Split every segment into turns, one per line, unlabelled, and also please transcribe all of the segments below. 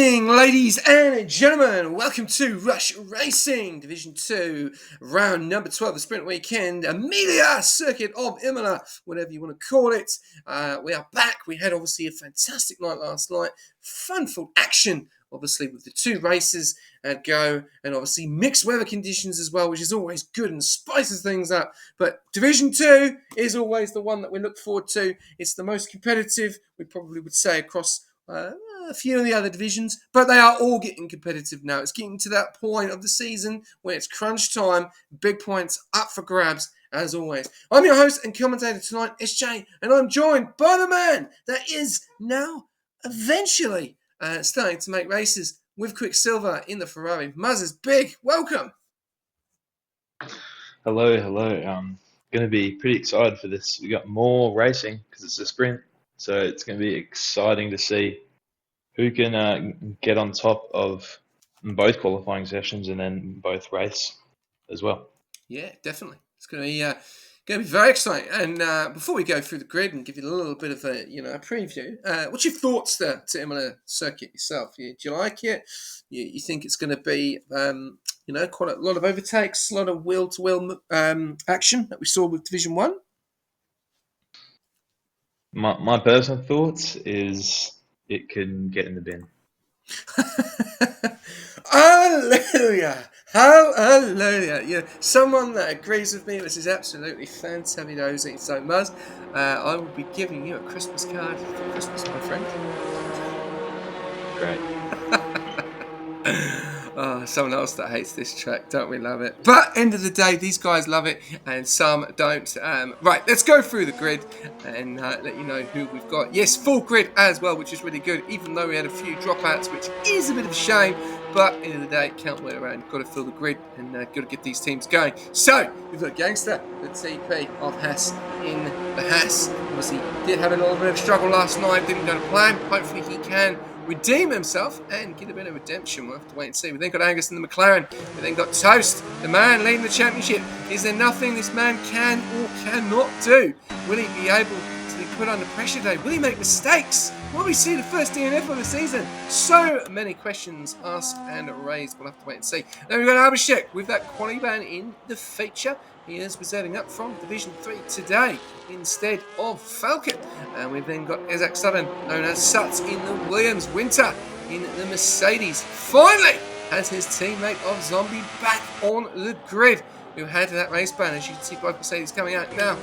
evening, ladies and gentlemen. Welcome to Rush Racing, Division 2, round number 12, the sprint weekend, Imola circuit of Imola, whatever you want to call it. We are back. We had obviously a fantastic night last night. Fun-filled action, obviously, with the two races at go, and obviously mixed weather conditions as well, which is always good and spices things up. But Division 2 is always the one that we look forward to. It's the most competitive, we probably would say, across a few of the other divisions, but they are all getting competitive now. It's getting to that point of the season where it's crunch time, big points up for grabs, as always. I'm your host and commentator tonight, SJ, and I'm joined by the man that is now eventually starting to make races with Quicksilver in the Ferrari. Muzz is big. Welcome.
Hello. I'm going to be pretty excited for this. We got more racing because it's a sprint, so it's going to be exciting to see who can get on top of both qualifying sessions and then both race as well.
Yeah, definitely. It's going to be very exciting. And before we go through the grid and give you a little bit of a preview, what's your thoughts there to Imola circuit yourself? Do you like it? You think it's going to be quite a lot of overtakes, a lot of wheel-to-wheel action that we saw with Division 1?
My personal thoughts is it can get in the bin.
Hallelujah! Hallelujah! Yeah, someone that agrees with me. This is absolutely fantabulous. So, Muzz, I will be giving you a Christmas card for Christmas, my friend.
Great.
Oh, someone else that hates this track. Don't we love it? But end of the day, these guys love it and some don't. Right, let's go through the grid and let you know who we've got. Yes, full grid as well, which is really good, even though we had a few dropouts, which is a bit of a shame. But end of the day, can't wait around. Got to fill the grid and got to get these teams going. So, we've got Gangster, the TP of Haas in the Haas. Obviously, did have a little bit of struggle last night, didn't go to plan. Hopefully he can redeem himself and get a bit of redemption. We'll have to wait and see. We then got Angus in the McLaren. We then got Toast, the man leading the championship. Is there nothing this man can or cannot do? Will he be able to be put under pressure today? Will he make mistakes? Will we see the first DNF of the season? So many questions asked and raised. We'll have to wait and see. Then we've got Abhishek with that quality ban in the feature. He is reserving up from Division 3 today instead of Falcon. And we've then got Isaac Sutton, known as Suts, in the Williams. Winter in the Mercedes. Finally has his teammate of Zombie back on the grid, who had that race ban. As you can see, both Mercedes coming out now.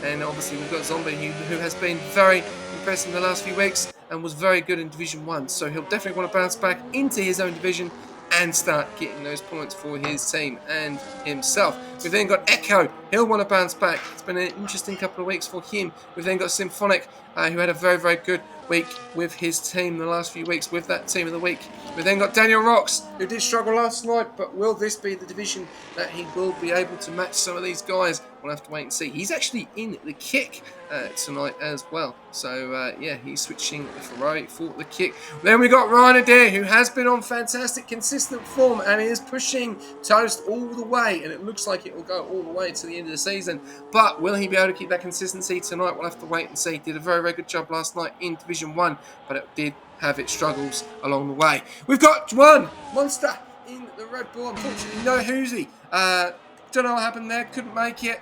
And obviously we've got Zombie, who has been very impressive in the last few weeks and was very good in Division 1. So he'll definitely want to bounce back into his own division and start getting those points for his team and himself. We've then got Echo. He'll want to bounce back. It's been an interesting couple of weeks for him. We've then got Symphonic, who had a very, very good week with his team the last few weeks with that team of the week. We've then got Daniel Rocks, who did struggle last night, but will this be the division that he will be able to match some of these guys? We'll have to wait and see. He's actually in the kick tonight as well. So, he's switching the Ferrari for the kick. Then we got Ryan Adair, who has been on fantastic, consistent form and is pushing Toast all the way. And it looks like it will go all the way to the end of the season. But will he be able to keep that consistency tonight? We'll have to wait and see. Did a very, very good job last night in Division 1, but it did have its struggles along the way. We've got one Monster in the Red Bull. Unfortunately, no Hoosie. Don't know what happened there, couldn't make it.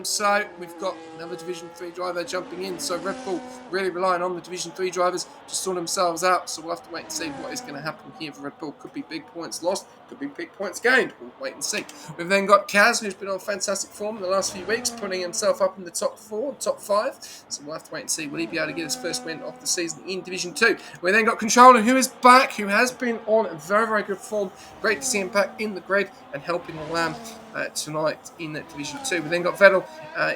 So we've got another Division 3 driver jumping in. So Red Bull really relying on the Division 3 drivers to sort themselves out. So we'll have to wait and see what is going to happen here for Red Bull. Could be big points lost, could be big points gained. We'll wait and see. We've then got Kaz, who's been on fantastic form in the last few weeks, putting himself up in the top 4, top 5. So we'll have to wait and see. Will he be able to get his first win of the season in Division 2? We then got Controller, who is back, who has been on very, very good form. Great to see him back in the grid and helping the Lamb tonight in Division 2. We then got Vettel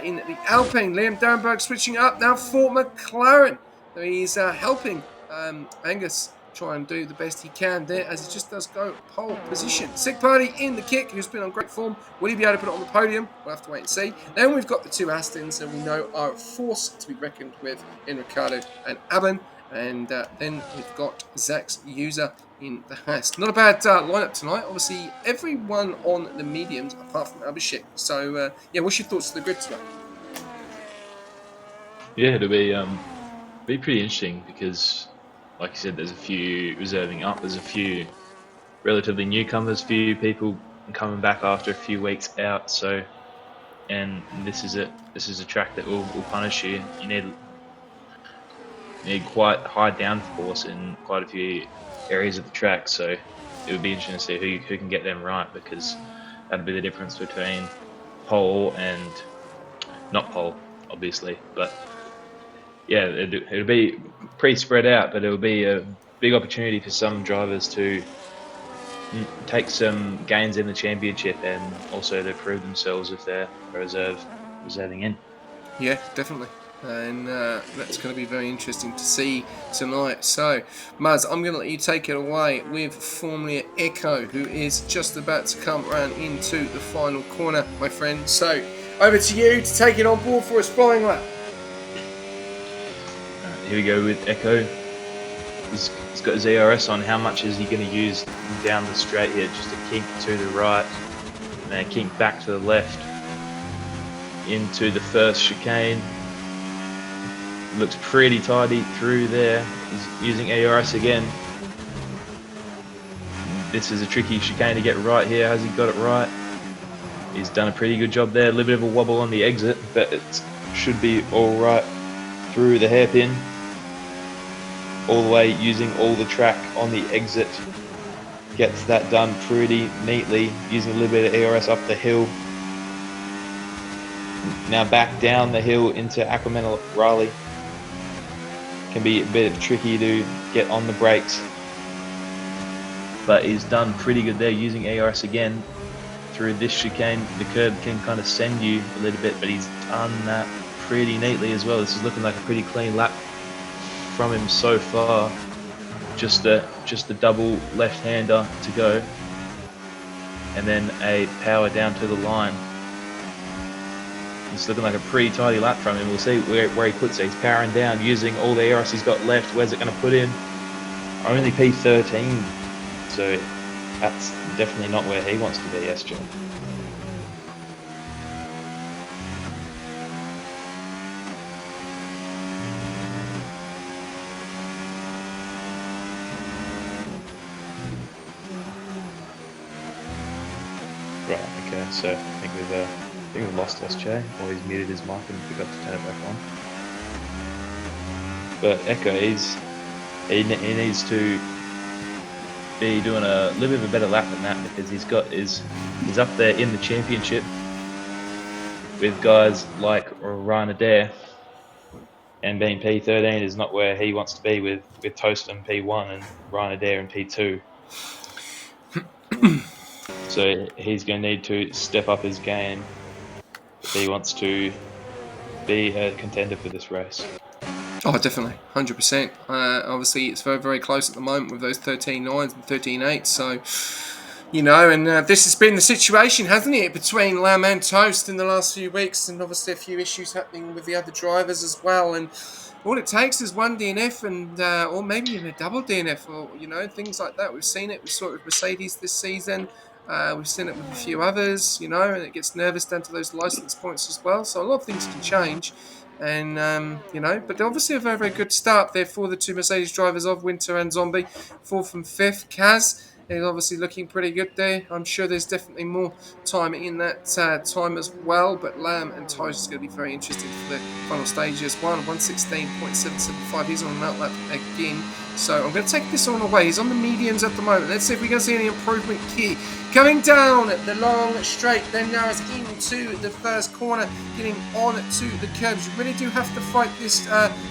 in the Alpine. Liam Darrenberg switching up now for McLaren. So he's helping Angus try and do the best he can there, as he just does go pole position. Sick Party in the kick, who's been on great form. Will he be able to put it on the podium? We'll have to wait and see. Then we've got the two Astons that we know are a force to be reckoned with in Ricardo and Aben. And then we've got Zach's user in the Haas. Not a bad lineup tonight. Obviously, everyone on the mediums apart from Abhishek. So, what's your thoughts on the grid tonight?
Yeah, it'll be pretty interesting because like you said, there's a few reserving up. There's a few relatively newcomers, few people coming back after a few weeks out. So, and this is a track that will punish you. You need quite high downforce in quite a few areas of the track. So it would be interesting to see who can get them right, because that'd be the difference between pole and not pole, obviously. But yeah, it'll be pretty spread out, but it'll be a big opportunity for some drivers to take some gains in the championship and also to prove themselves if they're reserving in.
Yeah, definitely. And that's going to be very interesting to see tonight. So, Maz, I'm going to let you take it away with Formula Echo, who is just about to come around into the final corner, my friend. So, over to you to take it on board for his flying lap.
Here we go with Echo. He's got his ERS on. How much is he going to use down the straight here? Just a kink to the right, and then a kink back to the left into the first chicane. Looks pretty tidy through there. He's using ERS again. This is a tricky chicane to get right here. Has he got it right? He's done a pretty good job there. A little bit of a wobble on the exit, but it should be all right through the hairpin. All the way, using all the track on the exit. Gets that done pretty neatly, using a little bit of ERS up the hill. Now back down the hill into Aquamena Raleigh. Can be a bit tricky to get on the brakes, but he's done pretty good there, using ERS again through this chicane. The curb can kind of send you a little bit, but he's done that pretty neatly as well. This is looking like a pretty clean lap from him so far. Just a double left-hander to go, and then a power down to the line. It's looking like a pretty tidy lap from him. We'll see where he puts it. He's powering down, using all the ERS he's got left. Where's it going to put him? Only P13. So that's definitely not where he wants to be, SJ. Right, okay, so I think we've lost SJ, or he's muted his mic and forgot to turn it back on. But Echo, he needs to be doing a little bit of a better lap than that, because he's up there in the championship with guys like Ryan Adair, and being P13 is not where he wants to be with Toast in P1 and Ryan Adair in P2. So he's going to need to step up his game if he wants to be a contender for this race.
Oh, definitely, 100%. Obviously, it's very, very close at the moment with those 13.9s and 13.8s. So, you know, and this has been the situation, hasn't it, between Lamb and Toast in the last few weeks, and obviously a few issues happening with the other drivers as well. And all it takes is one DNF, and or maybe even a double DNF, or things like that. We've seen it. We saw it with Mercedes this season. We've seen it with a few others, and it gets nervous down to those license points as well. So a lot of things can change. And, but obviously a very, very good start there for the two Mercedes drivers of Winter and Zombie. 4th and 5th. Kaz is obviously looking pretty good there. I'm sure there's definitely more time in that time as well. But Lamb and Toast is going to be very interesting for the final stages. 116.775. He's on an outlap again. So I'm going to take this one away. He's on the mediums at the moment. Let's see if we can see any improvement here. Coming down the long straight, then narrows into the first corner, getting on to the curbs. You really do have to fight this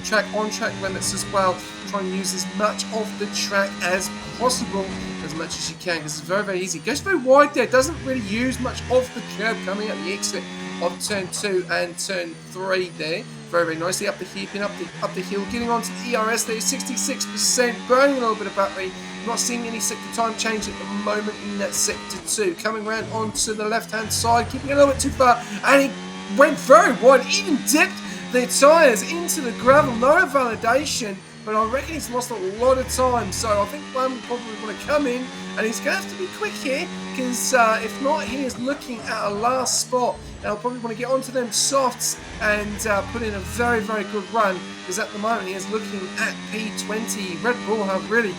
track on track limits as well. Try and use as much of the track as possible, as much as you can, because it's very, very easy. Goes very wide there, doesn't really use much of the curb coming at the exit of turn 2 and turn 3 there. Very, very nicely up the hairpin, up the hill, getting onto the ERS there, 66%, burning a little bit of battery. Not seeing any sector time change at the moment in that sector 2. Coming around onto the left-hand side, keeping a little bit too far, and he went very wide, even dipped their tyres into the gravel. No validation, but I reckon he's lost a lot of time. So I think one will probably want to come in and he's going to have to be quick here, because if not, he is looking at a last spot. They'll probably want to get onto them softs and put in a very, very good run, because at the moment he is looking at P20. Red Bull have really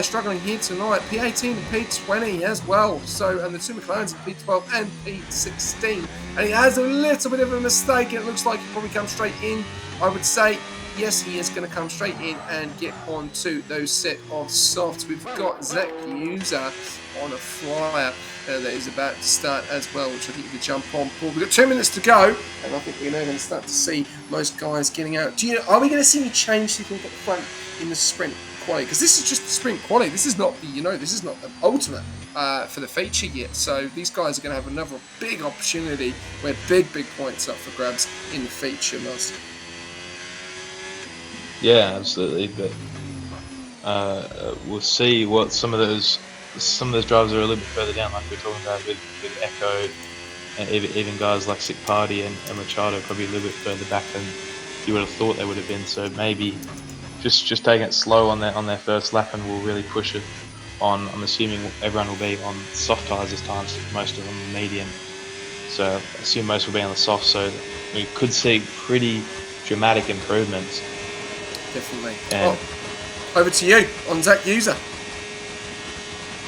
struggling here tonight. P18 and P20 as well. So, and the two McLarens at P12 and P16. And he has a little bit of a mistake. It looks like he probably comes straight in. I would say, yes, he is going to come straight in and get onto those set of softs. We've got Zach User on a flyer that is about to start as well, which I think we can jump on board. We've got 2 minutes to go, and I think we're now going to start to see most guys getting out. Are we going to see any change, do you think, at the front in the sprint quality? Because this is just the sprint quality. This is not the, this is not the ultimate for the feature yet. So these guys are going to have another big opportunity where big points up for grabs in the feature, Miles.
Yeah, absolutely. But we'll see what some of those drivers are a little bit further down, like we're talking about with Echo, and even guys like Sick Party and Machado probably a little bit further back than you would have thought they would have been. So maybe just taking it slow on their first lap, and we'll really push it on. I'm assuming everyone will be on soft tyres this time, so most of them medium. So I assume most will be on the soft. So we could see pretty dramatic improvements.
Definitely. Over to you on Zach User.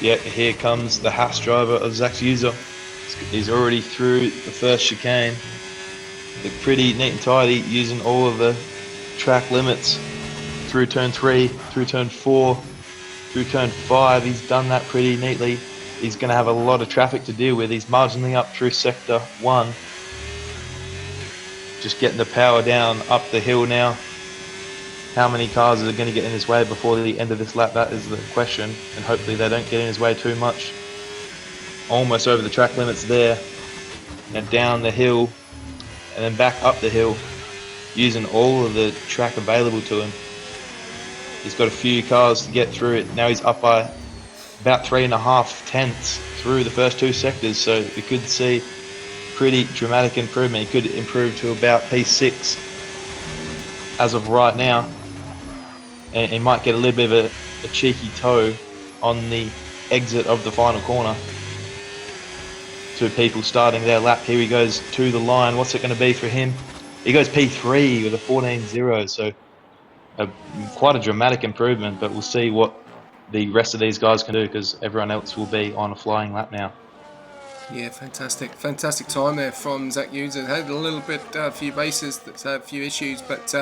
Yeah, here comes the Haas driver of Zach User. He's already through the first chicane. They're pretty neat and tidy, using all of the track limits through turn 3, through turn 4, through turn 5. He's done that pretty neatly. He's going to have a lot of traffic to deal with. He's marginally up through sector 1. Just getting the power down up the hill now. How many cars are going to get in his way before the end of this lap? That is the question, and hopefully they don't get in his way too much. Almost over the track limits there, and down the hill, and then back up the hill, using all of the track available to him. He's got a few cars to get through it. Now he's up by about 3.5 tenths through the first 2 sectors, so we could see pretty dramatic improvement. He could improve to about P6 as of right now. And he might get a little bit of a cheeky toe on the exit of the final corner. 2 people starting their lap. Here he goes to the line. What's it going to be for him? He goes P3 with a 14.0, so quite a dramatic improvement, but we'll see what the rest of these guys can do, because everyone else will be on a flying lap now.
Yeah, fantastic time there from Zach User. Had a little bit, a few bases that had a few issues, but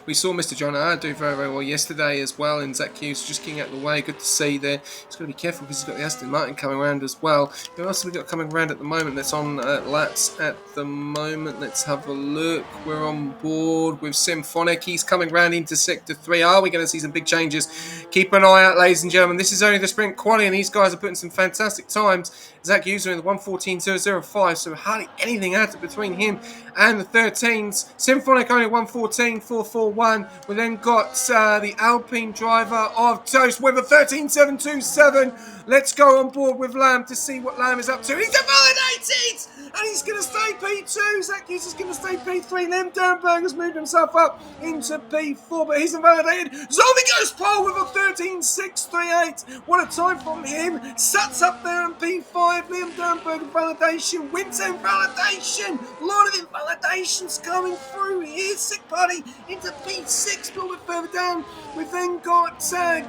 we saw Mr. John R do very well yesterday as well, and Zach Hughes just getting out of the way. Good to see there. He's got to be careful because he's got the Aston Martin coming around as well. Who else have we got coming around at the moment that's on laps at the moment? Let's have a look. We're on board with Symphonic. He's coming round into sector 3. Are we going to see some big changes? Keep an eye out, ladies and gentlemen. This is only the sprint quality, and these guys are putting some fantastic times. Zach User in the 1:14.005, so hardly anything out between him and the 13s. Symphonic only 1:14.441. We then got the Alpine driver of Toast with a 13.727. Let's go on board with Lamb to see what Lamb is up to. He's validated! And he's going to stay P2. Zach User's going to stay P3. Lim Dernberg has moved himself up into P4, but he's invalidated. Zombie goes pole with a 13.638. What a time from him. Sats up there in P5. Liam Dernberg validation. Winter validation. A lot of invalidations coming through here. Sick Party into P6, but we're further down. We've then got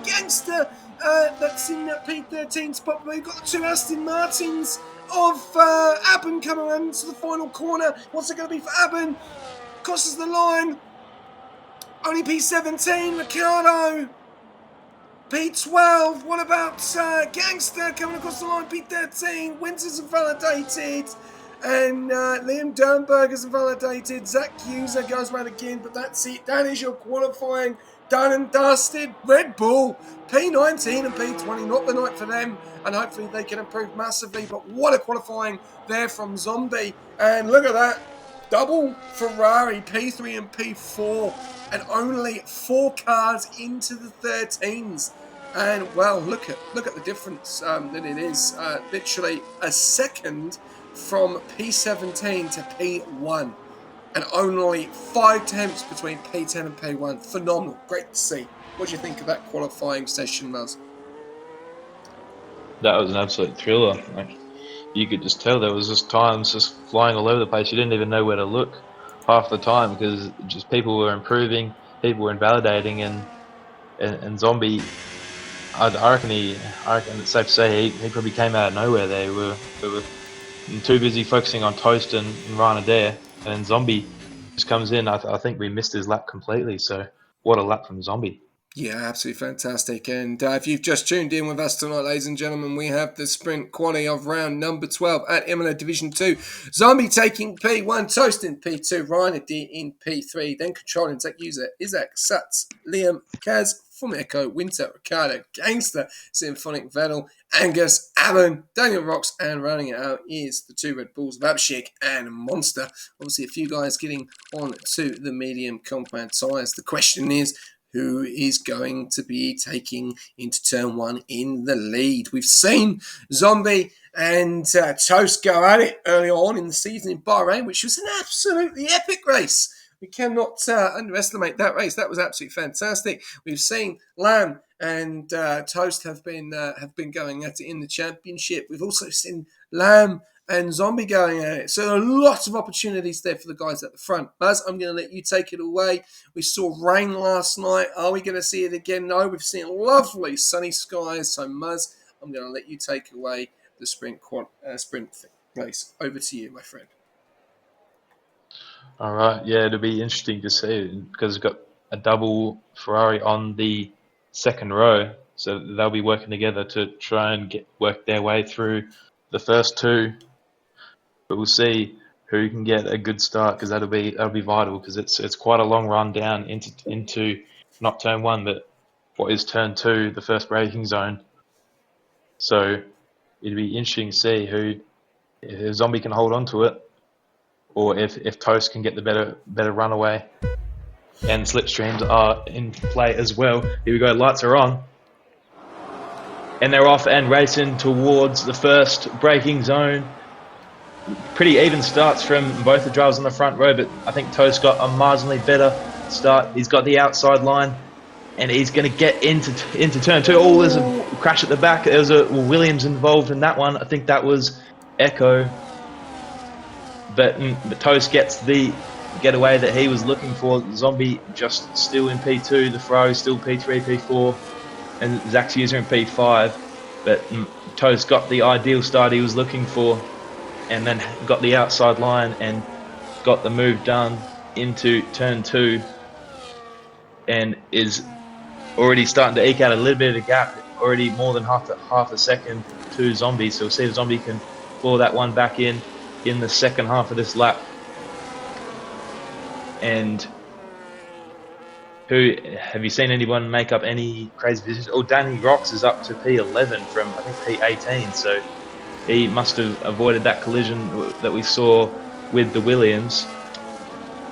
Gangster. That's in that P13 spot. We've got the 2 Aston Martins of Aben coming around to the final corner. What's it going to be for Aben? Crosses the line. Only P17. Ricardo. P12. What about Gangster coming across the line? P13. Winters invalidated. And Liam Dernberg is invalidated. Zach User goes round again, but that's it. That is your qualifying. Done and dusted. Red Bull, P19 and P20, not the night for them, and hopefully they can improve massively. But what a qualifying there from Zombie. And look at that, double Ferrari, P3 and P4, and only 4 cars into the 13s. And well, look at the difference that it is. Literally a second from P17 to P1. And only 5 attempts between P10 and P1. Phenomenal. Great to see. What do you think of that qualifying session, Muzz?
That was an absolute thriller. Like, you could just tell there was just times just flying all over the place. You didn't even know where to look half the time because just people were improving, people were invalidating, and Zombie. I reckon it's safe to say he probably came out of nowhere. They were too busy focusing on Toast and Ryan Adair, and then Zombie just comes in. I think we missed his lap completely. So what a lap from Zombie.
Yeah, absolutely fantastic. And if you've just tuned in with us tonight, ladies and gentlemen, we have the sprint quality of round number 12 at Imola Division 2. Zombie taking P1, Toast in P2, Ryan Adair in P3, then controlling Zach User, Isaac, Sats, Liam, Kaz, from Echo, Winter, Ricardo, Gangster, Symphonic, Vettel, Angus, Alan, Daniel Rocks, and running it out is the two Red Bulls of Abshik and Monster. Obviously, a few guys getting on to the medium compound tyres. The question is, who is going to be taking into turn one in the lead? We've seen Zombie and Toast go at it early on in the season in Bahrain, which was an absolutely epic race. We cannot underestimate that race. That was absolutely fantastic. We've seen Lamb and Toast have been going at it in the championship. We've also seen Lamb and Zombie going at it. So a lot of opportunities there for the guys at the front. Buzz, I'm going to let you take it away. We saw rain last night. Are we going to see it again? No, we've seen lovely sunny skies. So Muzz, I'm going to let you take away the sprint race. Over to you, my friend.
All right, yeah, it'll be interesting to see because we've got a double Ferrari on the second row, so they'll be working together to try and work their way through the first two. But we'll see who can get a good start because that'll be vital because it's quite a long run down into not turn one, but what is turn two, the first braking zone. So it'd be interesting to see if Zombie can hold on to it, or if Toast can get the better runaway. And slipstreams are in play as well. Here we go, lights are on. And they're off and racing towards the first braking zone. Pretty even starts from both the drivers on the front row, but I think Toast got a marginally better start. He's got the outside line, and he's going to get into turn two. Oh, there's a crash at the back. There was a Williams involved in that one. I think that was Echo. But Toast gets the getaway that he was looking for. Zombie just still in P2. The Ferrari still P3, P4, and Zach's user in P5. But Toast got the ideal start he was looking for, and then got the outside line and got the move done into turn two, and is already starting to eke out a little bit of a gap. Already more than half a second to Zombie. So we'll see if Zombie can claw that one back in the second half of this lap. And have you seen anyone make up any crazy positions? Oh, Danny Rocks is up to P11 from I think P18, so he must have avoided that collision that we saw with the Williams.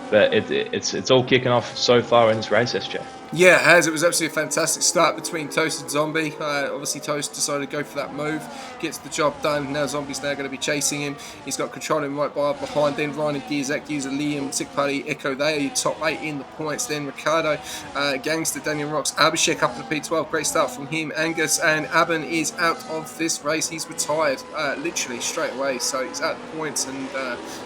But it's all kicking off so far in this race, SJ.
Yeah, it has. It was absolutely a fantastic start between Toast and Zombie. Obviously, Toast decided to go for that move, gets the job done. Now Zombie's now going to be chasing him. He's got control him right behind. Then Ryan and Gear, Zach User, Liam, Sick Party, Echo. They are your top 8 in the points. Then Ricardo, Gangster, Daniel Rocks, Abhishek up to P12. Great start from him. Angus and Aben is out of this race. He's retired literally straight away. So he's at the points, and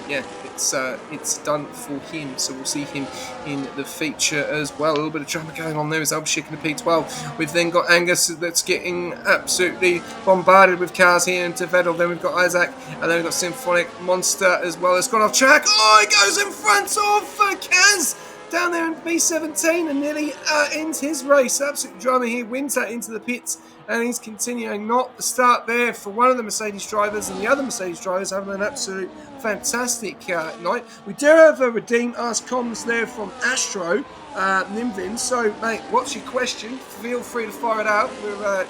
it's done for him. So we'll see him in the feature as well. A little bit of drama going on there is Abhishek in the P12. We've then got Angus that's getting absolutely bombarded with cars here into Vettel. Then we've got Isaac, and then we've got Symphonic Monster as well. It's gone off track. Oh, he goes in front of Kaz down there in B17 and nearly ends his race. Absolute drama here. Winter into the pits, and he's continuing not the start there for one of the Mercedes drivers, and the other Mercedes drivers having an absolute fantastic night. We do have a redeem ask comms there from Astro Nimvin. So, mate, what's your question? Feel free to fire it out.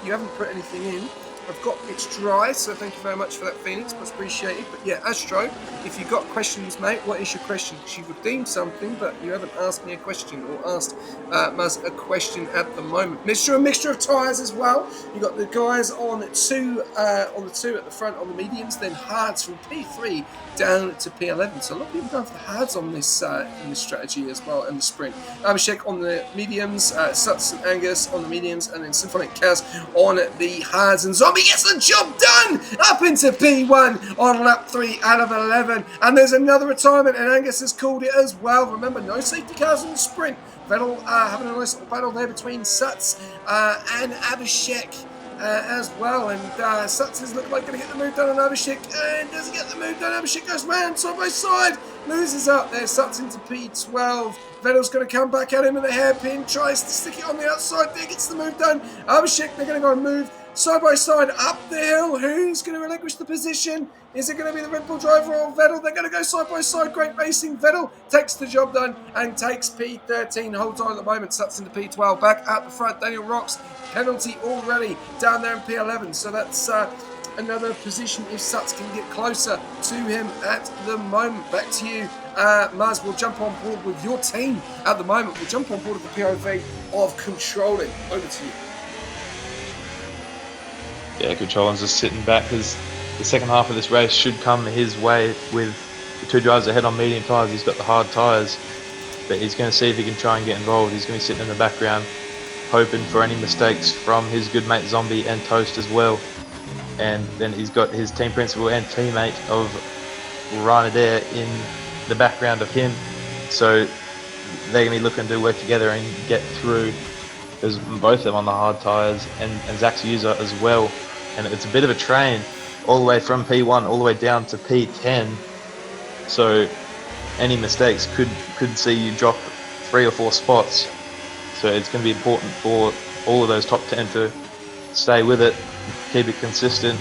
You haven't put anything in. I've got it's dry, so thank you very much for that, Phoenix. Much appreciated. But yeah, Astro, if you've got questions, mate, what is your question? Because you've redeemed something, but you haven't asked me a question or asked Muzz a question at the moment. A mixture of tyres as well. You've got the guys on the two at the front on the mediums, then hards from P3 down to P11. So a lot of people going for the hards on this in this strategy as well, and the sprint. Abhishek on the mediums, Suts and Angus on the mediums, and then Symphonic Kaz on the hards, and Zombie Zombie gets the job done up into P1 on lap 3 out of 11. And there's another retirement, and Angus has called it as well. Remember, no safety cars in the sprint. Vettel having a nice little battle there between Suts and Abhishek. As well, and Suts is looking like going to get the move done on Abhishek, and doesn't get the move done. Abhishek goes round side by side, loses up there. Suts into P12. Vettel's going to come back at him with a hairpin, tries to stick it on the outside there, gets the move done. Abhishek, they're going to go and move side by side up the hill. Who's going to relinquish the position? Is it going to be the Red Bull driver or Vettel? They're going to go side by side. Great racing. Vettel takes the job done and takes P13. Holds on at the moment. Suts into P12. Back out the front. Daniel Rocks. Penalty already down there in P11. So that's another position if Suts can get closer to him at the moment. Back to you, Maz. We'll jump on board with your team at the moment. We'll jump on board with the POV of controlling. Over to you.
Yeah, Controling's just sitting back because the second half of this race should come his way with the two drivers ahead on medium tyres. He's got the hard tyres, but he's going to see if he can try and get involved. He's going to be sitting in the background hoping for any mistakes from his good mate Zombie and Toast as well. And then he's got his team principal and teammate of Ryan Adair in the background of him. So they're going to be looking to work together and get through. There's both of them on the hard tyres and Zach's user as well. And it's a bit of a train all the way from P1 all the way down to P10. So any mistakes could see you drop 3 or 4 spots. So it's going to be important for all of those top 10 to stay with it, keep it consistent.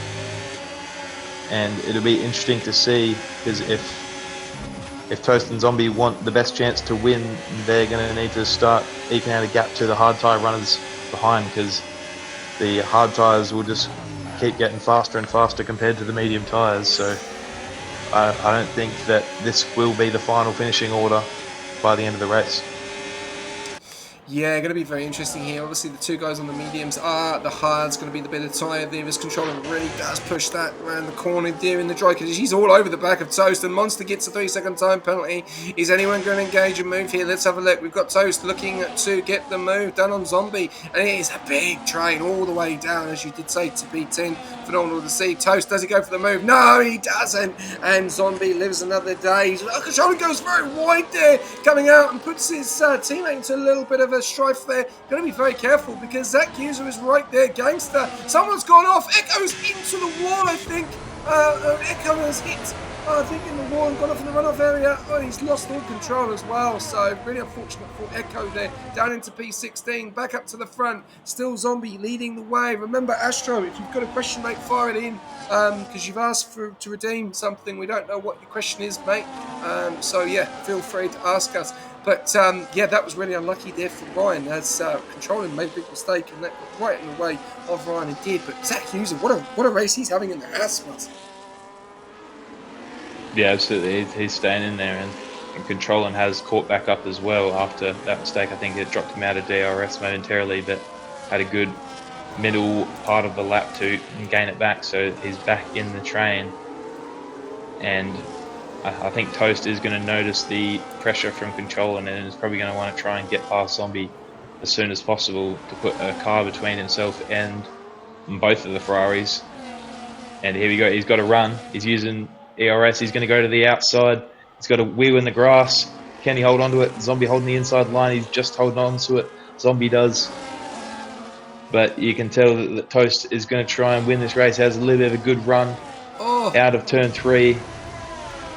And it'll be interesting to see, because if Toast and Zombie want the best chance to win, they're going to need to start eking out a gap to the hard tyre runners behind, because the hard tyres will just keep getting faster and faster compared to the medium tyres. So I don't think that this will be the final finishing order by the end of the race.
Yeah, going to be very interesting here. Obviously, the two guys on the mediums are the hards. Going to be the bit of tyre there. His controller really does push that around the corner there in the dry conditions. He's all over the back of Toast, and Monster gets a 3-second time penalty. Is anyone going to engage a move here? Let's have a look. We've got Toast looking to get the move done on Zombie, and it is a big train all the way down, as you did say, to P10. Phenomenal to see. Toast, does he go for the move? No, he doesn't. And Zombie lives another day. Controller goes very wide there, coming out and puts his teammate into a little bit of a strife there. Going to be very careful because Zach User is right there. Gangster. Someone's gone off. Echo's into the wall, I think. Echo has hit, I think, in the wall and gone off in the runoff area. Oh, he's lost all control as well. So really unfortunate for Echo there. Down into P16. Back up to the front. Still Zombie leading the way. Remember, Astro, if you've got a question, mate, fire it in. Because you've asked to redeem something. We don't know what your question is, mate. So yeah, feel free to ask us. But yeah, that was really unlucky there for Ryan, as Controlling made a big mistake, and that got right in the way of Ryan and did. But Zach User, what a race he's having in the Aspas.
Yeah, absolutely. He's staying in there, and Controlling has caught back up as well after that mistake. I think it dropped him out of DRS momentarily, but had a good middle part of the lap to gain it back. So he's back in the train, and I think Toast is going to notice the pressure from Controlling and is probably going to want to try and get past Zombie as soon as possible to put a car between himself and both of the Ferraris. And here we go. He's got to run. He's using ERS. He's going to go to the outside. He's got a wheel in the grass. Can he hold on to it? Zombie holding the inside line. He's just holding on to it. Zombie does. But you can tell that Toast is going to try and win this race. He has a little bit of a good run out of turn 3.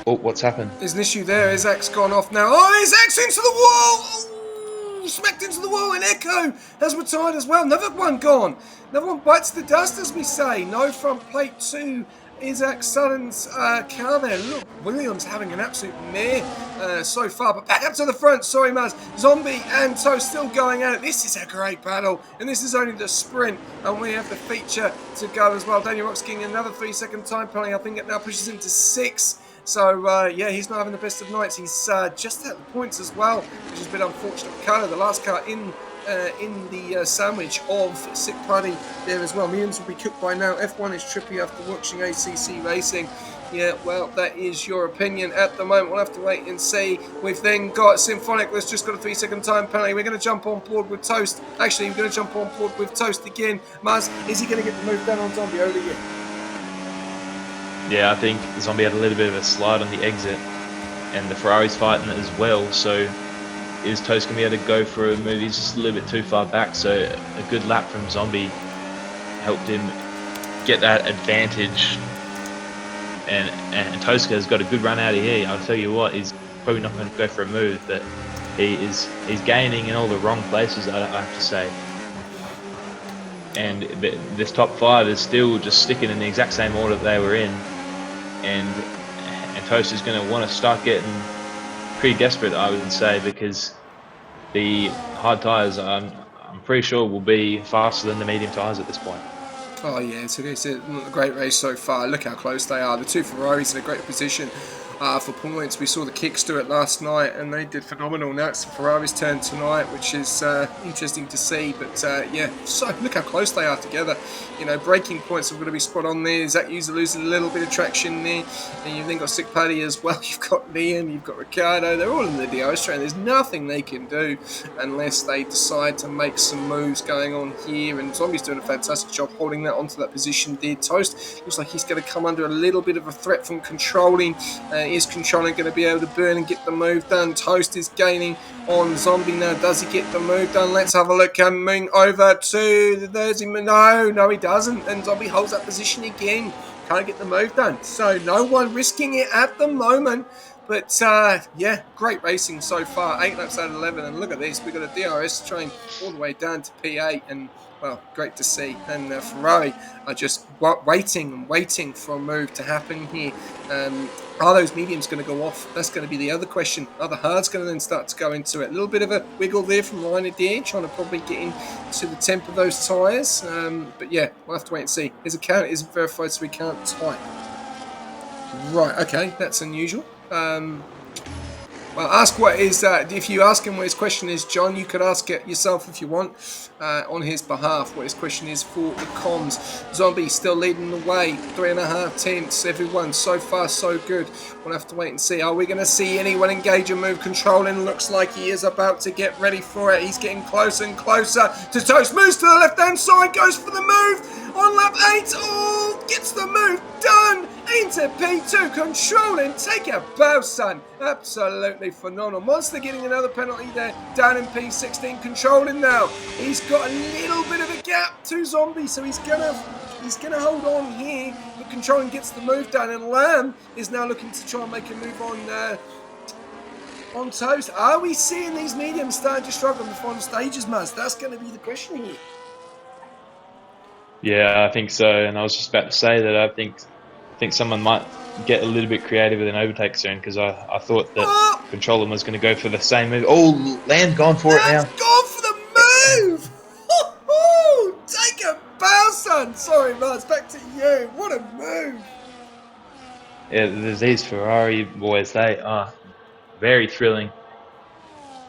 Oh, what's happened?
There's an issue there. Isaac's gone off now. Oh, Isaac's into the wall! Oh, smacked into the wall, and Echo has retired as well. Another one gone. Another one bites the dust, as we say. No front plate 2. Isaac Sutton's car there. Look, Williams having an absolute mare so far. But back up to the front. Sorry, Maz. Zombie and Toast still going at it. This is a great battle. And this is only the sprint. And we have the feature to go as well. Daniel Rock's getting another 3-second time penalty. I think it now pushes him to 6. So, yeah, he's not having the best of nights. He's just at the points as well, which is a bit unfortunate. Carter, the last car in in the sandwich of Sick Putty there as well. Mediums will be cooked by now. F1 is trippy after watching ACC racing. Yeah, well, that is your opinion at the moment. We'll have to wait and see. We've then got Symphonic. Let's just got a 3-second time penalty. We're going to jump on board with Toast. Actually, we're going to jump on board with Toast again. Maz, is he going to get the move down on Zombie over here?
Yeah, I think Zombie had a little bit of a slide on the exit, and the Ferrari's fighting it as well. So is Toast going to be able to go for a move? He's just a little bit too far back. So a good lap from Zombie helped him get that advantage. And Toska's got a good run out of here. I'll tell you what, he's probably not going to go for a move, but he's gaining in all the wrong places, I have to say. And this top 5 is still just sticking in the exact same order that they were in. And Toast is going to want to start getting pretty desperate, I would say, because the hard tyres, I'm pretty sure, will be faster than the medium tyres at this point.
Oh yeah, so it's a great race so far. Look how close they are. The two Ferraris in a great position for points. We saw the Kicks do it last night and they did phenomenal. Now it's the Ferrari's turn tonight, which is interesting to see. But yeah, so look how close they are together. You know, braking points are going to be spot on there. Zach User losing a little bit of traction there. And you've then got Sick Paddy as well. You've got Liam, you've got Ricardo. They're all in the DRS train. There's nothing they can do unless they decide to make some moves going on here. And Zombie's doing a fantastic job holding that onto that position there. Toast looks like he's going to come under a little bit of a threat from controlling. Is controlling going to be able to burn and get the move done? Toast is gaining on Zombie now. Does he get the move done? Let's have a look. Coming over to there's him. No, he doesn't. And Zombie holds that position again. Can't get the move done. So no one risking it at the moment. But yeah, great racing so far. 8 laps out of 11. And look at this. We've got a DRS train all the way down to P8. And well, great to see. And Ferrari are just waiting for a move to happen here. Are those mediums going to go off? That's going to be the other question. Are the hards going to then start to go into it? A little bit of a wiggle there from Ryan Adair, trying to probably get into the temp of those tyres. But yeah, we'll have to wait and see. His account isn't verified, so we can't type. Right, okay, that's unusual. Well, ask what is if you ask him what his question is, John, you could ask it yourself if you want on his behalf what his question is for the comms. Zombie still leading the way, 3.5 tenths, everyone. So far, so good. We'll have to wait and see. Are we going to see anyone engage in move controlling? Looks like he is about to get ready for it. He's getting closer and closer to Toast. Moves to the left-hand side, goes for the move on lap 8. Oh, gets the move done into P2, controlling. Take a bow, son. Absolutely phenomenal. Monster getting another penalty there, down in P16, controlling now. He's got a little bit of a gap to Zombie, so he's gonna hold on here, but controlling gets the move done, and Lamb is now looking to try and make a move on Toast. Are we seeing these mediums starting to struggle in the final stages, Maz? That's going to be the question here.
Yeah, I think so. And I was just about to say that I think someone might get a little bit creative with an overtake soon, because I thought that controlling was going to go for the same move. Oh, Land's gone for it now.
Gone for the move! Take a bow, son! Sorry, Maz, back to you. What a move!
Yeah, these Ferrari boys, they are very thrilling.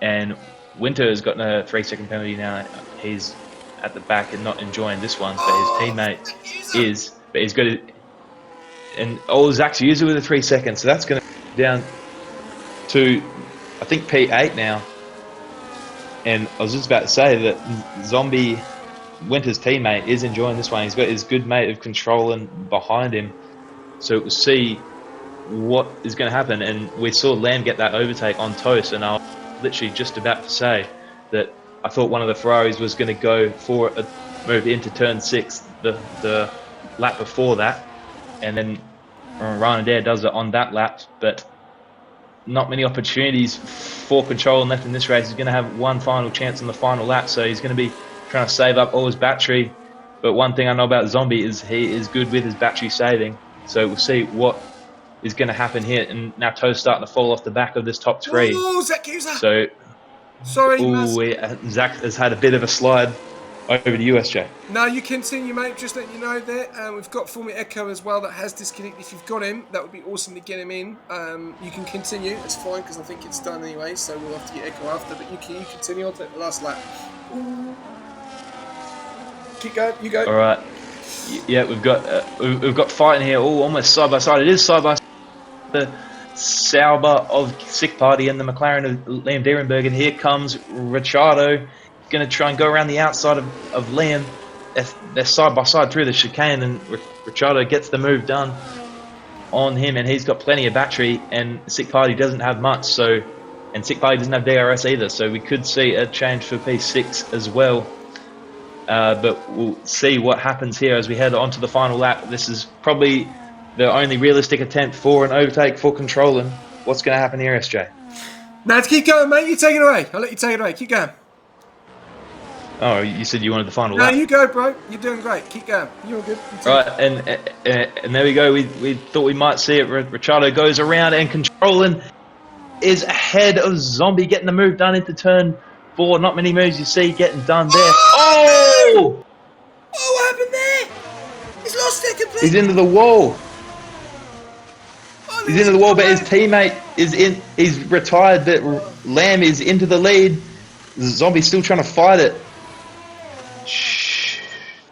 And Winter has gotten a 3-second penalty now. He's at the back and not enjoying this one, but his teammate is. But he's got it. And Zach's user with a 3 seconds, so that's going to down to, I think, P8 now. And I was just about to say that Zombie, Winter's teammate, is enjoying this one. He's got his good mate of controlling behind him, so we'll see what is going to happen. And we saw Lamb get that overtake on Toast, and I was literally just about to say that I thought one of the Ferraris was going to go for a move into turn 6 the lap before that, and then Ryan Adair does it on that lap, but not many opportunities for control left in this race. He's going to have one final chance on the final lap, so he's going to be trying to save up all his battery. But one thing I know about Zombie is he is good with his battery saving, so we'll see what is going to happen here. And now Toast starting to fall off the back of this top 3.
Oh, Zach User!
So
sorry,
Zach has had a bit of a slide. Over to USJ.
No, you continue, mate. Just let you know there. We've got Formula Echo as well that has disconnected. If you've got him, that would be awesome to get him in. You can continue. It's fine because I think it's done anyway. So we'll have to get Echo after. But you continue. I'll take the last lap. Ooh. Keep going. You go.
All right. Yeah, we've got fighting here, all almost side by side. It is side by side. The Sauber of Sick Party and the McLaren of Liam Dierenberg, and here comes Ricciardo, going to try and go around the outside of Liam. They're side by side through the chicane, and Ricciardo gets the move done on him, and he's got plenty of battery, and Sick Party doesn't have much, and Sick Party doesn't have DRS either, so we could see a change for P6 as well. But we'll see what happens here as we head on to the final lap. This is probably the only realistic attempt for an overtake for controlling. What's going to happen here, SJ?
Now, keep going, mate. You take it away. I'll let you take it away. Keep going.
Oh, you said you wanted the final
No,
lap.
you go, bro. You're doing great. Keep going. You're good.
All right, and there we go. We thought we might see it. Ricciardo goes around, and controlling is ahead of Zombie, getting the move done into turn 4. Not many moves you see getting done there.
Oh! No! Oh, what happened there? He's lost it completely.
He's into the wall.
Oh,
He's into the wall, but his teammate is in. He's retired, but Lamb is into the lead. Zombie's still trying to fight it.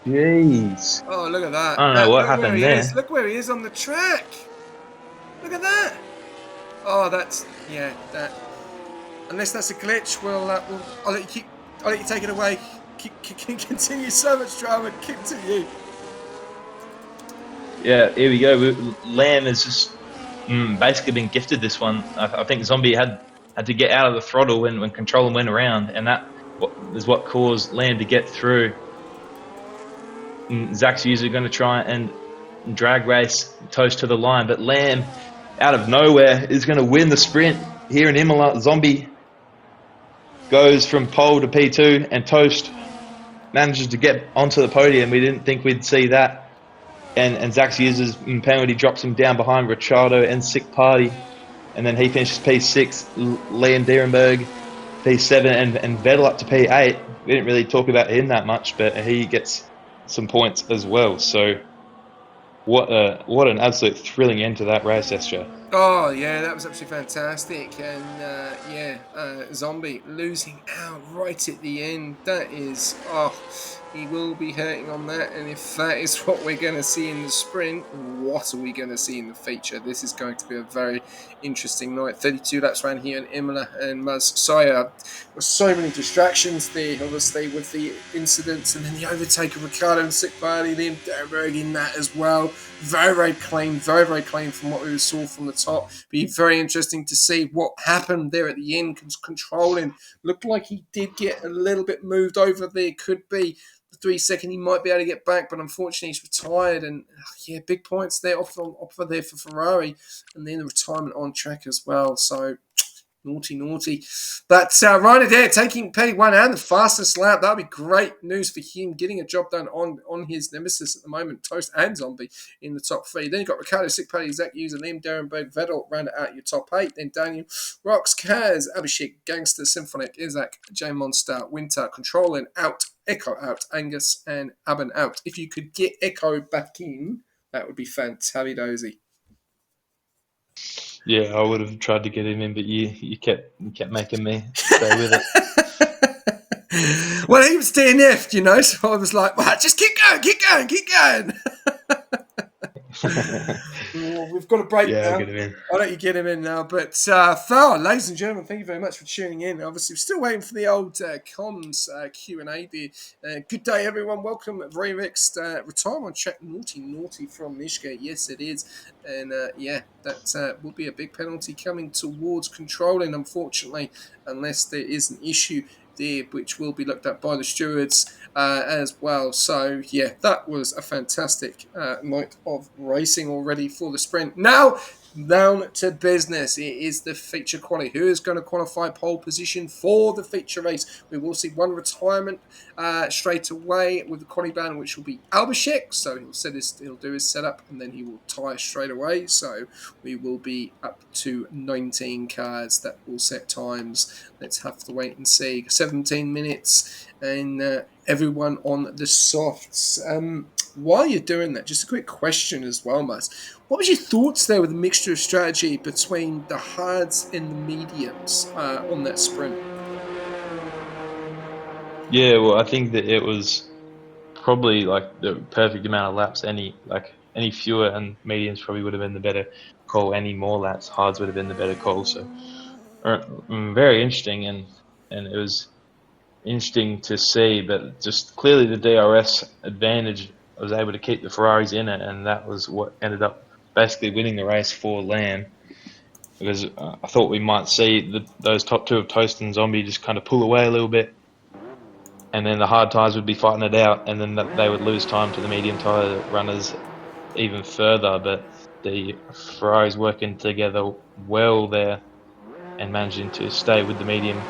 Jeez.
Oh, look at that.
I don't know what happened there.
Look where he is on the track. Look at that. Oh, that's that. Unless that's a glitch, I'll let you take it away. Continue. So much drama. Continue.
Yeah, here we go. Lamb has just basically been gifted this one. I think Zombie had to get out of the throttle when controlling went around, and that is what caused Lamb to get through. Zach's usually going to try and drag race Toast to the line, but Lamb, out of nowhere, is going to win the sprint here in Imola. Zombie goes from pole to P2, and Toast manages to get onto the podium. We didn't think we'd see that. And Zach's uses penalty drops him down behind Ricciardo and Sick Party. And then he finishes P6, Liam Dierenberg P7, and Vettel up to P8. We didn't really talk about him that much, but he gets some points as well. So what an absolute thrilling end to that race, SJ.
Oh yeah, that was absolutely fantastic, and Zombie losing out right at the end. That is, he will be hurting on that. And if that is what we're going to see in the sprint, what are we going to see in the feature? This is going to be a very interesting night. 32 laps around here in Imola, and there were so many distractions there, obviously, with the incidents, and then the overtake of Ricciardo and Sick Party, then Dierenberg in that as well. Very, very clean from what we saw from the top. Be very interesting to see what happened there at the end. Controlling looked like he did get a little bit moved over there. Could be the 3 second he might be able to get back, but unfortunately he's retired. And big points there off there for Ferrari, and then the retirement on track as well. So naughty. But Ryder there taking P1 and the fastest lap. That'll be great news for him, getting a job done on his nemesis at the moment, Toast and Zombie in the top 3. Then you've got Ricciardo, Sick Party, Zach User, Liam Dierenberg, Vettel round out your top 8. Then Daniel, Rox, Kaz, Abhishek, Gangster, Symphonic, Isaac, J Monster, Winter, Controlling out, Echo out, Angus and Aben out. If you could get Echo back in, that would be fantabulous.
Yeah, I would have tried to get him in, but you kept making me stay with it.
Well, he was DNF'd, so I was like, well, just keep going. Well, we've got a break now.
I'll get him in.
I'll let you get him in now. But, ladies and gentlemen, thank you very much for tuning in. Obviously, we're still waiting for the old comms Q&A there. Good day, everyone. Welcome, very next retirement track. Naughty from Mishka. Yes, it is. And, that will be a big penalty coming towards Controlling, unfortunately, unless there is an issue there, which will be looked at by the stewards as well. So, that was a fantastic night of racing already for the sprint. Now, Down to business. It is the feature quali. Who is going to qualify pole position for the feature race? We will see one retirement straight away with the quali ban, which will be Albashek. So he'll do his setup and then he will tire straight away. So we will be up to 19 cars that will set times. Let's have to wait and see. 17 minutes and everyone on the softs. While you're doing that, just a quick question as well, Maz. What was your thoughts there with the mixture of strategy between the hards and the mediums on that sprint?
Yeah, well, I think that it was probably like the perfect amount of laps. Any fewer and mediums probably would have been the better call. Any more laps, hards would have been the better call. So very interesting, and it was interesting to see. But just clearly the DRS advantage was able to keep the Ferraris in it, and that was what ended up basically winning the race for Lamb. Because I thought we might see those top two of Toast and Zombie just kind of pull away a little bit, and then the hard tyres would be fighting it out, and then they would lose time to the medium tyre runners even further. But the Ferraris working together well there and managing to stay with the medium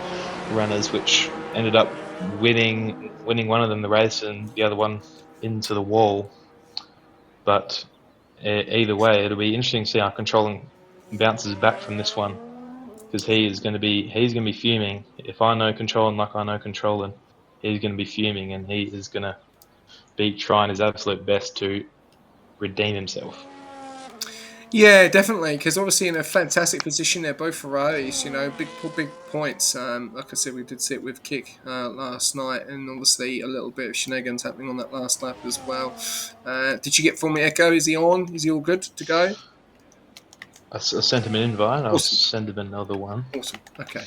runners, which ended up winning one of them the race and the other one into the wall. But either way, it'll be interesting to see how controlling bounces back from this one, because he's going to be fuming. If I know controlling like I know controlling, he's going to be fuming, and he is going to be trying his absolute best to redeem himself.
Yeah, definitely, because obviously in a fantastic position there, both Ferraris, big points. Like I said, we did see it with Kick last night, and obviously a little bit of shenanigans happening on that last lap as well. Did you get from Echo? Is he on? Is he all good to go?
I sent him an invite. I'll
Awesome.
send him another one.
Awesome. Okay.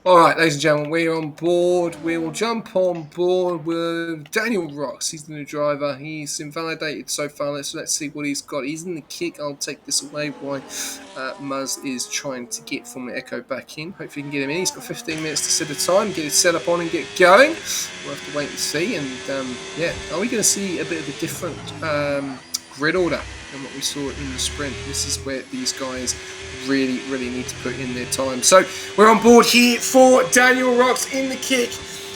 All right, ladies and gentlemen, we're on board. We will jump on board with Daniel Rocks. He's the new driver. He's invalidated so far. Let's see what he's got. He's in the kick. I'll take this away while Muzz is trying to get Formula Echo back in. Hopefully, we can get him in. He's got 15 minutes to set a time, get his setup on, and get going. We'll have to wait and see. And are we going to see a bit of a different grid order than what we saw in the sprint? This is where these guys really need to put in their time. So we're on board here for Daniel Rocks in the kick.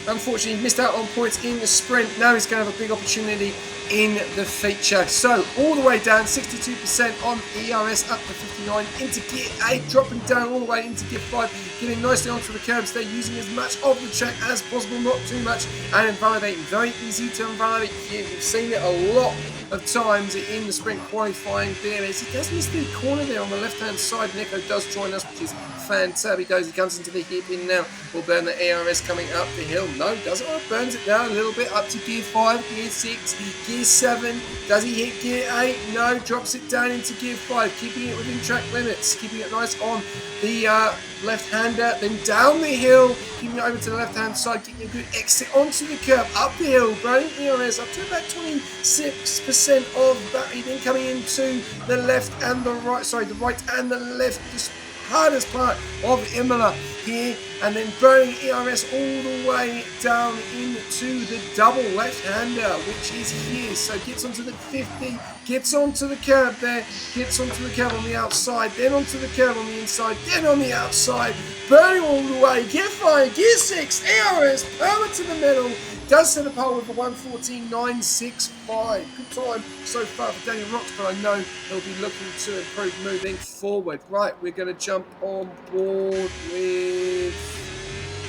Unfortunately, he missed out on points in the sprint. Now he's going to have a big opportunity in the feature. So all the way down, 62% on ERS, up to 59 into gear 8, dropping down all the way into gear 5, getting nicely onto the curbs. They're using as much of the track as possible, not too much, and invalidating. Very easy to invalidate here. We've seen it a lot of times in the sprint qualifying there. As he does miss the corner there on the left-hand side, Nico does join us, which is fantastic. He comes into the hairpin now. Will burn the ARS coming up the hill. No, doesn't. Oh, burns it down a little bit up to gear 5, gear 6, gear 7. Does he hit gear 8? No, drops it down into gear 5, keeping it within track limits, keeping it nice on the left-hander, then down the hill, keeping it over to the left-hand side, getting a good exit onto the curb, up the hill, burning ERS up to about 26% of battery, then coming into the left and the right, the right and the left, this hardest part of Imola here, and then burning ERS all the way down into the double left-hander, which is here. So gets onto the 50, gets onto the curb there, gets onto the curb on the outside, then onto the curb on the inside, then on the outside, burning all the way, gear 5, gear 6, ERS, permit to the middle, does set a pole with a 1:14.965. Good time so far for Daniel Rocks, but I know he'll be looking to improve moving forward. Right, we're going to jump on board with...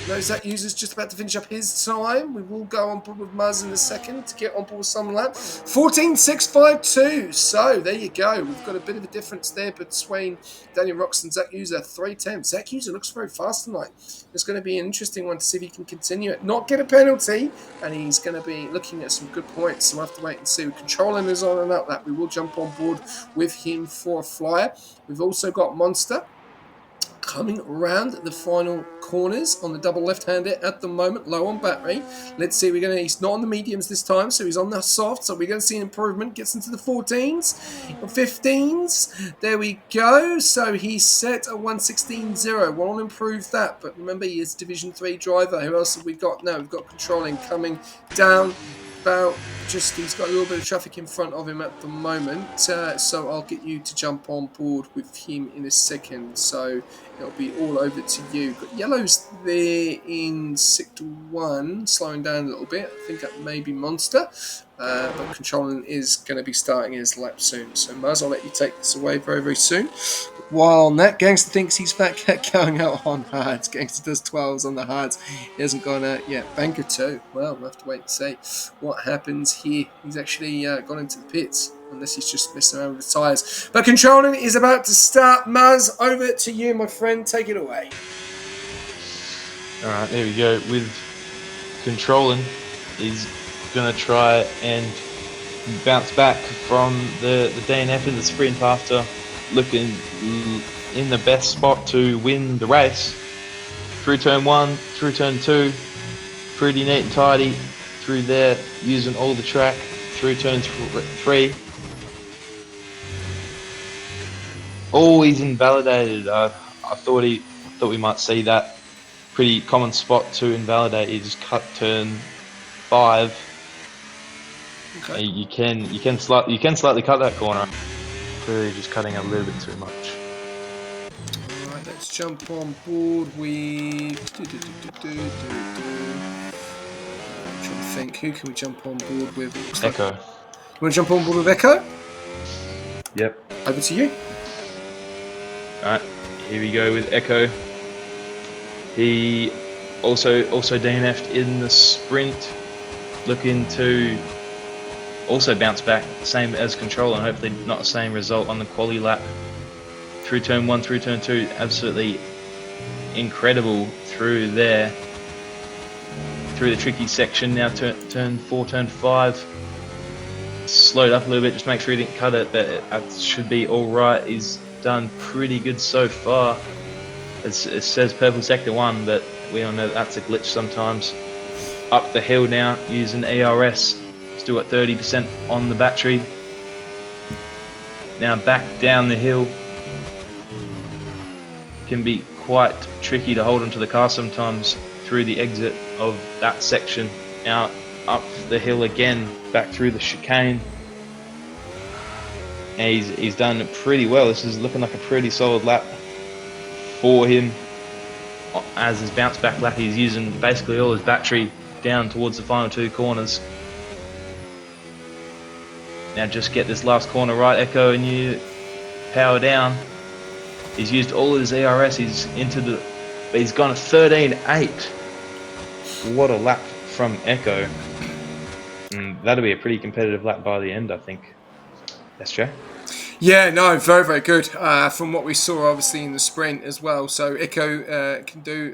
No, Zach User's just about to finish up his time. We will go on board with Muzz in a second to get on board with some lap. 14.652. So there you go. We've got a bit of a difference there between Daniel Rocks and Zach User. 3:10. Zach User looks very fast tonight. It's going to be an interesting one to see if he can continue it, not get a penalty, and he's going to be looking at some good points. So we'll have to wait and see. Controlling is on and up that. We will jump on board with him for a flyer. We've also got Monster coming around the final corners on the double left-hander at the moment, low on battery. Let's see, he's not on the mediums this time, so he's on the soft, so we're going to see an improvement. Gets into the 14s, 15s, there we go. So he's set a 1:16.0. We'll improve that, but remember he is Division 3 driver. Who else have we got now? We've got controlling coming down about he's got a little bit of traffic in front of him at the moment, so I'll get you to jump on board with him in a second. So it'll be all over to you. Got yellows there in sector 1, slowing down a little bit. I think that may be Monster, but controlling is going to be starting his lap soon. So Muzz, I'll let you take this away very, very soon. While Nat Gangster thinks he's fat cat going out on hards. Gangster does 12s on the hards. He hasn't gone out yet. Banker 2. Well, we'll have to wait and see what happens here. He's actually gone into the pits, unless he's just messing around with the tyres. But controlling is about to start. Muzz, over to you, my friend. Take it away.
All right, there we go. With controlling, he's going to try and bounce back from the DNF in the sprint after looking in the best spot to win the race. Through turn 1, through turn 2, pretty neat and tidy through there, using all the track. Through turn 3, always invalidated. I thought we might see that. Pretty common spot to invalidate. He just cut turn 5.
Okay.
You can slightly cut that corner. Clearly just cutting a little bit too much.
Alright, let's jump on board with... I'm trying to think, who can we jump on board with?
Echo.
You want to jump on board with Echo?
Yep.
Over to you.
Alright, here we go with Echo. He also DNF'd in the sprint, looking to also bounce back, same as Controller, and hopefully not the same result on the quali lap. Through turn 1, through turn 2, absolutely incredible through there. Through the tricky section, now turn 4, turn 5. Slowed up a little bit, just make sure he didn't cut it, but it should be alright. He's done pretty good so far. It says purple sector 1, but we all know that's a glitch sometimes. Up the hill now, using ERS. Still at 30% on the battery. Now back down the hill. Can be quite tricky to hold onto the car sometimes through the exit of that section. Now up the hill again, back through the chicane. And he's done pretty well. This is looking like a pretty solid lap for him. As his bounce back lap, he's using basically all his battery down towards the final 2 corners. Now just get this last corner right, Echo, and you power down. He's used all his ERS. He's gone a 13.8. What a lap from Echo. And that'll be a pretty competitive lap by the end, I think. SJ?
Yeah, no, very, very good. From what we saw, obviously in the sprint as well. So Echo can do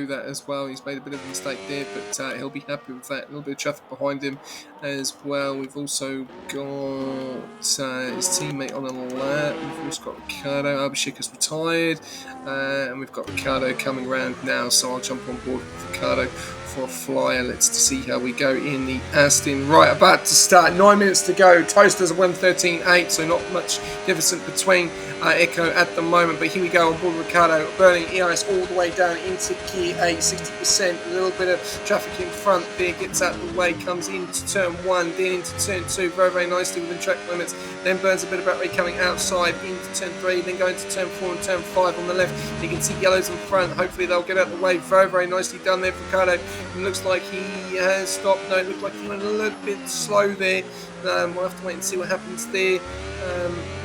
that as well. He's made a bit of a mistake there, but he'll be happy with that. A little bit of traffic behind him as well. We've also got his teammate on the lap. We've also got Ricardo. Abhishek retired, and we've got Ricardo coming around now. So I'll jump on board with Ricardo for a flyer. Let's see how we go in the Aston. Right, about to start. 9 minutes to go. Toasters 1:13.8, so not much difference between Echo at the moment. But here we go on board Ricardo, burning ERS all the way down into gear 8, 60%. A little bit of traffic in front there, gets out of the way, comes into turn 1, then into turn 2, very, very nicely within track limits. Then burns a bit of battery coming outside into turn 3, then going to turn 4 and turn 5 on the left. You can see yellows in front. Hopefully they'll get out of the way. Very, very nicely done there for Ricardo. It looks like he has stopped. No, it looked like he went a little bit slow there. We'll have to wait and see what happens there.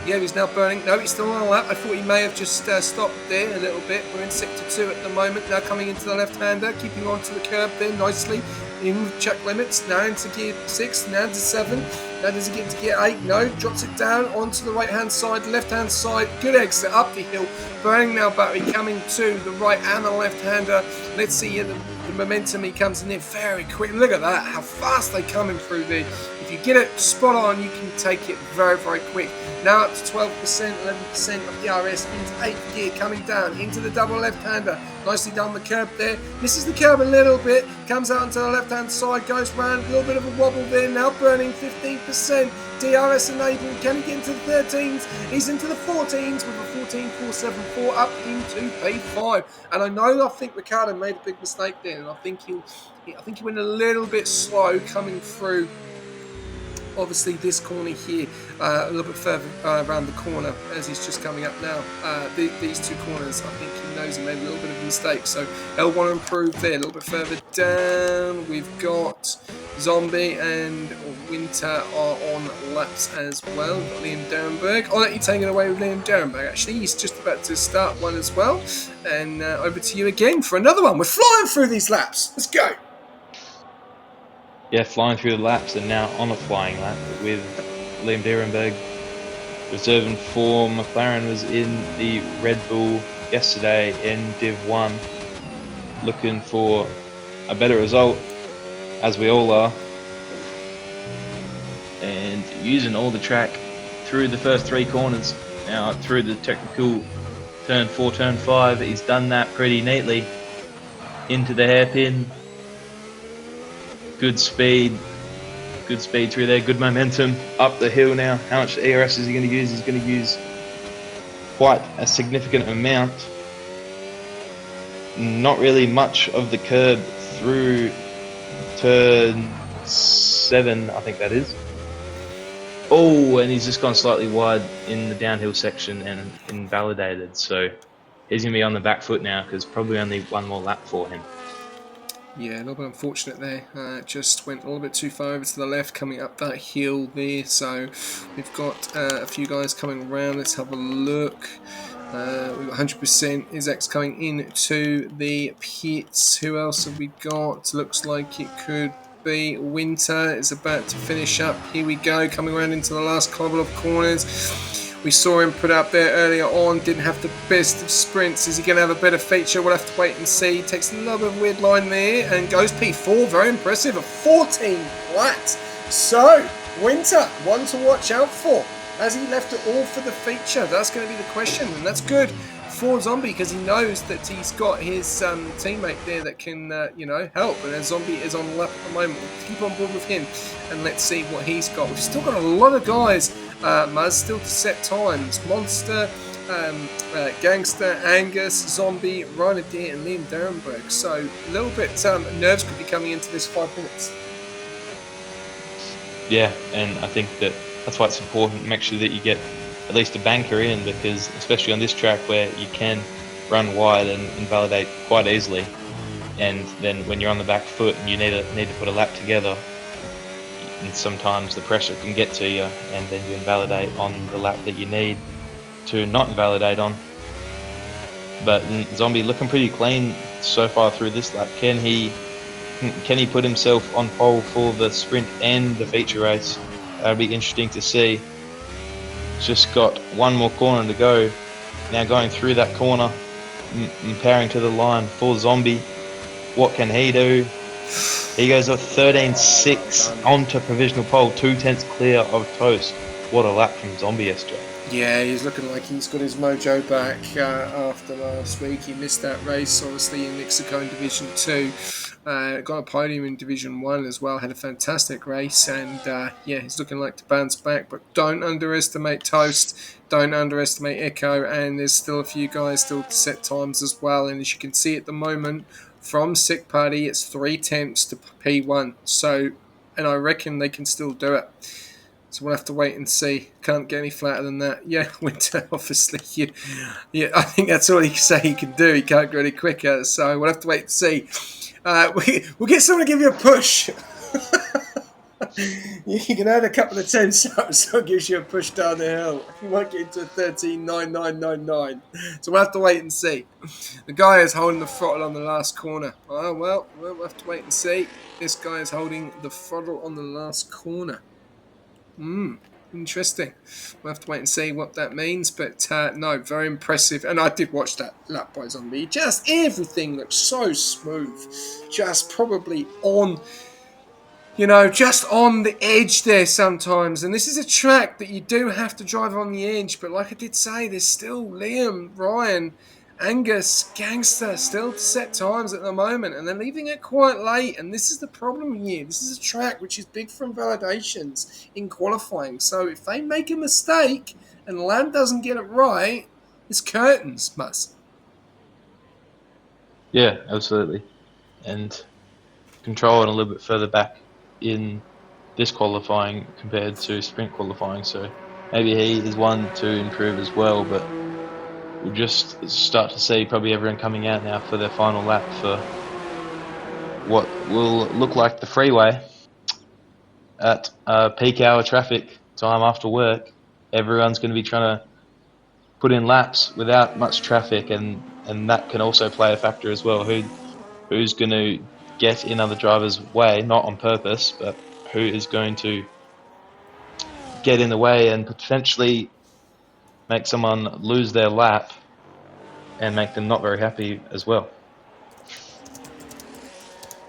Yeah, he's now burning. No, he's still on a lap. I thought he may have just stopped there a little bit. We're in sector 2 at the moment. Now coming into the left-hander, keeping on to the curb there nicely. In check limits. Now into gear 6, now to 7. Now does he get to gear 8? No, drops it down onto the right-hand side, left-hand side. Good exit up the hill. Burning now battery coming to the right and the left-hander. Let's see the momentum he comes in there very quick. Look at that, how fast they're coming through there. If you get it spot on, you can take it very, very quick. Now up to 12%, 11% of DRS into 8th gear, coming down into the double left-hander. Nicely down the curb there. Misses the curb a little bit, comes out onto the left-hand side, goes round, a little bit of a wobble there, now burning 15%. DRS enabled, can he get into the 13s? He's into the 14s with a 14.474 up into P5. And I think Ricciardo made a big mistake there, and I think he went a little bit slow coming through. Obviously, this corner here, a little bit further around the corner as he's just coming up now. These two corners, I think he knows he made a little bit of a mistake, so he'll want to improve there. A little bit further down, we've got Zombie and Winter are on laps as well. We've got Liam Derenberg. I'll let you take it away with Liam Derenberg, actually. He's just about to start one as well. And over to you again for another one. We're flying through these laps. Let's go.
Yeah, flying through the laps and now on a flying lap with Liam Derenberg. Reserving for McLaren was in the Red Bull yesterday in Div2, looking for a better result, as we all are, and using all the track through the first 3 corners. Now through the technical turn 4, turn 5, he's done that pretty neatly. Into the hairpin. Good speed through there, good momentum up the hill now. How much ERS is he going to use? He's going to use quite a significant amount. Not really much of the curb through turn 7, I think that is. Oh, and he's just gone slightly wide in the downhill section and invalidated. So he's going to be on the back foot now because probably only one more lap for him.
Yeah, a little bit unfortunate there. Just went a little bit too far over to the left, coming up that hill there. So we've got a few guys coming around. Let's have a look. We've got 100% Isaacs coming into the pits. Who else have we got? Looks like it could be Winter is about to finish up. Here we go, coming around into the last couple of corners. We saw him put up there earlier on, didn't have the best of sprints. Is he going to have a better feature? We'll have to wait and see. Takes a little bit of a weird line there and goes P4. Very impressive. A 14 flat. So, Winter, one to watch out for. Has he left it all for the feature? That's going to be the question, and that's good for Zombie because he knows that he's got his teammate there that can, help. And as Zombie is on the lap at the moment, we'll keep on board with him and let's see what he's got. We've still got a lot of guys. Muzz still to set times. Monster, Gangster, Angus, Zombie, Ryder Deer, and Liam Derenberg. So a little bit nerves could be coming into this 5 minutes.
Yeah, and I think that's why it's important. Make sure that you get at least a banker in, because especially on this track where you can run wide and invalidate quite easily, and then when you're on the back foot and you need to put a lap together, and sometimes the pressure can get to you and then you invalidate on the lap that you need to not invalidate on. But Zombie looking pretty clean so far through this lap. Can he put himself on pole for the sprint and the feature race? That'll be interesting to see. Just got one more corner to go. Now going through that corner, powering to the line for Zombie. What can he do? He goes up 13.6 onto provisional pole, 2/10 clear of toast. What a lap from Zombie SJ.
Yeah, he's looking like he's got his mojo back after last week. He missed that race, obviously, in Mexico in Division 2. Got a podium in Division 1 as well. Had a fantastic race, and he's looking like to bounce back. But don't underestimate Toast. Don't underestimate Echo. And there's still a few guys still to set times as well. And as you can see at the moment, from Sick Party, it's 3/10 to P1. So, and I reckon they can still do it. So we'll have to wait and see. Can't get any flatter than that. Yeah, Winter, obviously. Yeah, I think that's all he can say he can do. He can't go any quicker. So we'll have to wait and see. We'll get someone to give you a push. You can add a couple of 10 so it gives you a push down the hill. You might get into a 13.9999. So we'll have to wait and see. The guy is holding the throttle on the last corner. Oh, well, we'll have to wait and see. This guy is holding the throttle on the last corner. Interesting. We'll have to wait and see what that means. But no, very impressive. And I did watch that lap by Zombie. Just everything looks so smooth. Just probably on you know, just on the edge there sometimes. And this is a track that you do have to drive on the edge. But like I did say, there's still Liam, Ryan, Angus, Gangster still to set times at the moment. And they're leaving it quite late. And this is the problem here. This is a track which is big for invalidations in qualifying. So if they make a mistake and Lamb doesn't get it right, it's curtains, Muzz.
Yeah, absolutely. And control it a little bit further back in this qualifying compared to sprint qualifying. So maybe he is one to improve as well, but we'll just start to see probably everyone coming out now for their final lap for what will look like the freeway at peak hour traffic time after work. Everyone's going to be trying to put in laps without much traffic, and that can also play a factor as well. Who's going to get in other drivers' way, not on purpose, but who is going to get in the way and potentially make someone lose their lap and make them not very happy as well.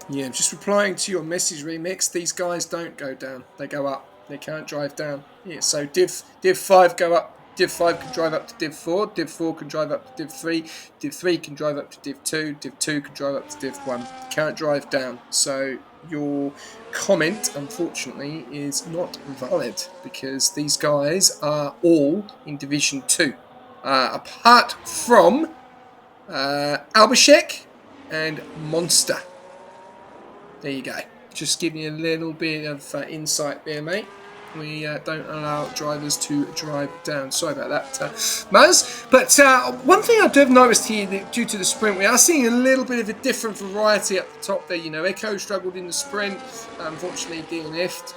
Yeah, just replying to your message, Remix. These guys don't go down; they go up. They can't drive down. Yeah, so Div 5 go up. Div 5 can drive up to Div 4. Div 4 can drive up to Div 3. Div 3 can drive up to Div 2. Div 2 can drive up to Div 1. Can't drive down. So your comment, unfortunately, is not valid because these guys are all in Division 2, apart from Albashek and Monster. There you go. Just giving you a little bit of insight there, mate. We don't allow drivers to drive down. Sorry about that, Muzz. But one thing I do have noticed here, that due to the sprint, we are seeing a little bit of a different variety up the top there. You know, Echo struggled in the sprint. Unfortunately, DNF'd.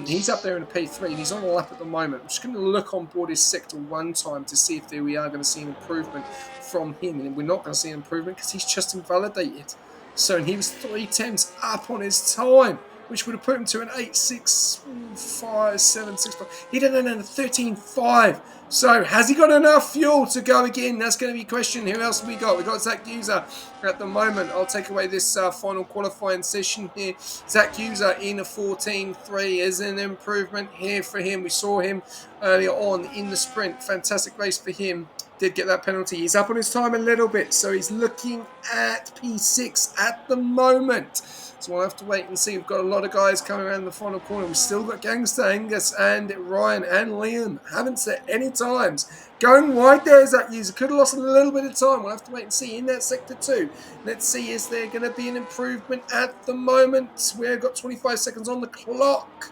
He's up there in a P3, and he's on a lap at the moment. I'm just going to look on board his sector one time to see if we are going to see an improvement from him. And we're not going to see an improvement because he's just invalidated. So he was 3 tenths up on his time, which would have put him to an 8.65.765. He did a 13.5. So has he got enough fuel to go again? That's going to be a question. Who else have we got? We've got Zach User at the moment. I'll take away this final qualifying session here. Zach User in a 14.3 is an improvement here for him. We saw him earlier on in the sprint. Fantastic race for him. Did get that penalty. He's up on his time a little bit, so he's looking at P6 at the moment. So we'll have to wait and see. We've got a lot of guys coming around the final corner. We've still got Gangster, Angus, and Ryan, and Liam. Haven't set any times. Going wide there is that user. Could have lost a little bit of time. We'll have to wait and see in that sector 2. Let's see, is there going to be an improvement at the moment? We've got 25 seconds on the clock.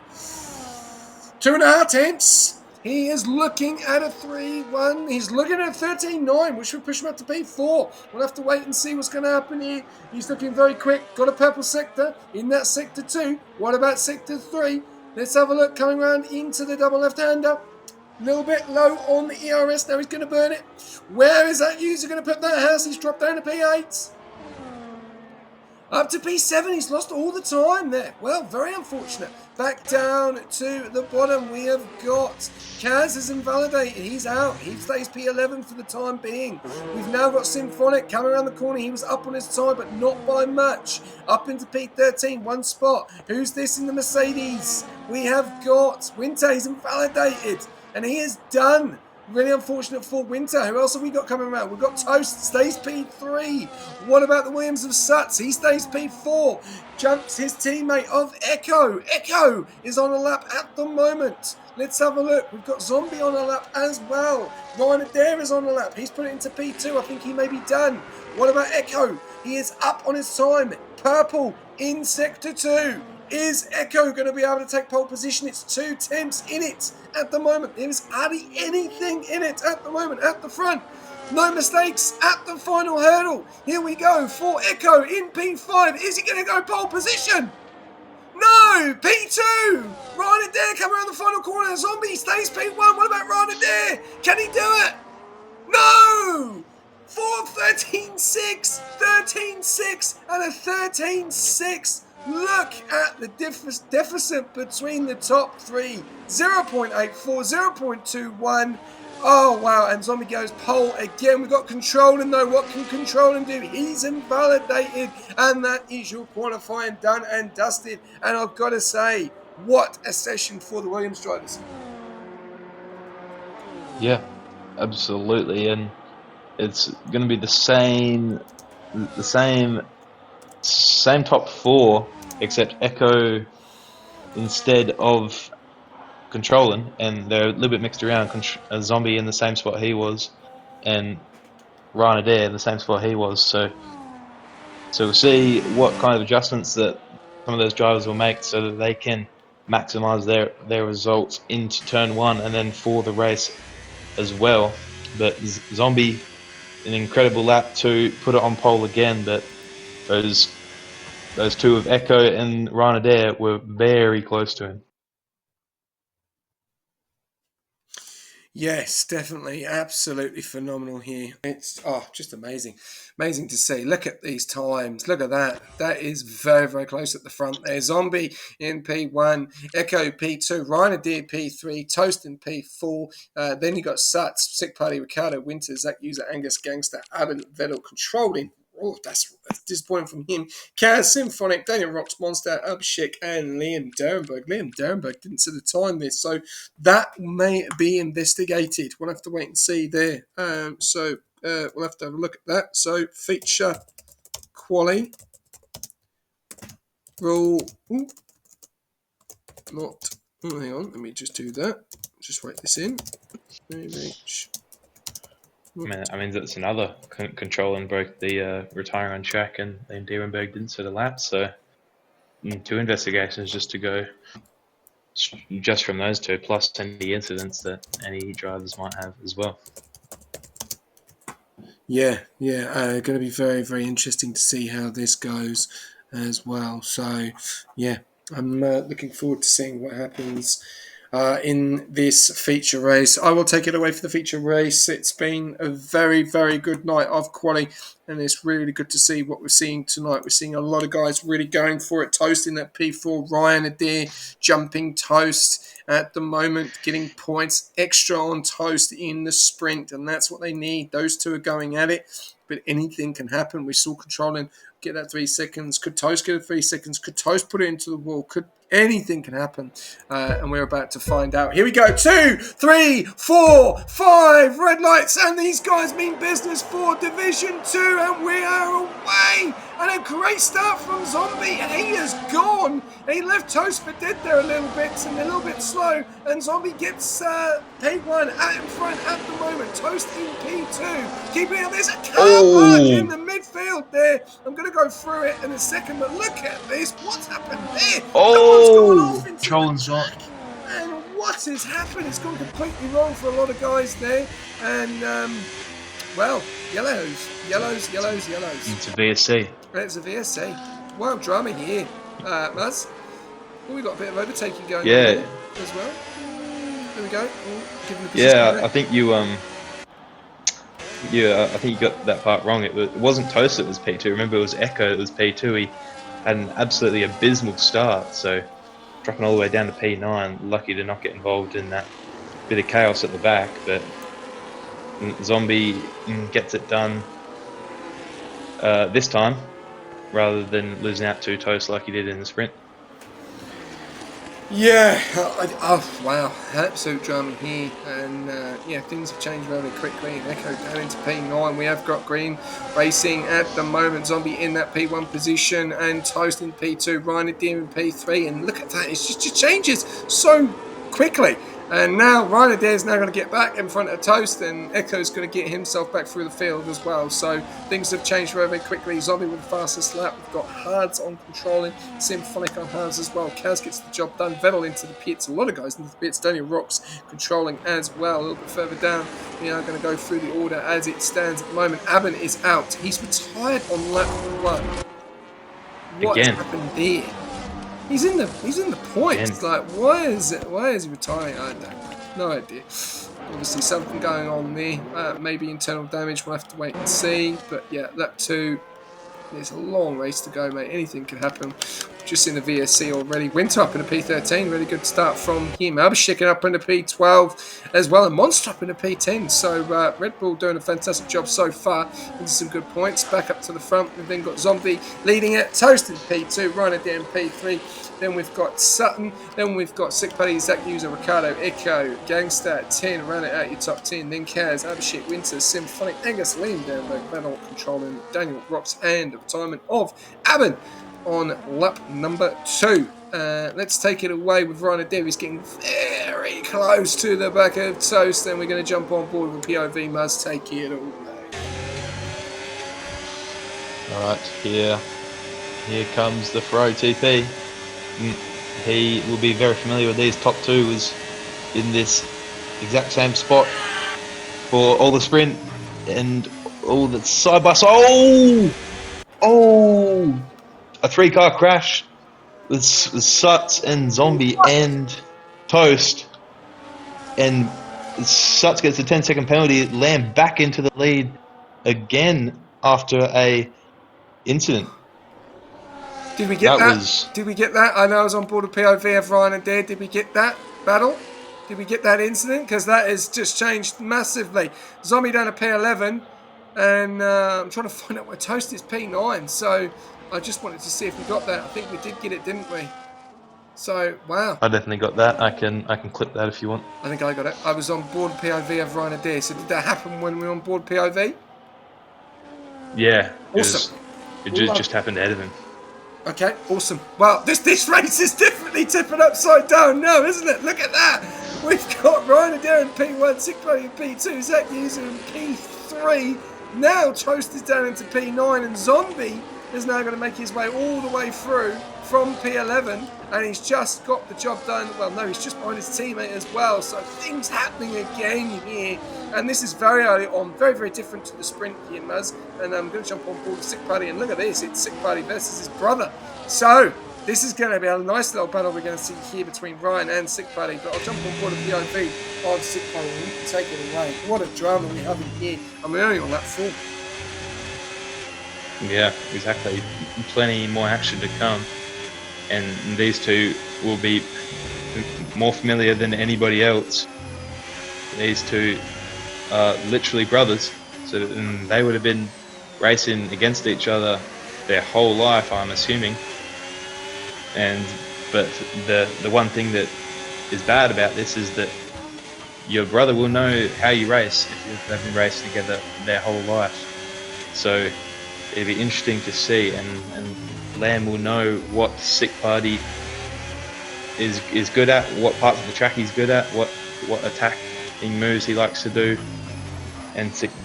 2.5 tenths. He is looking at a 3.1. He's looking at a 13.9, which would push him up to P4. We'll have to wait and see what's going to happen here. He's looking very quick. Got a purple sector in that sector 2. What about sector 3? Let's have a look. Coming around into the double left-hander. A little bit low on the ERS. Now he's going to burn it. Where is that user going to put that house? He's dropped down to P8. Up to P7, he's lost all the time there. Well, very unfortunate. Back down to the bottom, we have got Kaz is invalidated. He's out. He stays P11 for the time being. We've now got Symphonic coming around the corner. He was up on his time, but not by much. Up into P13, one spot. Who's this in the Mercedes? We have got Winter. He's invalidated, and he is done. Really unfortunate for Winter. Who else have we got coming around? We've got Toast, stays P3. What about the Williams of Suts? He stays P4. Jumps his teammate of Echo. Echo is on a lap at the moment. Let's have a look. We've got Zombie on a lap as well. Ryan Adair is on a lap. He's put it into P2. I think he may be done. What about Echo? He is up on his time. Purple in Sector 2. Is Echo going to be able to take pole position? It's 2 tenths in it at the moment. There is hardly anything in it at the moment at the front. No mistakes at the final hurdle. Here we go for Echo in P5. Is he going to go pole position? No! P2! Ryan Adair coming around the final corner. Zombie stays P1. What about Ryan Adair? Can he do it? No! 13.6, 13.6, and a 13.6. Look at the deficit between the top 3. 0.84, 0.21. Oh, wow. And Zombie goes pole again. We've got Controlling, though. What can Controlling do? He's invalidated. And that is your qualifying done and dusted. And I've got to say, what a session for the Williams drivers.
Yeah, absolutely, and it's going to be the same top four, except Echo instead of Controlling, and they're a little bit mixed around. A Zombie in the same spot he was, and Ryan Adair in the same spot he was. So we'll see what kind of adjustments that some of those drivers will make so that they can maximise their results into turn one and then for the race as well. But Zombie, an incredible lap to put it on pole again, but those two of Echo and Ryan Adair were very close to him.
Yes, definitely. Absolutely phenomenal here. It's just amazing. Amazing to see. Look at these times. Look at that. That is very, very close at the front there. Zombie in P1, Echo P2, Ryan Adair P3, Toast in P4. Then you got Suts, Sick Party, Ricardo, Winters, Zach User, Angus, Gangster, Aben, Vettel, Controlling. Oh, that's disappointing from him. Kaz, Symphonic, Daniel Rocks, Monster, Abhishek, and Liam Derenberg. Liam Derenberg didn't see the time there, so that may be investigated. We'll have to wait and see there. We'll have to have a look at that. So feature quali rule. Not. Hang on. Let me just do that. Just write this in.
I mean that's another Controlling broke the retiring on track, and Derenberg didn't set a lap. So 2 investigations just to go just from those two, plus any incidents that any drivers might have as well.
Yeah. Going to be very, very interesting to see how this goes as well. So, yeah, I'm looking forward to seeing what happens in this feature race. I will take it away for the feature race. It's been a very, very good night of quali, and it's really good to see what we're seeing tonight. We're seeing a lot of guys really going for it, toasting that P4. Ryan Adair jumping Toast at the moment, getting points extra on Toast in the sprint, and that's what they need. Those two are going at it, but anything can happen. We saw Controlling get that 3 seconds. Could Toast get it 3 seconds? Could Toast put it into the wall? Anything can happen, and we're about to find out. Here we go. 2, 3, 4, 5 red lights, and these guys mean business for Division 2, and we are away. And a great start from Zombie, and he is gone. He left Toast for dead there a little bit, and a little bit slow, and Zombie gets P1 out in front at the moment. Toast in P2. Keeping it, there's a car park in the midfield there. I'm going to go through it in a second, but look at this. What's happened there? Someone's gone off into
Controlling's not.
And what has happened? It's gone completely wrong for a lot of guys there. And, yellows.
It's a VSC.
It's a VSC. Wow, drama here, Maz. Oh, we got a bit of overtaking going on there as well. There we go.
I think I think you got that part wrong. It wasn't Toast that was P2. Remember, it was Echo that was P2. He had an absolutely abysmal start, so dropping all the way down to P9. Lucky to not get involved in that bit of chaos at the back, but Zombie gets it done this time, rather than losing out to Toast like he did in the sprint.
Yeah, wow, absolute drama here, and things have changed very quickly. And Echo down into P9. We have got Green racing at the moment. Zombie in that P1 position, and Toast in P2. Ryan Adair in P3, and look at that, it just changes so quickly. And now Ryan Adair is now going to get back in front of Toast, and Echo's going to get himself back through the field as well. So things have changed very, very quickly. Zombie with the fastest lap. We've got Hards on Controlling, Symphonic on Hards as well. Kaz gets the job done. Vettel into the pits. A lot of guys into the pits. Daniel Rocks Controlling as well. A little bit further down, we are going to go through the order as it stands at the moment. Aben is out. He's retired on lap 1. What happened there? He's in the points. It's like, why is he retiring? I don't know. No idea. Obviously something going on there. Maybe internal damage. We'll have to wait and see. But yeah, lap 2. There's a long race to go, mate. Anything could happen. Just in the VSC already. Winter up in the P13. Really good start from him. Abhishek up in the P12 as well. And Monster up in the P10. So Red Bull doing a fantastic job so far. Into some good points. Back up to the front. We've then got Zombie leading it. Toast in P2. Ryan down P3. Then we've got Sutton. Then we've got Sick Buddy, Zach User, Ricardo, Echo, Gangster at 10. Round it out your top 10. Then Kaz, Abhishek, Winter, Symphonic, Angus, Liam down the battle, controlling Daniel, Rocks, and the retirement of Abin on lap number 2. Let's take it away with Ryan Adair. He's getting very close to the back of Toast. Then we're going to jump on board with POV. Must take it away.
All right, here comes the Fro TP. He will be very familiar with these. Top 2 was in this exact same spot for all the sprint and all the side by side. Oh! A 3-car crash with Suts and Zombie and Toast, and Suts gets a 10-second penalty. Lamb back into the lead again after a incident.
Did we get that? Did we get that? I know I was on board with POV of Ryan and Dare. Did we get that battle? Did we get that incident? Because that has just changed massively. Zombie down to P11. And I'm trying to find out where Toast is P9. So I just wanted to see if we got that. I think we did get it, didn't we? So, wow.
I definitely got that. I can clip that if you want.
I think I got it. I was on board POV of Ryan and Dare. So did that happen when we were on board POV?
Yeah.
Awesome.
It just happened ahead of him.
Okay, awesome. Well, this race is definitely tipping upside down now, isn't it? Look at that. We've got Ryan Adair in P1, Sick Buddy in P2, Zach User in P3. Now Toast is down into P9, and Zombie is now going to make his way all the way through from P11, and he's just got the job done. Well, no, he's just behind his teammate as well, so things happening again here. And this is very early on, very, very different to the sprint here, Muzz. And I'm going to jump on board with Sick Buddy, and look at this, it's Sick Buddy versus his brother. So, this is going to be a nice little battle we're going to see here between Ryan and Sick Buddy, but I'll jump on board with the POV of Sick Buddy, and you can take it away. What a drama we have in here, and we're only on lap 4.
Yeah, exactly. Plenty more action to come, and these two will be more familiar than anybody else. These two are literally brothers, so they would have been racing against each other their whole life, I'm assuming. But the one thing that is bad about this is that your brother will know how you race if they've been racing together their whole life. So it'd be interesting to see, and Lamb will know what Sick Buddy is good at, what parts of the track he's good at, what attacking moves he likes to do,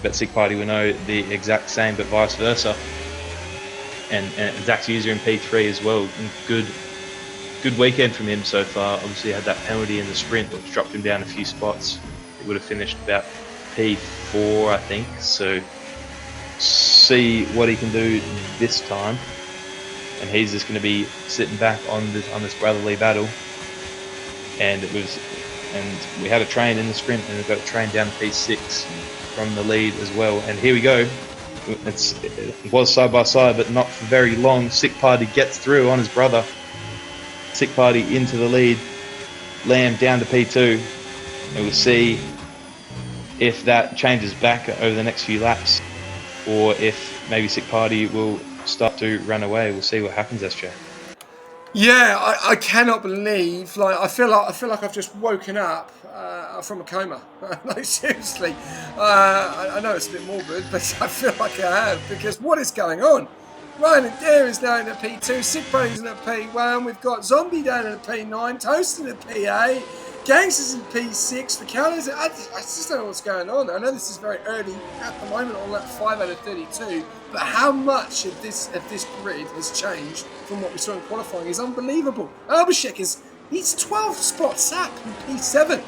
but Sick Buddy will know the exact same, but vice versa. And Zach's User in P3 as well. Good weekend from him so far. Obviously had that penalty in the sprint, which dropped him down a few spots. He would have finished about P4, I think. So see what he can do this time. And he's just going to be sitting back on this brotherly battle. And we had a train in the sprint, and we've got a train down to P6 from the lead as well. And here we go. It was side by side, but not for very long. Sick Party gets through on his brother. Sick Party into the lead. Lamb down to P2. And we'll see if that changes back over the next few laps, or if maybe Sick Party will start to run away. We'll see what happens, SJ.
Yeah, I cannot believe. I feel like I've just woken up from a coma. Like, seriously, I know it's a bit morbid, but I feel like I have, because what is going on? Ryan Adair is down at P2, Sick Buddy's in at P1. We've got Zombie down at P9, Toast in at P8. Gangsters in P6, the counters. I just don't know what's going on. I know this is very early at the moment on lap 5 out of 32, but how much of this grid has changed from what we saw in qualifying is unbelievable. Abhishek he's 12 spots up in P7,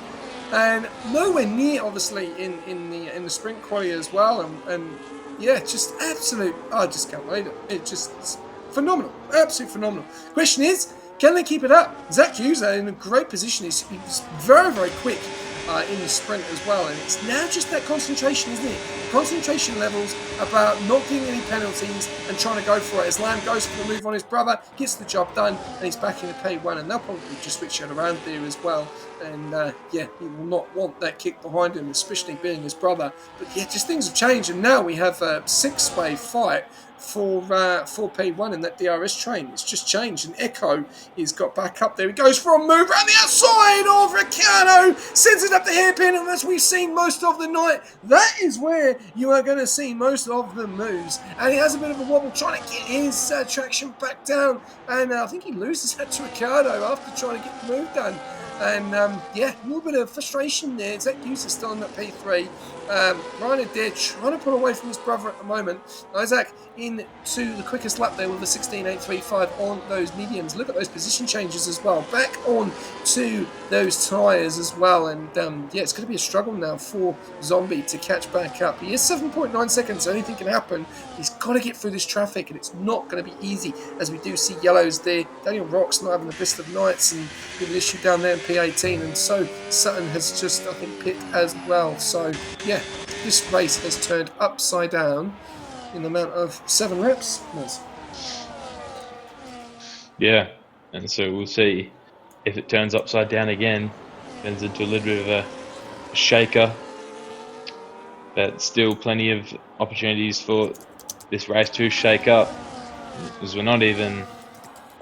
and nowhere near obviously in the sprint quali as well. And yeah, just absolute. I just can't believe it. It's phenomenal, absolutely phenomenal. Question is, can they keep it up? Zach User in a great position. He's very, very quick in the sprint as well. And it's now just that concentration, isn't it? concentration levels about not getting any penalties and trying to go for it. As Lamb goes for the move on his brother, gets the job done, and he's back in the P1, and they'll probably just switch it around there as well. And he will not want that kick behind him, especially being his brother. But yeah, just things have changed, and now we have a six-way fight for P1 in that DRS train. It's just changed, and Echo he's got back up there. He goes for a move around the outside of Ricciardo, sends it up the hairpin, and as we've seen most of the night, that is where you are going to see most of the moves. And he has a bit of a wobble trying to get his traction back down, and I think he loses that to Ricciardo after trying to get the move done. And a little bit of frustration there. Zach Hughes is still in that P3. Ryan Adair trying to pull away from his brother at the moment. Isaac into the quickest lap there with a 16.835 on those mediums. Look at those position changes as well. Back on to those tyres as well. And it's going to be a struggle now for Zombie to catch back up. He is 7.9 seconds, so anything can happen. He's got to get through this traffic, and it's not going to be easy as we do see yellows there. Daniel Rock's not having the best of nights, and with an issue down there in P18, and so Sutton has just, I think, pit as well. So this race has turned upside down in the amount of 7 reps.
Yeah, and so we'll see if it turns upside down again, turns into a little bit of a shaker, but still plenty of opportunities for this race to shake up, because we're not even a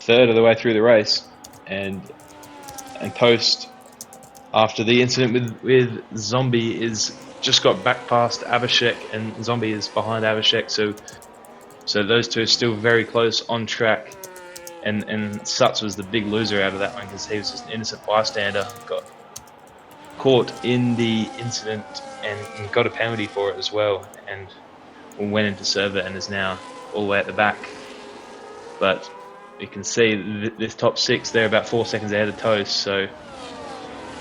third of the way through the race, and Toast, after the incident with Zombie, is just got back past Abhishek, and Zombie is behind Abhishek, so those two are still very close on track, and Suts was the big loser out of that one because he was just an innocent bystander, got caught in the incident and got a penalty for it as well, and went into server and is now all the way at the back. But you can see this top 6, they're about 4 seconds ahead of Toast, so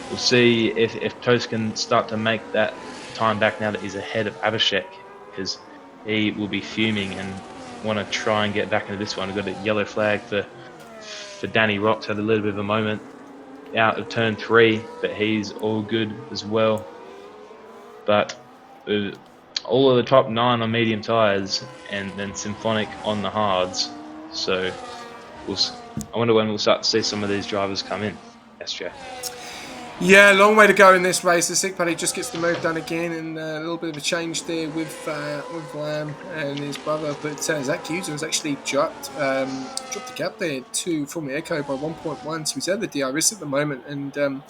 we'll see if Toast can start to make that time back now that he's ahead of Abhishek, because he will be fuming and want to try and get back into this one. We've got a yellow flag for Danny Rocks, had a little bit of a moment out of turn 3, but he's all good as well. But all of the top 9 on medium tyres, and then Symphonic on the hards, so I wonder when we'll start to see some of these drivers come in. SJ.
Yeah, long way to go in this race. The Sick Paddy just gets the move done again, and a little bit of a change there with Lamb and his brother. But Zach Hughes has actually dropped the gap there to Formula Echo by 1.1, so he's out of the DRS at the moment. And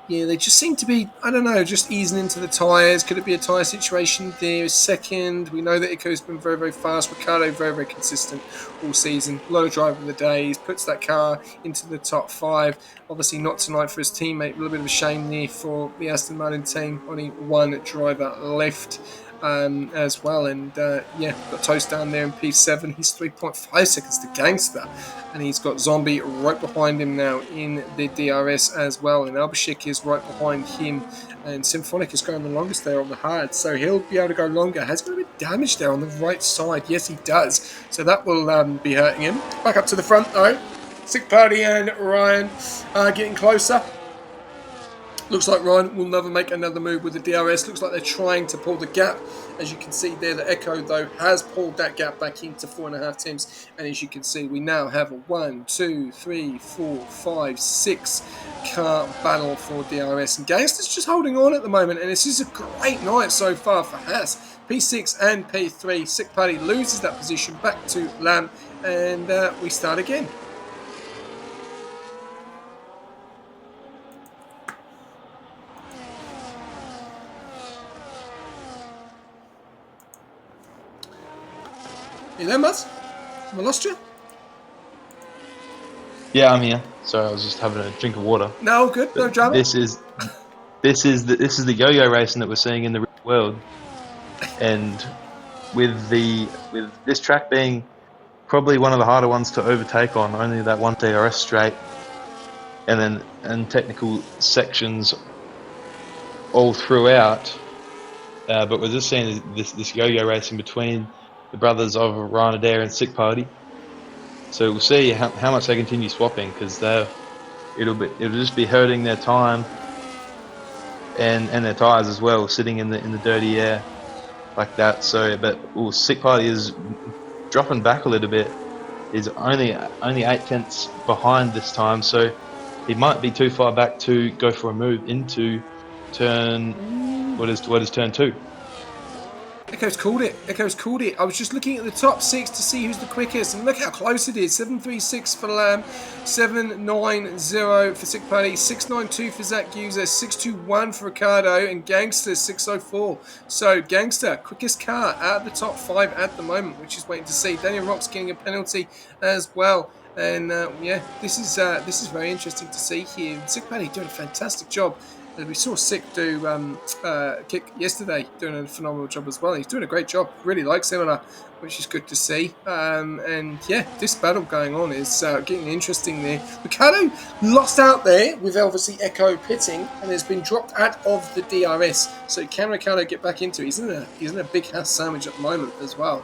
they just seem to be, I don't know, just easing into the tyres. Could it be a tyre situation there? Second, we know that Echo's been very, very fast. Ricciardo, very, very consistent all season. A lot of driver of the days, puts that car into the top 5. Obviously not tonight for his teammate. A little bit of a shame there for the Aston Martin team. Only one driver left as well. And got Toast down there in P7. He's 3.5 seconds to Gangster. And he's got Zombie right behind him now in the DRS as well. And Abhishek is right behind him. And Symphonic is going the longest there on the hard. So he'll be able to go longer. Has got a bit of damage there on the right side. Yes, he does. So that will be hurting him. Back up to the front though. Sick Party and Ryan are getting closer. Looks like Ryan will never make another move with the DRS. Looks like they're trying to pull the gap. As you can see there, the Echo, though, has pulled that gap back into 4.5 tenths. And as you can see, we now have a 1, 2, 3, 4, 5, 6 car battle for DRS. And Gangster's just holding on at the moment. And this is a great night so far for Haas. P6 and P3. Sick Party loses that position back to Lamb. And we start again. You there, Muzz? Have I lost you?
Yeah, I'm here. Sorry, I was just having a drink of water.
No, good. No drama.
This is the yo-yo racing that we're seeing in the real world, and with this track being probably one of the harder ones to overtake on, only that one DRS straight, and technical sections all throughout. But we're just seeing this yo-yo racing between the brothers of Ryan Adair and Sick Party. So we'll see how much they continue swapping, because it'll just be hurting their time and their tyres as well, sitting in the dirty air. like that. So, but Sick Party is dropping back a little bit. He's only 8 tenths behind this time, so he might be too far back to go for a move into turn. What is turn two?
Echo's called it. Echo's called it. I was just looking at the top six to see who's the quickest, and look how close it is. 736 for Lamb, 790 for Sick Party, 692 for Zach User, 621 for Ricardo, and Gangster 604. So Gangster, quickest car out of the top five at the moment, which is waiting to see. Daniel Rock's getting a penalty as well. And yeah, this is very interesting to see here. Sick Party doing a fantastic job. We saw Sick do Kick yesterday, doing a phenomenal job as well. He's doing a great job. Really likes Imola, which is good to see. And yeah, this battle going on is getting interesting there. Ricardo lost out there with obviously Echo pitting and has been dropped out of the DRS. So can Ricardo get back into it? He's in a big house sandwich at the moment as well.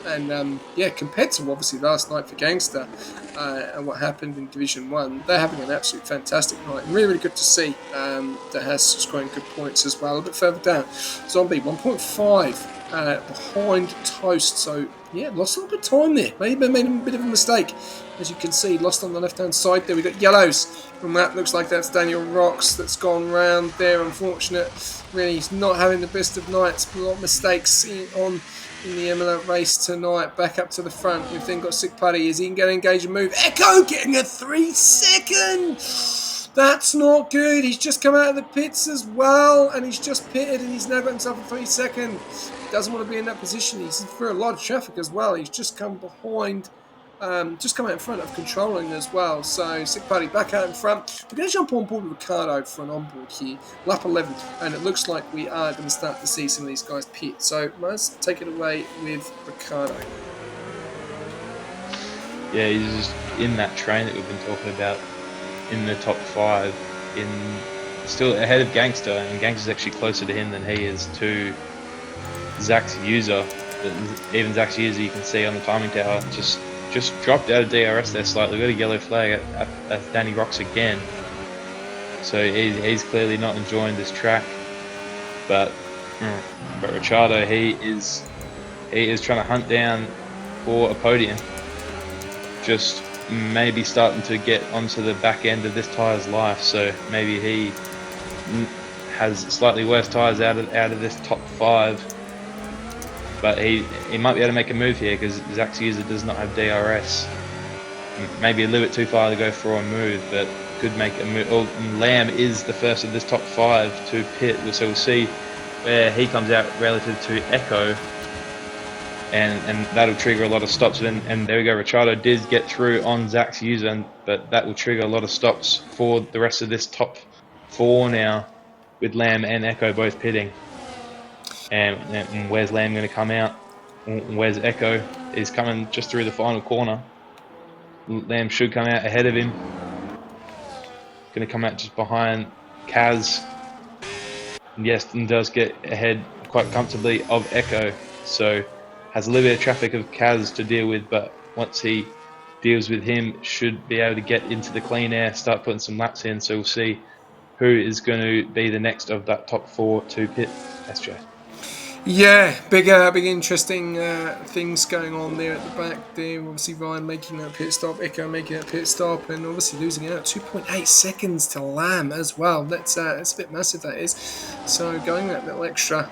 And yeah, compared to obviously last night for Gangster and what happened in Division 1, they're having an absolute fantastic night. Really, really good to see that has scoring good points as well. A bit further down, Zombie 1.5 behind Toast. So yeah, lost a little bit of time there. Maybe made a bit of a mistake. As you can see, lost on the left-hand side there. We've got yellows. And that looks like that's Daniel Rocks that's gone round there. Unfortunate. Really, he's not having the best of nights. A lot of mistakes in the Imola race tonight. Back up to the front. We've then got Sick Putty. Is he going to engage and move? Echo getting a 3-second. That's not good. He's just come out of the pits as well, and he's just pitted, and he's now got himself a 3-second. Doesn't want to be in that position. He's through a lot of traffic as well. He's just come behind, just come out in front of controlling as well. So Sick Party back out in front. We're going to jump on board with Ricardo for an onboard here, lap 11, and it looks like we are going to start to see some of these guys pit. So let's take it away with Ricardo.
Yeah, he's just in that train that we've been talking about, in the top five, still ahead of Gangster, and Gangster's actually closer to him than he is to Zach's User. Even Zach's User, you can see on the timing tower, just dropped out of DRS there slightly. Got a yellow flag at Danny Rocks again, so he's clearly not enjoying this track. But Ricciardo, he is trying to hunt down for a podium. Just maybe starting to get onto the back end of this tyre's life, so maybe he has slightly worse tyres out of this top five, but he might be able to make a move here because Zach's User does not have DRS. Maybe a little bit too far to go for a move, but could make a move. Lamb is the first of this top five to pit, so we'll see where he comes out relative to Echo. And that'll trigger a lot of stops. And there we go, Ricciardo did get through on Zach's User, but that will trigger a lot of stops for the rest of this top four now, with Lamb and Echo both pitting. And where's Lamb going to come out? Where's Echo? He's coming just through the final corner. Lamb should come out ahead of him. Going to come out just behind Kaz. And yes, and does get ahead quite comfortably of Echo. So has a little bit of traffic of Kaz to deal with, but once he deals with him, should be able to get into the clean air, start putting some laps in. So we'll see who is going to be the next of that top four to pit. SJ.
Yeah, big interesting things going on there at the back there. Obviously Ryan making that pit stop, Echo making that pit stop, and obviously losing out 2.8 seconds to Lamb as well. That's a bit massive, that is. So going that little extra,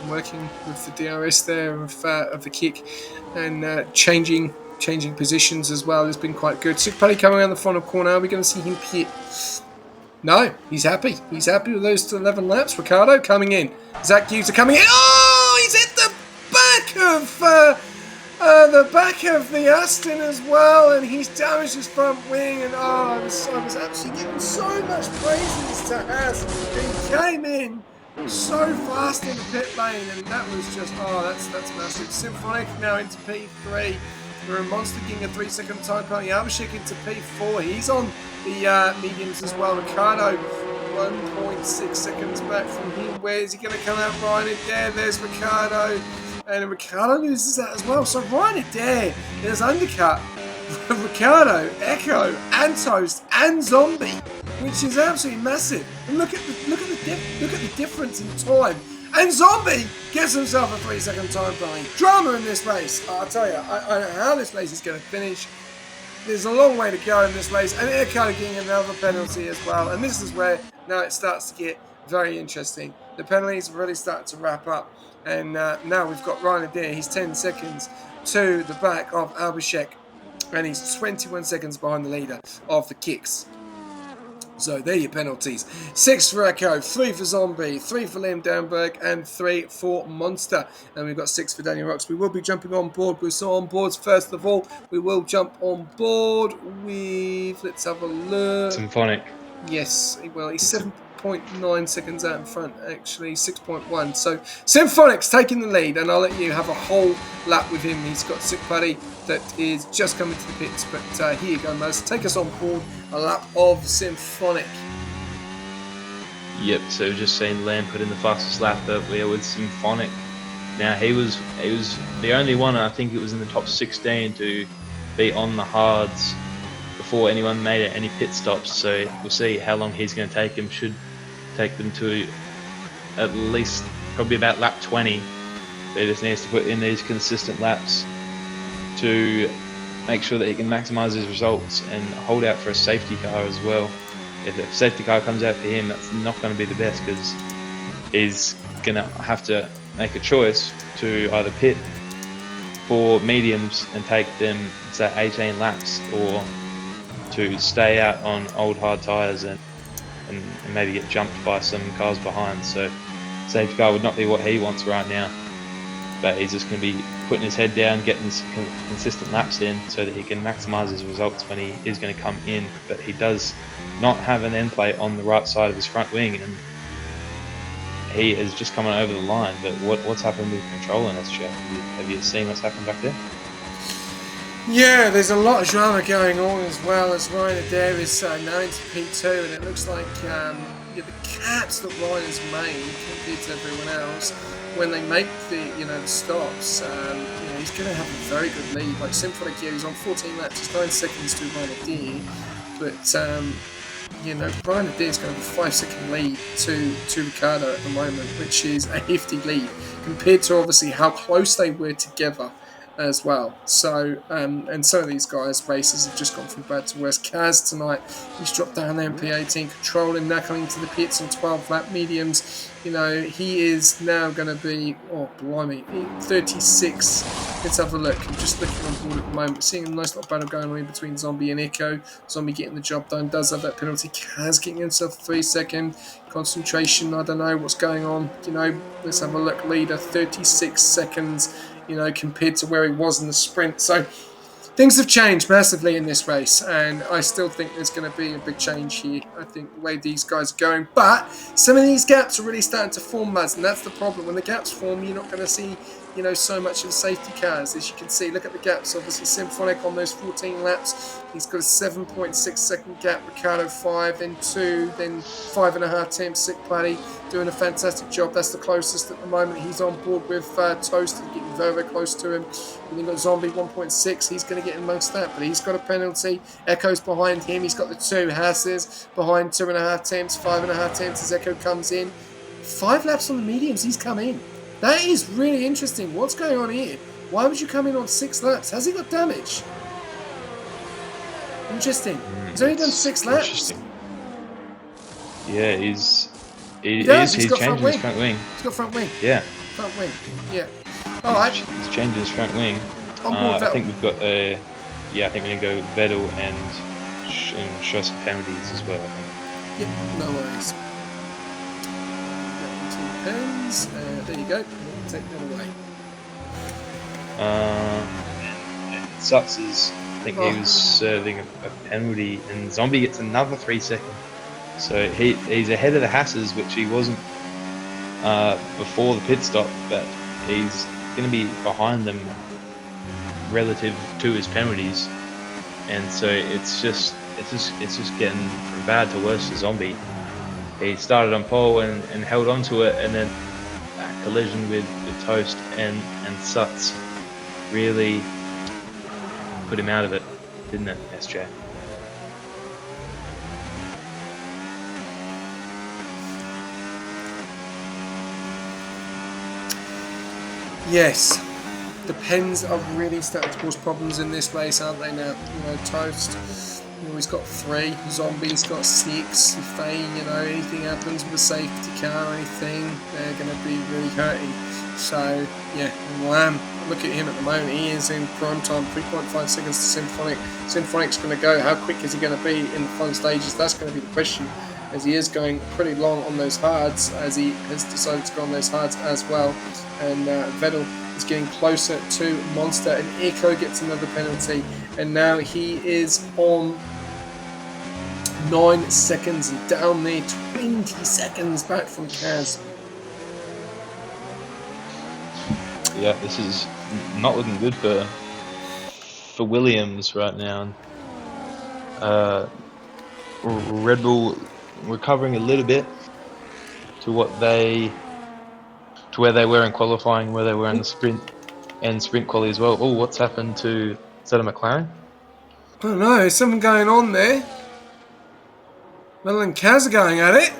working with the DRS there of the kick, and changing positions as well has been quite good. Sick Paddy coming around the final corner. Are we going to see him pit? No, he's happy. He's happy with those 11 laps. Ricardo coming in. Zach User coming in. Oh, he's hit the back of the Aston as well, and he's damaged his front wing. And I was actually giving so much praises to Haas. He came in so fast in the pit lane, and that was just that's massive. Symphonic now into P3. We're in Monster King a 3-second time penalty. Abhishek into P4. He's on the mediums as well. Ricardo 1.6 seconds back from him. Where is he going to come out? Ryan Adair. There's Ricardo. And Ricardo loses that as well. So Ryan Adair is undercut Ricardo, Echo, and Toast, and Zombie, which is absolutely massive. And look at the difference in time And Zombie gets himself a 3-second time penalty. Drama in this race. I'll tell you, I don't know how this race is going to finish. There's a long way to go in this race, and Echo getting another penalty as well. And this is where now it starts to get very interesting. The penalties really start to wrap up, and now we've got Ryan Adair. He's 10 seconds to the back of Abhishek, and he's 21 seconds behind the leader of the kicks. So there are your penalties. 6 for Echo, 3 for Zombie, 3 for Liam Danberg, and 3 for Monster. And we've got 6 for Daniel Rocks. We will be jumping on board with some on boards. First of all, we will jump on board with, let's have a look.
Symphonic.
Yes, well, he's 7.9 seconds out in front, actually, 6.1. So Symphonic's taking the lead, and I'll let you have a whole lap with him. He's got Sick Buddy that is just coming to the pits, but here you go, Maz. Take us on board a lap of Symphonic.
Yep, so just seen Lamb put in the fastest lap earlier with Symphonic. Now he was the only one, I think it was in the top 16 to be on the hards before anyone made it, any pit stops. So we'll see how long he's going to take him. Should take them to at least probably about lap 20. He just needs to put in these consistent laps to make sure that he can maximise his results and hold out for a safety car as well. If a safety car comes out for him, that's not going to be the best, because he's going to have to make a choice to either pit for mediums and take them, say, 18 laps, or to stay out on old hard tyres and maybe get jumped by some cars behind. So safety car would not be what he wants right now, but he's just going to be putting his head down, getting some consistent laps in so that he can maximise his results when he is going to come in. But he does not have an end plate on the right side of his front wing, and he is just coming over the line. But what's happened with controlling this, Jeff? Have you seen what's happened back there?
Yeah, there's a lot of drama going on as well, as Ryan Adair is known to P2, and it looks like the caps that Ryan has made compared to everyone else, when they make the stops, he's going to have a very good lead. Like Symphonic here, he's on 14 laps, he's 9 seconds to Ryan Adair, but Ryan Adair's going to have a 5-second lead to Ricardo at the moment, which is a hefty lead compared to obviously how close they were together as well. So and some of these guys' races have just gone from bad to worse. Kaz tonight, he's dropped down there in P18, controlling, knuckling to the pits on 12 lap mediums. He is now going to be, 36. Let's have a look. I'm just looking on board at the moment, seeing a nice little battle going on in between Zombie and Echo. Zombie getting the job done, does have that penalty. Kaz getting himself a 3-second concentration. I don't know what's going on. Let's have a look. Leader 36 seconds. Compared to where he was in the sprint. So things have changed massively in this race, and I still think there's going to be a big change here. I think the way these guys are going, but some of these gaps are really starting to form, Maz, and that's the problem. When the gaps form, you're not going to see so much of safety cars. As you can see, look at the gaps. Obviously, Symphonic on those 14 laps, he's got a 7.6 second gap. Ricardo 5, then 2, then 5.5 temps. Sick Buddy doing a fantastic job. That's the closest at the moment. He's on board with Toast, getting very, very close to him. And then got Zombie 1.6. He's going to get in amongst that, but he's got a penalty. Echo's behind him. He's got the 2 Hasses behind 2.5 temps, 5.5 temps as Echo comes in. 5 laps on the mediums. He's come in. That is really interesting. What's going on here? Why would you come in on 6 laps? Has he got damage? Interesting. He's only done 6 laps.
Yeah, he's
got
changing his front wing.
He's got front wing.
Yeah.
Front wing. Yeah. All right.
He's changing his front wing.
I
think we've got I think we're going to go Vettel and show some penalties as well, I think.
Yep, no worries. Pens. There you go. Take that away.
It sucks is I think he was serving a penalty, and Zombie gets another 3 seconds. So he's ahead of the Hasses, which he wasn't before the pit stop, but he's going to be behind them relative to his penalties, and so it's just getting from bad to worse for Zombie. He started on pole and held on to it, and then that collision with Toast and Suts really put him out of it, didn't it, SJ?
Yes. The pens are really starting to cause problems in this race, aren't they now? Toast. He's got 3. Zombie's got 6. If anything happens with a safety car or anything, they're going to be really hurting. So, yeah, look at him at the moment. He is in prime time, 3.5 seconds to Symphonic. Symphonic's going to go. How quick is he going to be in the final stages? That's going to be the question, as he is going pretty long on those hards, as he has decided to go on those hards as well. And Vettel is getting closer to Monster, and Echo gets another penalty, and now he is on 9 seconds down there, 20 seconds back from Kaz.
Yeah, this is not looking good for Williams right now. Red Bull recovering a little bit to where they were in qualifying, where they were in the sprint and sprint quali as well. Oh, what's happened to, is that a McLaren?
I don't know, there's something going on there. Vettel and Kaz are going at it.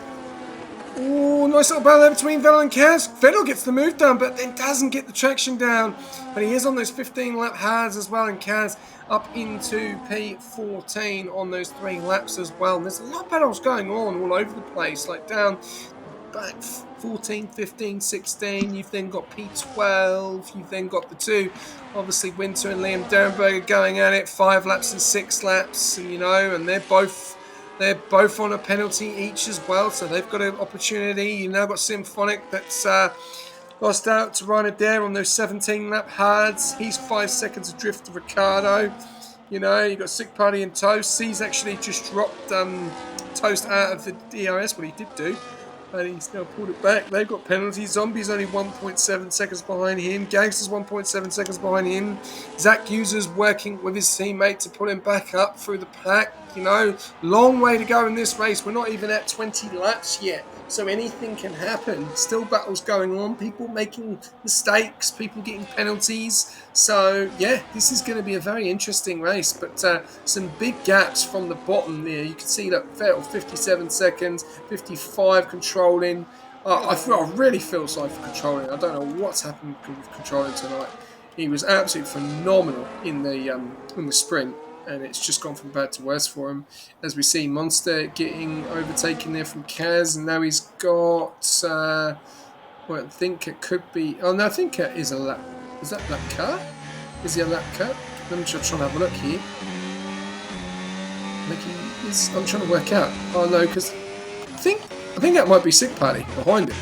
Oh, nice little battle there between Vettel and Kaz. Vettel gets the move done, but then doesn't get the traction down. But he is on those 15 lap hards as well, and Kaz up into P14 on those 3 laps as well. And there's a lot of battles going on all over the place, like down back 14, 15, 16. You've then got P12. You've then got the 2. Obviously, Winter and Liam Derenberger going at it, 5 laps and 6 laps, and they're both on a penalty each as well, so they've got an opportunity. You've now got Symphonic that's lost out to Rainer Dare on those 17 lap hards. He's 5 seconds adrift to Ricardo. You've got Sick Party and Toast. He's actually just dropped Toast out of the DRS, what he did do. And he's now pulled it back. They've got penalties. Zombie's only 1.7 seconds behind him. Gangster's 1.7 seconds behind him. Zach User's working with his teammate to pull him back up through the pack. Long way to go in this race. We're not even at 20 laps yet. So anything can happen. Still battles going on. People making mistakes. People getting penalties. So, yeah, this is going to be a very interesting race. But some big gaps from the bottom there. You can see that Vettel 57 seconds, 55 controlling. I really feel sorry for controlling. I don't know what's happened with controlling tonight. He was absolutely phenomenal in the sprint. And it's just gone from bad to worse for him. As we see Monster getting overtaken there from Kaz, and now he's got, I think it could be, oh no, I think it is a lap, is that lap car? Is he a lap car? Let me just try and have a look here. I'm trying to work out. Oh no, because I think that might be Sick Party behind it.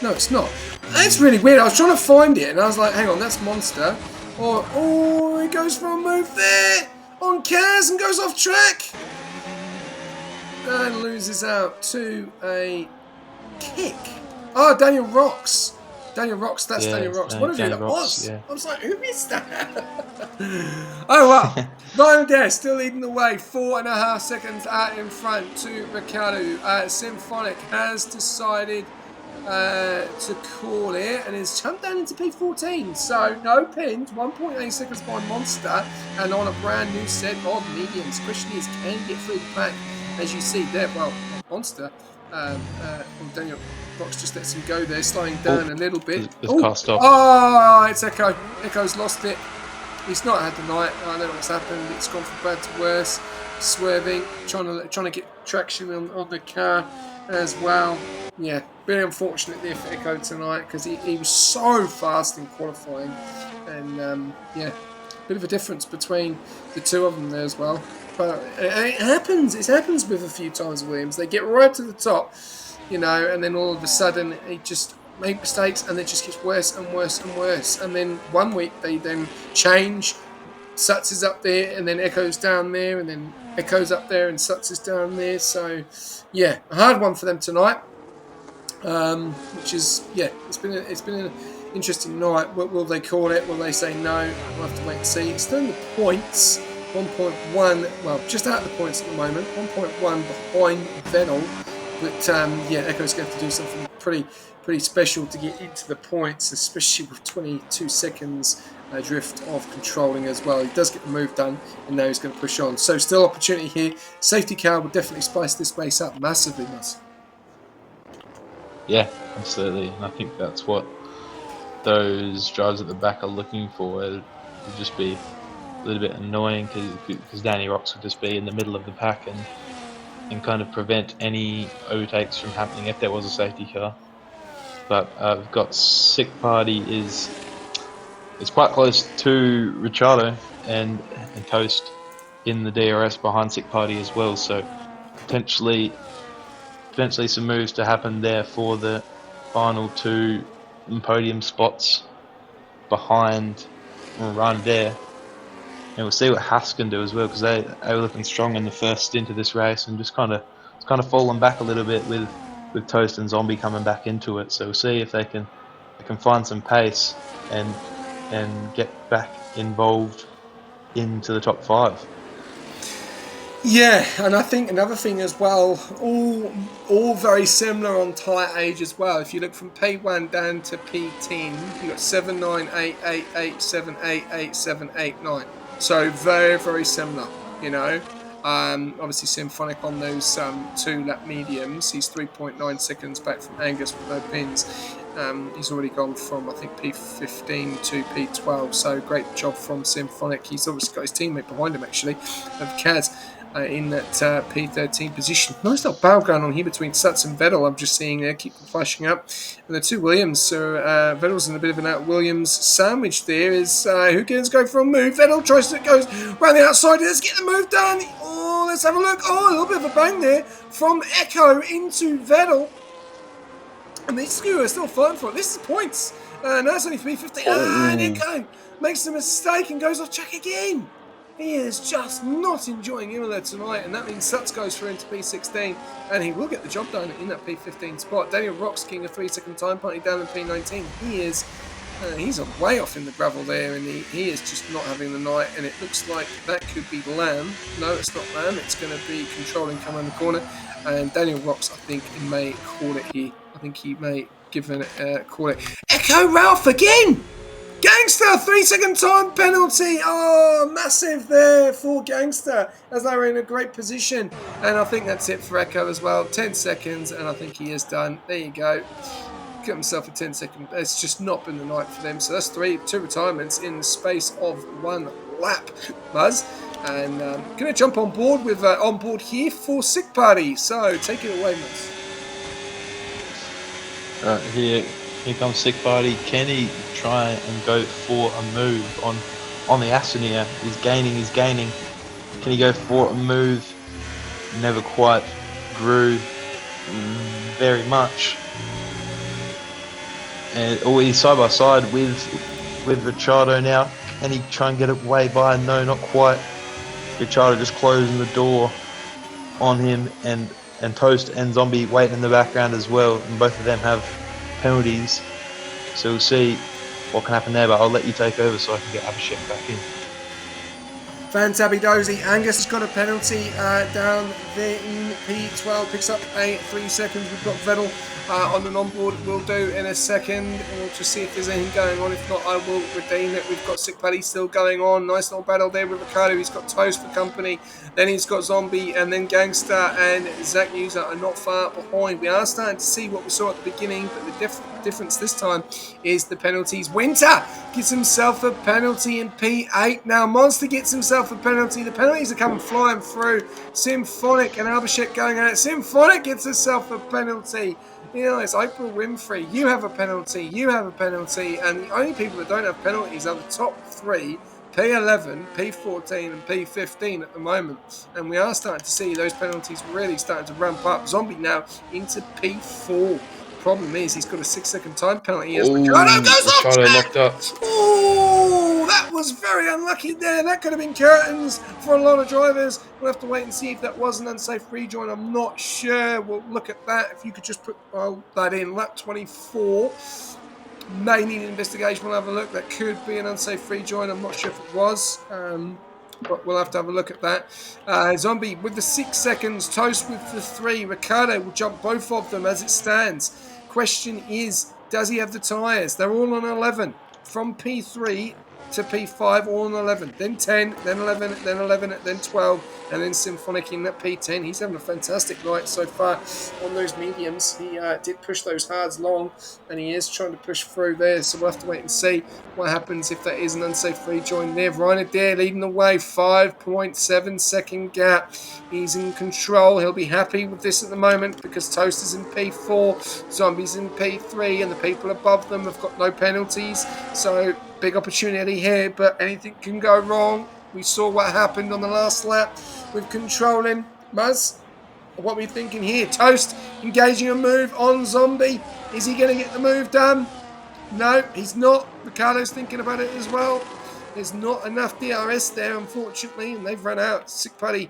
No, it's not. That's really weird. I was trying to find it, and I was like, hang on, that's Monster. He goes for a move there on Kaz and goes off track and loses out to a kick. Oh, Daniel Rocks. Daniel Rocks, that's Daniel Rocks. What did that was? Yeah. I was like, who is that? Oh, well. Ryan Dare still leading the way, 4.5 seconds out in front to Ricardo. Symphonic has decided to call it and is jumped down into P14. So no pins, 1.8 seconds behind Monster, and on a brand new set of mediums. Question is, can get through the pack? As you see there, well, Monster, Daniel Box just lets him go there, slowing down a little bit. It's Echo. Echo's lost it. He's not had the night. I don't know what's happened. It's gone from bad to worse. Swerving, trying to get traction on the car as well. Yeah, very unfortunate there for Echo tonight because he was so fast in qualifying, and bit of a difference between the two of them there as well. But it happens. It happens with a few times Williams. They get right to the top, and then all of a sudden it just make mistakes, and it just gets worse and worse and worse. And then one week they then change. Sutz is up there, and then Echo's down there, and then Echo's up there, and Sutz is down there. So, yeah, a hard one for them tonight. Which is, it's been an interesting night. Will they call it? Will they say no? We'll have to wait and see. It's still in the points, 1.1. Well, just out of the points at the moment, 1.1 behind Vettel. But Echo's going to have to do something pretty special to get into the points, especially with 22 seconds drift of controlling as well. He does get the move done, and now he's going to push on. So still opportunity here. Safety car will definitely spice this race up massively, Mus.
Yeah, absolutely. And I think that's what those drivers at the back are looking for. It would just be a little bit annoying because Danny Rocks would just be in the middle of the pack and kind of prevent any overtakes from happening if there was a safety car. But we've got Sick Party is quite close to Ricciardo and Toast in the DRS behind Sick Party as well. So potentially some moves to happen there for the final two podium spots behind right there. And we'll see what Haas can do as well, because they were looking strong in the first stint of this race and just kind of fallen back a little bit with Toast and Zombie coming back into it. So we'll see if they can find some pace and get back involved into the top five.
Yeah, and I think another thing as well, all very similar on tyre age as well. If you look from P1 down to P10, you got 7, 9, 8, 8, 8, 7, 8, 8, 7, 8, 9. So very, very similar, you know. Obviously Symphonic on those 2 lap mediums. He's 3.9 seconds back from Angus with no pins. He's already gone from, I think, P15 to P12. So great job from Symphonic. He's obviously got his teammate behind him, actually, of Kaz. In that P13 position. Nice little battle going on here between Sutz and Vettel. I'm just seeing there, keep flashing up. And the 2 Williams, so Vettel's in a bit of an Williams sandwich there. Is who can go for a move? Vettel tries to goes around the outside. Let's get the move done. Oh, let's have a look. Oh, a little bit of a bang there from Echo into Vettel. And these two are still fighting for it. This is points. No, it's only P15. And Echo makes a mistake and goes off track again. He is just not enjoying Imola tonight, and that means Sutz goes through into P16, and he will get the job done in that P15 spot. Daniel Rock's getting a 3-second time penalty down in P19. He's way off in the gravel there, and he is just not having the night, and it looks like that could be Lamb. No, it's not Lamb. It's going to be Controlling come around the corner, and Daniel Rocks, I think, he may call it here. I think he may give it call it. Echo Ralph again! Gangster, 3-second time penalty. Oh, massive there for Gangster as they were in a great position. And I think that's it for Echo as well. 10 seconds, and I think he is done. There you go. Got himself a 10-second. It's just not been the night for them. So that's 2 retirements in the space of 1 lap, Buzz. And going to jump on board with on board here for Sick Party. So take it away, Buzz.
Here comes Sick Party. Can he try and go for a move on the Aston here? He's gaining. Can he go for a move? Never quite grew very much. And he's side by side with Ricciardo now. Can he try and get away by? No, not quite. Ricciardo just closing the door on him, and Toast and Zombie waiting in the background as well, and both of them have penalties. So we'll see what can happen there, but I'll let you take over so I can get Abhishek back in.
Fantabby-dozy. Angus has got a penalty down there in P12. Picks up 3 seconds. We've got Vettel on an onboard. We'll do in a second. And we'll just see if there's anything going on. If not, I will redeem it. We've got Sick Paddy still going on. Nice little battle there with Ricardo. He's got Toast for company. Then he's got Zombie, and then Gangster and Zach User are not far behind. We are starting to see what we saw at the beginning, but the difference this time is the penalties. Winter gets himself a penalty in P8. Now Monster gets himself a penalty. The penalties are coming flying through. Symphonic and Abhishek going at it. Symphonic gets himself a penalty. You know, it's Oprah Winfrey. You have a penalty. You have a penalty. And the only people that don't have penalties are the top 3. P11, P14 and P15 at the moment, and we are starting to see those penalties really starting to ramp up. Zombie now into P4. Problem is he's got a 6-second time penalty as Ricciardo goes off track.
Locked up.
Oh, that was very unlucky there. That could have been curtains for a lot of drivers. We'll have to wait and see if that was an unsafe rejoin. I'm not sure. We'll look at that. If you could just put that in, lap 24. May need an investigation. We'll have a look. That could be an unsafe rejoin. I'm not sure if it was, but we'll have to have a look at that. Zombie with the 6 seconds. Toast with the 3. Ricardo will jump both of them as it stands. Question is, does he have the tyres? They're all on 11. From P3 to P5, all in 11, then 10, then 11, then 11, then 12, and then Symphonic in at P10. He's having a fantastic night so far on those mediums. He did push those hards long, and he is trying to push through there, so we'll have to wait and see what happens if that is an unsafe free join there. Ryan Adair leading the way, 5.7 second gap. He's in control. He'll be happy with this at the moment because Toast is in P4, Zombie's in P3, and the people above them have got no penalties. So big opportunity here, but anything can go wrong. We saw what happened on the last lap with controlling. Muzz, what are we thinking here? Toast engaging a move on Zombie. Is he going to get the move done? No, he's not. Ricardo's thinking about it as well. There's not enough DRS there, unfortunately, and they've run out. Sick Putty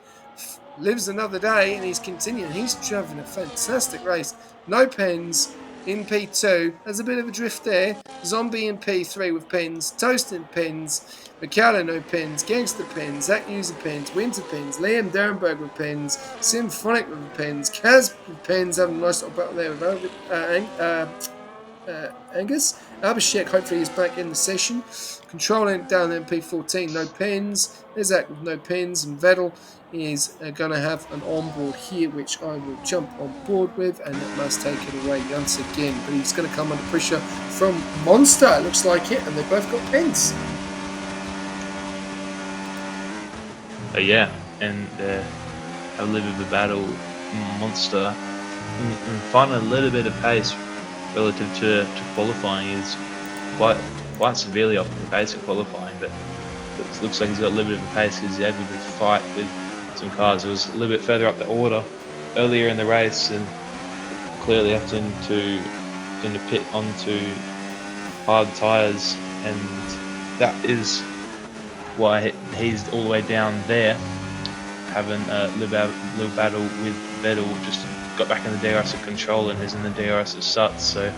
lives another day, and he's continuing. He's driving a fantastic race. No pens in P2. There's a bit of a drift there. Zombie in P3 with pins. Toast in pins. Ricardo no pins. Gangster pins. Zach User pins. Winter pins. Liam Derenberg with pins. Symphonic with pins. Kaz with pins. Having a nice little battle there with Angus. Abhishek hopefully is back in the session. Controlling down MP14, no pins. There's Zach with no pins, and Vettel is going to have an onboard here, which I will jump on board with, and it must take it away once again. But he's going to come under pressure from Monster, it looks like it, and they've both got pins.
Yeah, and a little bit of a battle. Monster and finding a little bit of pace relative to qualifying is quite severely off the pace of qualifying, but it looks like he's got a little bit of a pace because he's able to fight with some cars. It was a little bit further up the order earlier in the race, and clearly having to pit onto hard tyres, and that is why he's all the way down there having a little battle with Vettel. Just got back in the DRS at control and is in the DRS at Suts, so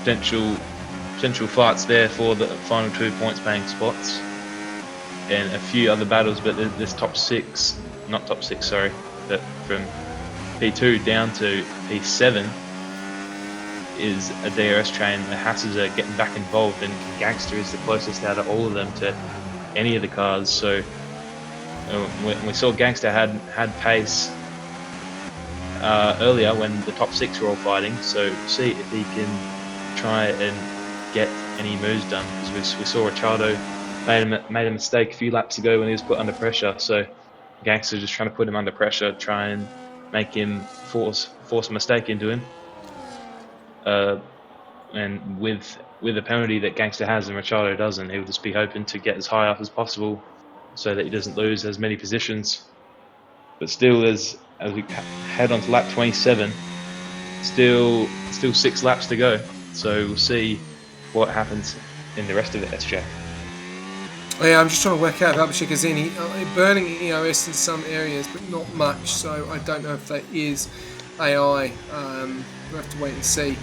potential fights there for the final 2 points paying spots, and a few other battles. But this but from P2 down to P7 is a DRS train. The Hasses are getting back involved, and Gangster is the closest out of all of them to any of the cars. So we saw Gangster had pace earlier when the top 6 were all fighting, so see if he can try and get any moves done, because we saw Ricciardo made a mistake a few laps ago when he was put under pressure. So Gangster just trying to put him under pressure, try and make him force a mistake into him, and with the penalty that Gangster has and Ricciardo doesn't, he'll just be hoping to get as high up as possible so that he doesn't lose as many positions. But still, as we head on to lap 27, still 6 laps to go, so we'll see what happens in the rest of the SJ.
Yeah, I'm just trying to work out if Abhishek is in. Burning EOS in some areas, but not much, so I don't know if that is AI. We'll have to wait and see.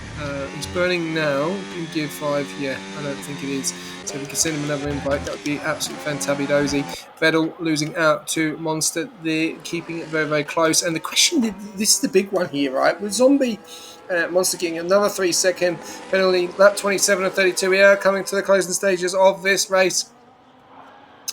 He's burning now. In Gear 5, yeah, I don't think it is. So if we can send him another invite, that would be absolutely fantabidozy. Vettel losing out to Monster. They're keeping it very, very close. And the question, this is the big one here, right? With Zombie, Monster getting another 3-second penalty. Lap 27 and 32, we are coming to the closing stages of this race.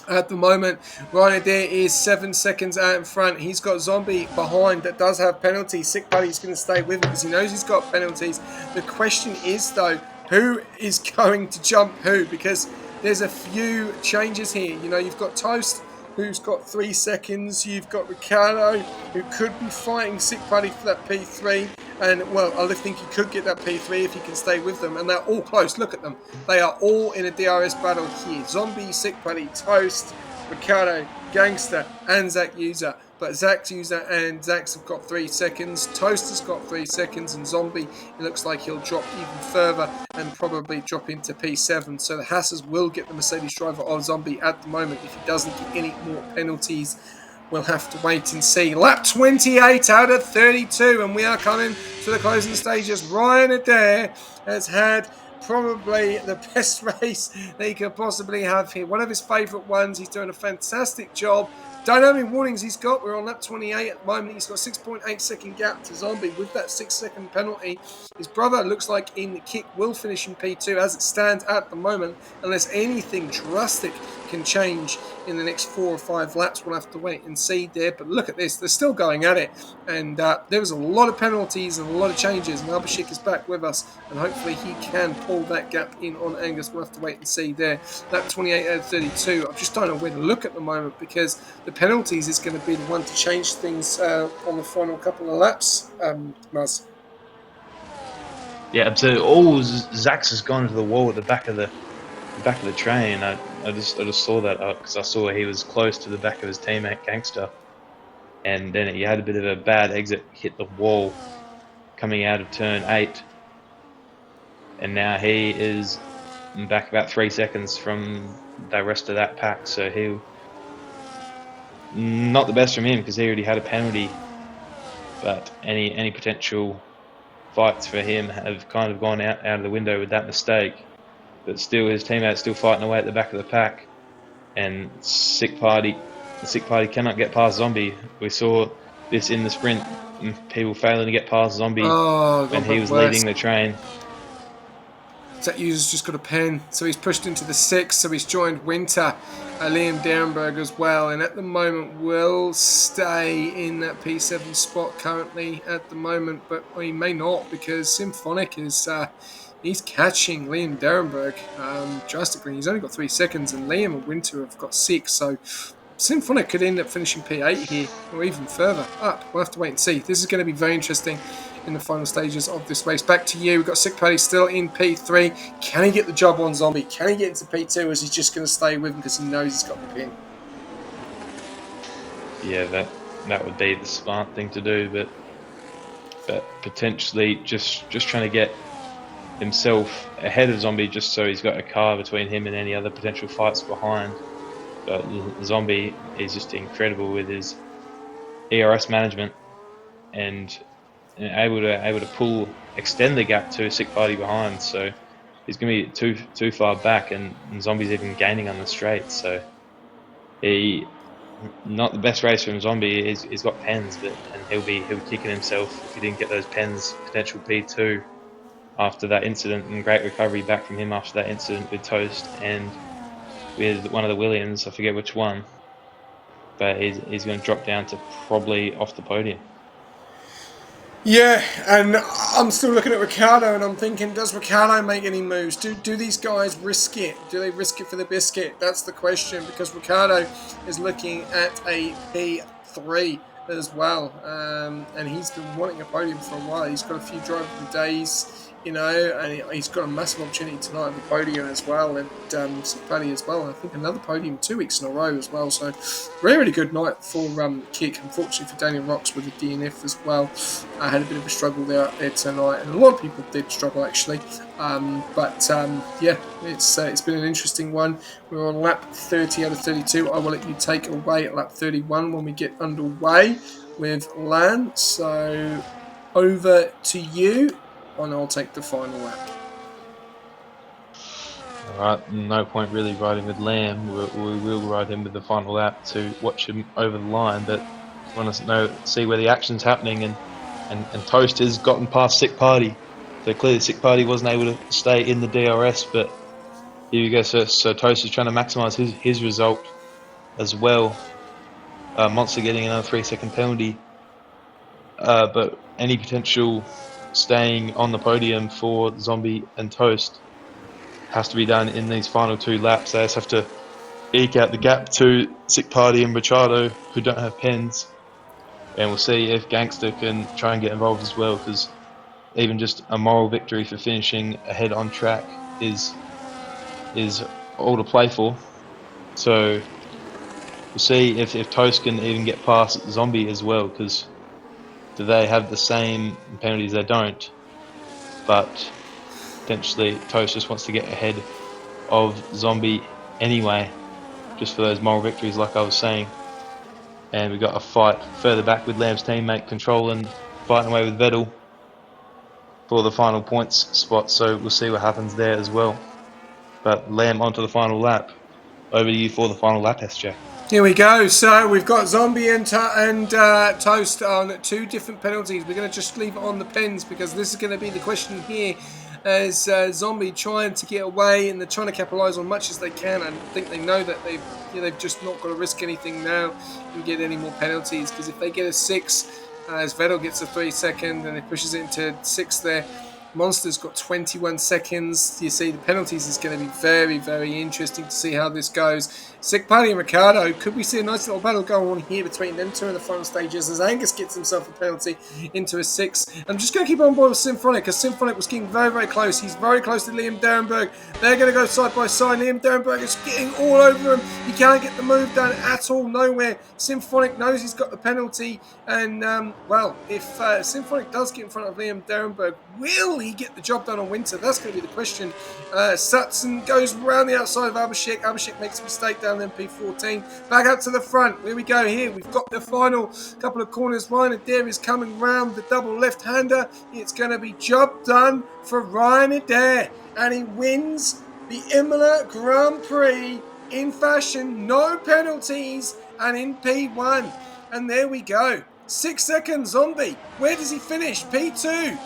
At the moment, Ryan Adair is 7 seconds out in front. He's got Zombie behind that does have penalties. Sick Buddy's going to stay with him because he knows he's got penalties. The question is, though, who is going to jump who? Because there's a few changes here. You know, you've got Toast, who's got 3 seconds. You've got Ricardo, who could be fighting Sick Buddy for that P3. And, well, I think he could get that P3 if he can stay with them. And they're all close. Look at them. They are all in a DRS battle here. Zombie, Sick Buddy, Toast, Ricardo, Gangster, and Zach User. But Zach User and Zach's have got 3 seconds. Toast has got 3 seconds. And Zombie, it looks like he'll drop even further and probably drop into P7. So the Hasses will get the Mercedes driver of Zombie at the moment if he doesn't get any more penalties. We'll have to wait and see. Lap 28 out of 32, and we are coming to the closing stages. Ryan Adair has had probably the best race that he could possibly have here. One of his favourite ones. He's doing a fantastic job. Don't know how many warnings he's got. We're on lap 28 at the moment. He's got a 6.8 second gap to Zombie with that 6-second penalty. His brother looks like in the kick will finish in P2 as it stands at the moment, unless anything drastic can change in the next 4 or 5 laps. We'll have to wait and see there. But look at this. They're still going at it. And there was a lot of penalties and a lot of changes. And Abhishek is back with us. And hopefully he can pull that gap in on Angus. We'll have to wait and see there. Lap 28 out of 32. I just don't know where to look at the moment because the penalties is going to be the one to change things on the final couple of laps. Muzz.
Yeah, so all Zax has gone to the wall at the back of the train. I just saw that because I saw he was close to the back of his teammate Gangster, and then he had a bit of a bad exit, hit the wall coming out of turn 8, and now he is back about 3 seconds from the rest of that pack. So he not the best from him because he already had a penalty, but any potential fights for him have kind of gone out of the window with that mistake. But still, his teammates still fighting away at the back of the pack, and the Sick Party cannot get past Zombie. We saw this in the sprint, people failing to get past Zombie when he was leading the train.
That user's just got a pen, so he's pushed into the 6, so he's joined Winter, Liam Derenberg as well, and at the moment will stay in that P7 spot currently at the moment, but he may not because Symphonic is he's catching Liam Derenberg drastically. He's only got 3 seconds, and Liam and Winter have got 6, so Symphonic could end up finishing P8 here, or even further up. We'll have to wait and see. This is going to be very interesting in the final stages of this race. Back to you. We've got Sick Party still in P3. Can he get the job on Zombie? Can he get into P2, or is he just going to stay with him because he knows he's got the pin?
Yeah, that would be the smart thing to do, but potentially just trying to get himself ahead of Zombie just so he's got a car between him and any other potential fights behind. But Zombie is just incredible with his ERS management and able to extend the gap to Sick Party behind. So he's going to be too far back, and Zombie's even gaining on the straight. So he not the best race from Zombie. He's got pens, and he'll be kicking himself if he didn't get those pens. Potential P2 after that incident, and great recovery back from him after that incident with Toast and with one of the Williams. I forget which one, but he's going to drop down to probably off the podium.
Yeah, and I'm still looking at Ricciardo and I'm thinking, does Ricciardo make any moves? Do these guys risk it? Do they risk it for the biscuit? That's the question, because Ricciardo is looking at a P3 as well, and he's been wanting a podium for a while. He's got a few driver of the days, you know, and he's got a massive opportunity tonight at the podium as well, and Paddy as well. I think another podium 2 weeks in a row as well. So really good night for Kick. Unfortunately for Daniel Rocks with the DNF as well. I had a bit of a struggle there tonight, and a lot of people did struggle actually. Yeah, it's been an interesting one. We're on lap 30 out of 32. I will let you take away at lap 31 when we get underway with Lan. So over to you, and I'll take the final lap.
Alright, no point really riding with Lamb. We will ride him with the final lap to watch him over the line, but want to see where the action's happening, and Toast has gotten past Sick Party. So clearly Sick Party wasn't able to stay in the DRS, but here you go. So Toast is trying to maximise his result as well. Monster getting another 3-second penalty, but any potential staying on the podium for Zombie and Toast has to be done in these final 2 laps. They just have to eke out the gap to Sick Party and Machado, who don't have pens, and we'll see if Gangster can try and get involved as well, because even just a moral victory for finishing ahead on track is all to play for. So we'll see if Toast can even get past Zombie as well, because do they have the same penalties? They don't, but potentially Toast just wants to get ahead of Zombie anyway, just for those moral victories like I was saying. And we got a fight further back with Lamb's teammate controlling, fighting away with Vettel. for the final points spot. So we'll see what happens there as well. But Lamb onto the final lap. Over to you for the final lap, SJ.
Here we go. So we've got Zombie and Toast on 2 different penalties. We're going to just leave it on the pens because this is going to be the question here. As Zombie trying to get away and they're trying to capitalise on much as they can. I think they know that they've just not got to risk anything now and get any more penalties, because if they get a 6, as Vettel gets a 3 second and it pushes it into 6 there. Monster's got 21 seconds. You see, the penalties is going to be very, very interesting to see how this goes. Sick Paddy and Ricardo, could we see a nice little battle go on here between them two in the final stages as Angus gets himself a penalty into a 6. I'm just going to keep on board with Symphonic, because Symphonic was getting very, very close. He's very close to Liam Derenberg. They're going to go side by side. Liam Derenberg is getting all over him. He can't get the move done at all, nowhere. Symphonic knows he's got the penalty, and, if Symphonic does get in front of Liam Derenberg, will he get the job done on Winter? That's going to be the question. Sutton goes around the outside of Abhishek. Abhishek makes a mistake down MP14. Back up to the front. Here we go. Here we've got the final couple of corners. Ryan Adair is coming round the double left-hander. It's going to be job done for Ryan Adair, and he wins the Imola Grand Prix in fashion. No penalties and in P1. And there we go. 6 seconds, Zombie. Where does he finish? P2.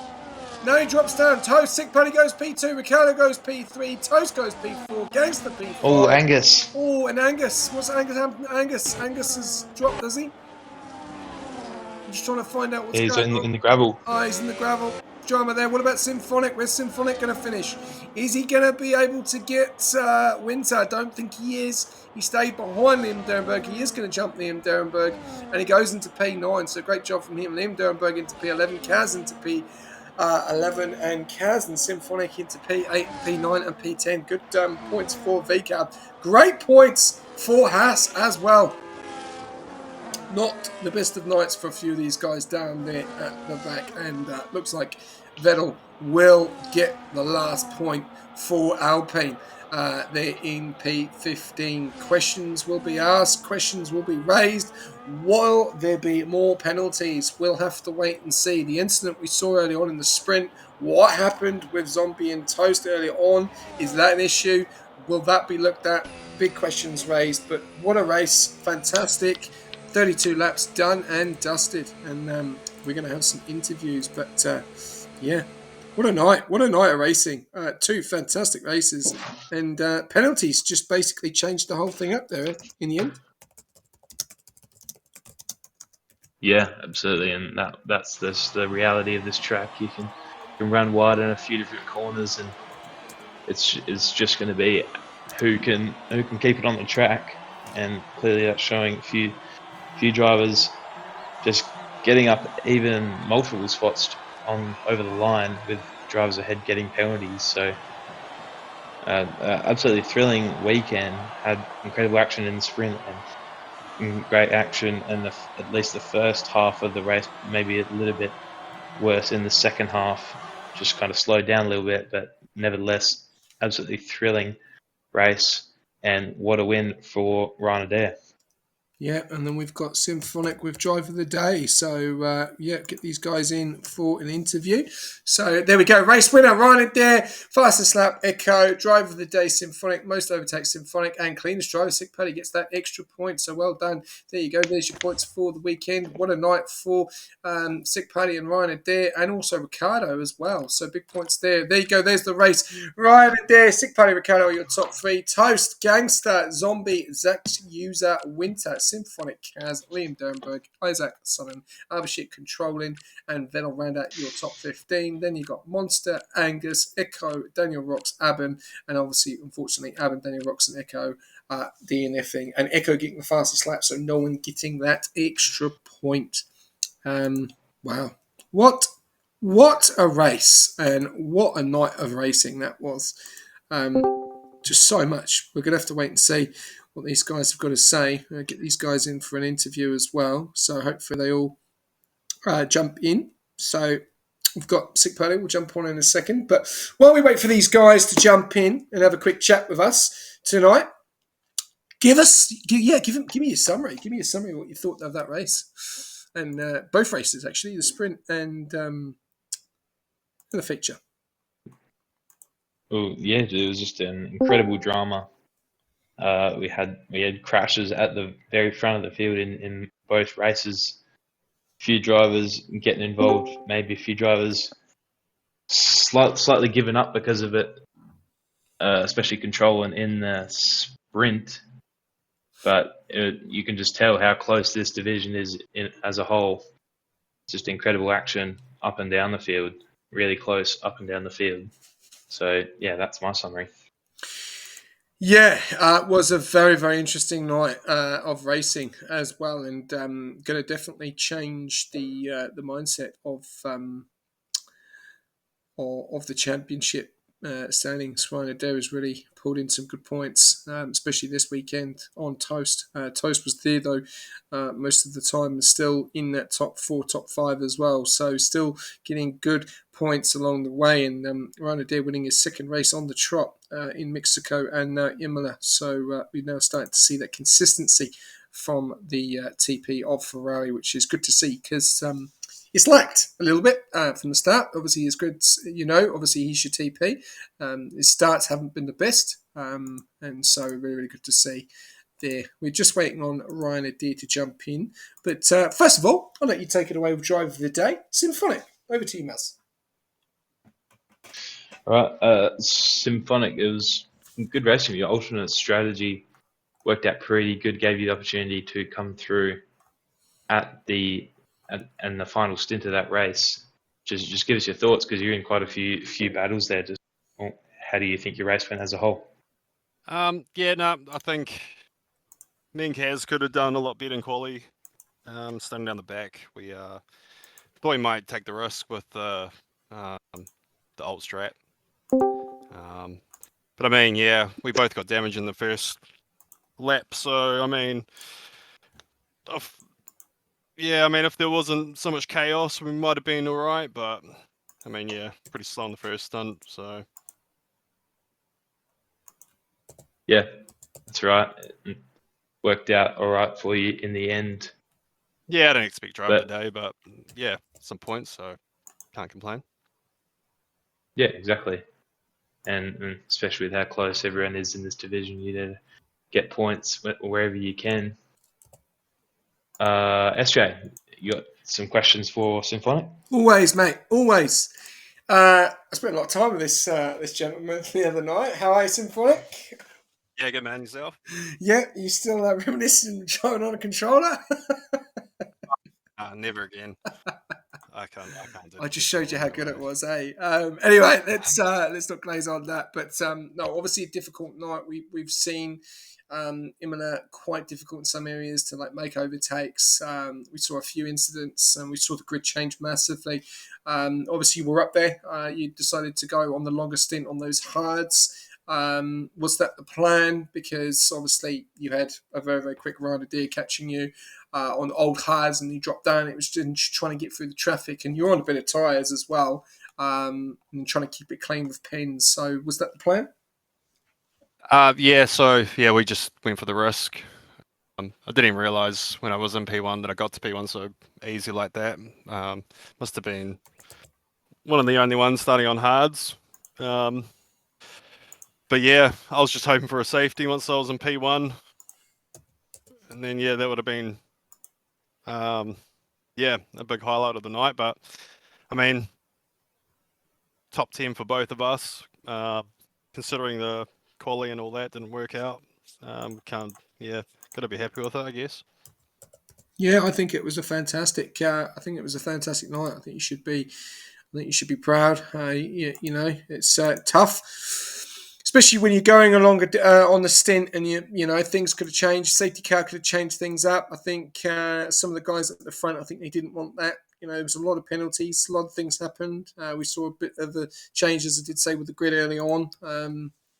No, he drops down. Toast, Sick Paddy goes P2. Ricardo goes P3. Toast goes P4. Gangster P5.
Oh, Angus.
Oh, and Angus. What's Angus happened? Angus has dropped, does he? I'm just trying to find out what's going on.
He's in the gravel.
Oh, he's in the gravel. Drama there. What about Symphonic? Where's Symphonic going to finish? Is he going to be able to get Winter? I don't think he is. He stayed behind Liam Derenberg. He is going to jump Liam Derenberg, and he goes into P9. So great job from him. Liam Derenberg into P11. Kaz into P11, and Kaz and Symphonic into P8, P9, and P10. Good points for VCAB. Great points for Haas as well. Not the best of nights for a few of these guys down there at the back, and looks like Vettel will get the last point for Alpine. They're in P15. Questions will be asked, questions will be raised. Will there be more penalties? We'll have to wait and see. The incident we saw early on in the sprint, what happened with Zombie and Toast early on, is that an issue? Will that be looked at? Big questions raised, but what a race. Fantastic. 32 laps done and dusted, and we're going to have some interviews, but what a night of racing. 2 fantastic races, and penalties just basically changed the whole thing up there in the end.
Yeah, absolutely, and that's the reality of this track. You can run wide in a few different corners, and it's just going to be who can keep it on the track, and clearly that's showing a few drivers just getting up even multiple spots on over the line with drivers ahead getting penalties. So absolutely thrilling weekend. Had incredible action in the sprint and great action in at least the first half of the race, maybe a little bit worse in the second half, just kind of slowed down a little bit, but nevertheless absolutely thrilling race, and what a win for Ryan Adair.
Yeah, and then we've got Symphonic with Drive of the Day. So, get these guys in for an interview. So, there we go. Race winner, Ryan Adair. Fastest lap, Echo. Drive of the Day, Symphonic. Most overtakes, Symphonic. And cleanest driver, Sick Paddy, gets that extra point. So, well done. There you go. There's your points for the weekend. What a night for Sick Paddy and Ryan Adair, and also Ricardo as well. So, big points there. There you go. There's the race. Ryan Adair, Sick Paddy, Ricardo are your top 3. Toast, Gangster, Zombie, Zach User, Winter, Symphonic, Kaz, Liam Derenberg, Isaac Sutton, Abhishek controlling, and Vettel round out your top 15. Then you got Monster, Angus, Echo, Daniel Rocks, Aben, and obviously, unfortunately, Aben, Daniel Rocks, and Echo DNFing, and Echo getting the fastest lap, so no one getting that extra point. Wow, what a race, and what a night of racing that was. Just so much. We're going to have to wait and see what these guys have got to say. Get these guys in for an interview as well. So hopefully they all jump in. So we've got Sick Paddy. We'll jump on in a second. But while we wait for these guys to jump in and have a quick chat with us tonight, give me a summary. Give me a summary of what you thought of that race. And both races, actually, the sprint and in the feature?
Oh yeah, it was just an incredible drama. We had crashes at the very front of the field in both races. A few drivers getting involved, maybe a few drivers slightly giving up because of it, especially controlling in the sprint. But you can just tell how close this division is as a whole. Just incredible action up and down the field, really close up and down the field. So yeah, that's my summary.
Yeah, it was a very, very interesting night of racing as well, and going to definitely change the mindset of the championship standings. Ryan Adair has really pulled in some good points, especially this weekend on Toast. Toast was there though most of the time, and still in that top four, top five as well. So still getting good points along the way, and Ryan Adair winning his second race on the trot in Mexico and Imola. So we're now starting to see that consistency from the TP of Ferrari, which is good to see because it's lacked a little bit from the start. Obviously, his grids, obviously he's your TP. His starts haven't been the best, and so really, really good to see there. We're just waiting on Ryan Adair to jump in. But first of all, I'll let you take it away with driver of the day, Symphonic. Over to you, Maz.
All right, Symphonic, it was good racing. Your alternate strategy worked out pretty good. Gave you the opportunity to come through at the and the final stint of that race. Just give us your thoughts because you're in quite a few battles there. Just how do you think your race went as a whole?
Yeah, no, I think me and Kaz could have done a lot better in quali. Standing down the back, we thought we might take the risk with the alt strat. But I mean, yeah, we both got damage in the first lap, so I mean, if there wasn't so much chaos, we might have been all right. But I mean, yeah, pretty slow on the first stunt, so.
Yeah, that's right. It worked out all right for you in the end.
Yeah, I don't expect driver
But
today, but yeah, some points, so can't complain.
yeah, exactly. And especially with how close everyone is in this division, you need to get points wherever you can. SJ, you got some questions for Symphonic?
Always, mate. Always. I spent a lot of time with this gentleman the other night. How are you, Symphonic?
Yeah, good man, yourself?
Yeah, you still reminiscing of driving on a controller?
Never again. I can't do
I
the
just showed you how
controller,
good
no
it
way.
was, eh? Anyway, let's not glaze on that. But no, obviously a difficult night. We've seen Imola quite difficult in some areas to like make overtakes. We saw a few incidents, and we saw the grid change massively. Obviously, you were up there. You decided to go on the longer stint on those hards. Was that the plan? Because obviously you had a very, very quick rider there catching you on old hards and you dropped down. It was just trying to get through the traffic, and you're on a bit of tyres as well, and trying to keep it clean with pins. So was that the plan?
Yeah, we just went for the risk. I didn't even realise when I was in P1 that I got to P1 so easy like that. Must have been one of the only ones starting on hards. But yeah, I was just hoping for a safety once I was in P1. And then, yeah, that would have been, a big highlight of the night. But, I mean, top 10 for both of us, considering the quali and all that didn't work out. Got to be happy with it, I guess.
Yeah, I think it was a fantastic. I think it was a fantastic night. I think you should be. I think you should be proud. It's tough, especially when you're going along on the stint, and things could have changed. Safety car could have changed things up. I think some of the guys at the front, I think they didn't want that. There was a lot of penalties, a lot of things happened. We saw a bit of the changes, I did say, with the grid early on.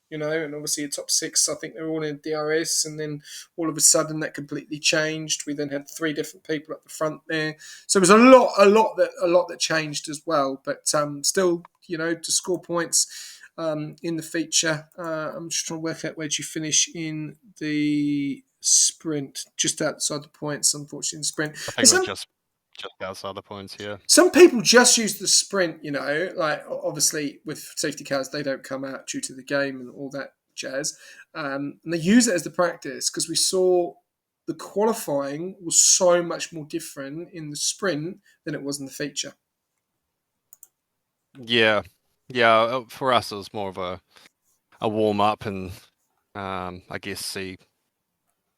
And obviously a top six, I think they were all in DRS, and then all of a sudden that completely changed. We then had three different people at the front there, so it was a lot that changed as well. But still, to score points in the feature, I'm just trying to work out where did you finish in the sprint, just outside the points, unfortunately, in the sprint.
I think it was just outside the points. Yeah.
Some people just use the sprint, like obviously with safety cars, they don't come out due to the game and all that jazz. And they use it as the practice because we saw the qualifying was so much more different in the sprint than it was in the feature.
Yeah. For us, it was more of a warm up and I guess see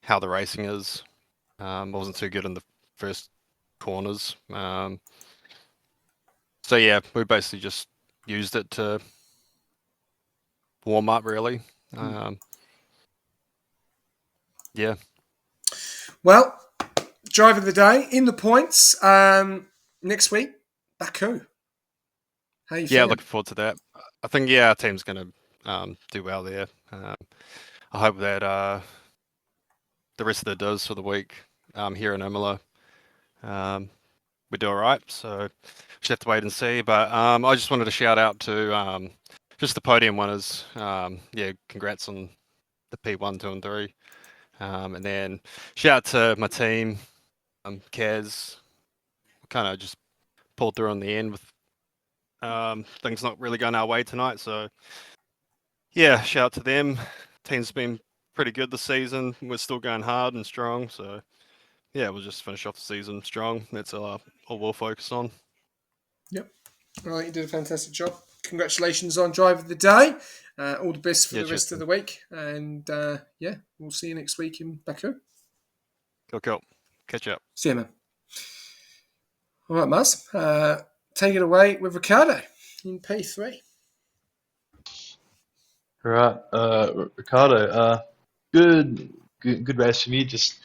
how the racing is. Wasn't too good in the first corners. So yeah, we basically just used it to warm up, really. Yeah.
Well, driver of the day in the points next week, Baku. How you
Yeah,
feeling?
looking forward to that. I think our team's going to do well there. I hope that the rest of the does for the week here in Imola, we do all right. So just have to wait and see. But I just wanted to shout out to just the podium winners. Yeah, congrats on the P1, 2, and 3. And then shout out to my team, Kaz. Kind of just pulled through on the end with things not really going our way tonight. So yeah, shout out to them. Team's been pretty good this season. We're still going hard and strong. So yeah, we'll just finish off the season strong. That's all we'll focus on.
Yep. All right, you did a fantastic job. Congratulations on driver of the day. All the best for the rest of the week. And yeah, we'll see you next week in Baku.
Cool. Catch up.
See you, man. All right, Muzz. Take it away with Ricardo in P3.
Right, Ricardo. Good race from you. Just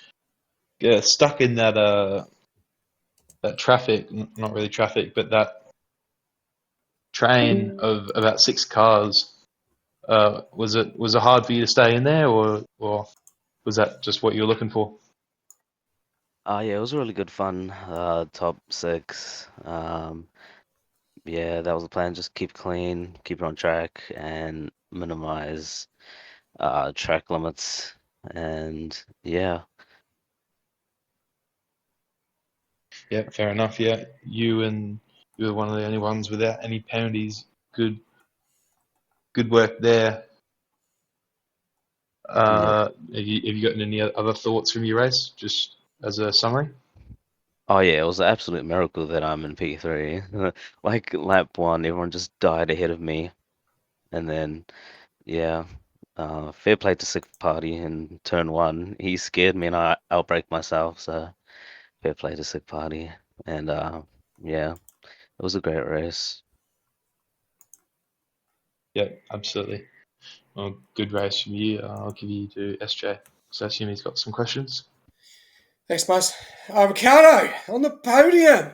stuck in that traffic, not really traffic, but that train of about 6 cars. Was it hard for you to stay in there, or was that just what you were looking for?
Yeah, it was really good fun. Top 6. Yeah, that was the plan. Just keep clean, keep it on track, and minimize track limits. And yeah,
Yeah, fair enough. Yeah, you were one of the only ones without any penalties. Good work there.
yeah.
Have you gotten any other thoughts from your race, just as a summary?
Oh yeah, it was an absolute miracle that I'm in P3. Like lap 1, everyone just died ahead of me, and then yeah, fair play to Sixth Party in turn 1. He scared me, and I outbraked myself. So fair play to Sixth Party, and yeah, it was a great race.
Yeah, absolutely. Well, good race from you. I'll give you to SJ. So I assume he's got some questions.
Thanks, Muzz. Ricardo on the podium.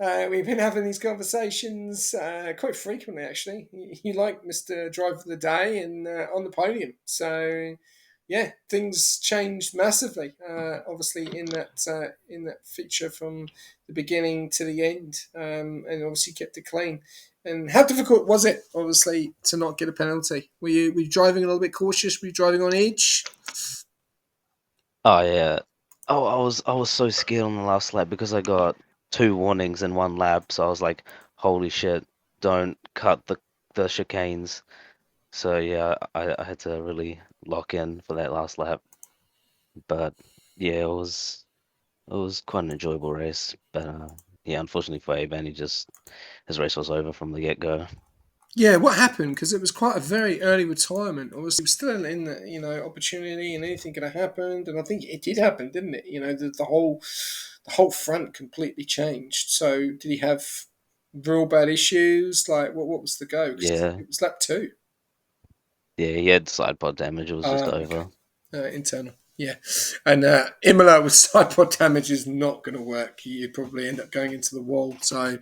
We've been having these conversations quite frequently, actually. You like Mr. Driver of the Day and on the podium. So, yeah, things changed massively. Obviously, in that feature from the beginning to the end, and obviously kept it clean. And how difficult was it, obviously, to not get a penalty? Were you driving a little bit cautious? Were you driving on edge?
Oh yeah. Oh, I was so scared on the last lap because I got 2 warnings in 1 lap. So I was like, holy shit, don't cut the chicanes. So yeah, I had to really lock in for that last lap. But yeah, it was quite an enjoyable race. But yeah, unfortunately for Aban, his race was over from the get-go.
Yeah, what happened? Because it was quite a very early retirement. Obviously, he was still in the opportunity, and anything could have happened. And I think it did happen, didn't it? The whole front completely changed. So, did he have real bad issues? Like, what was the go? 'Cause
Yeah,
it was lap 2.
yeah, he had side pod damage. It was just
Okay.
over.
Internal. Yeah, and Imola with side pod damage is not going to work. You'd probably end up going into the wall. So,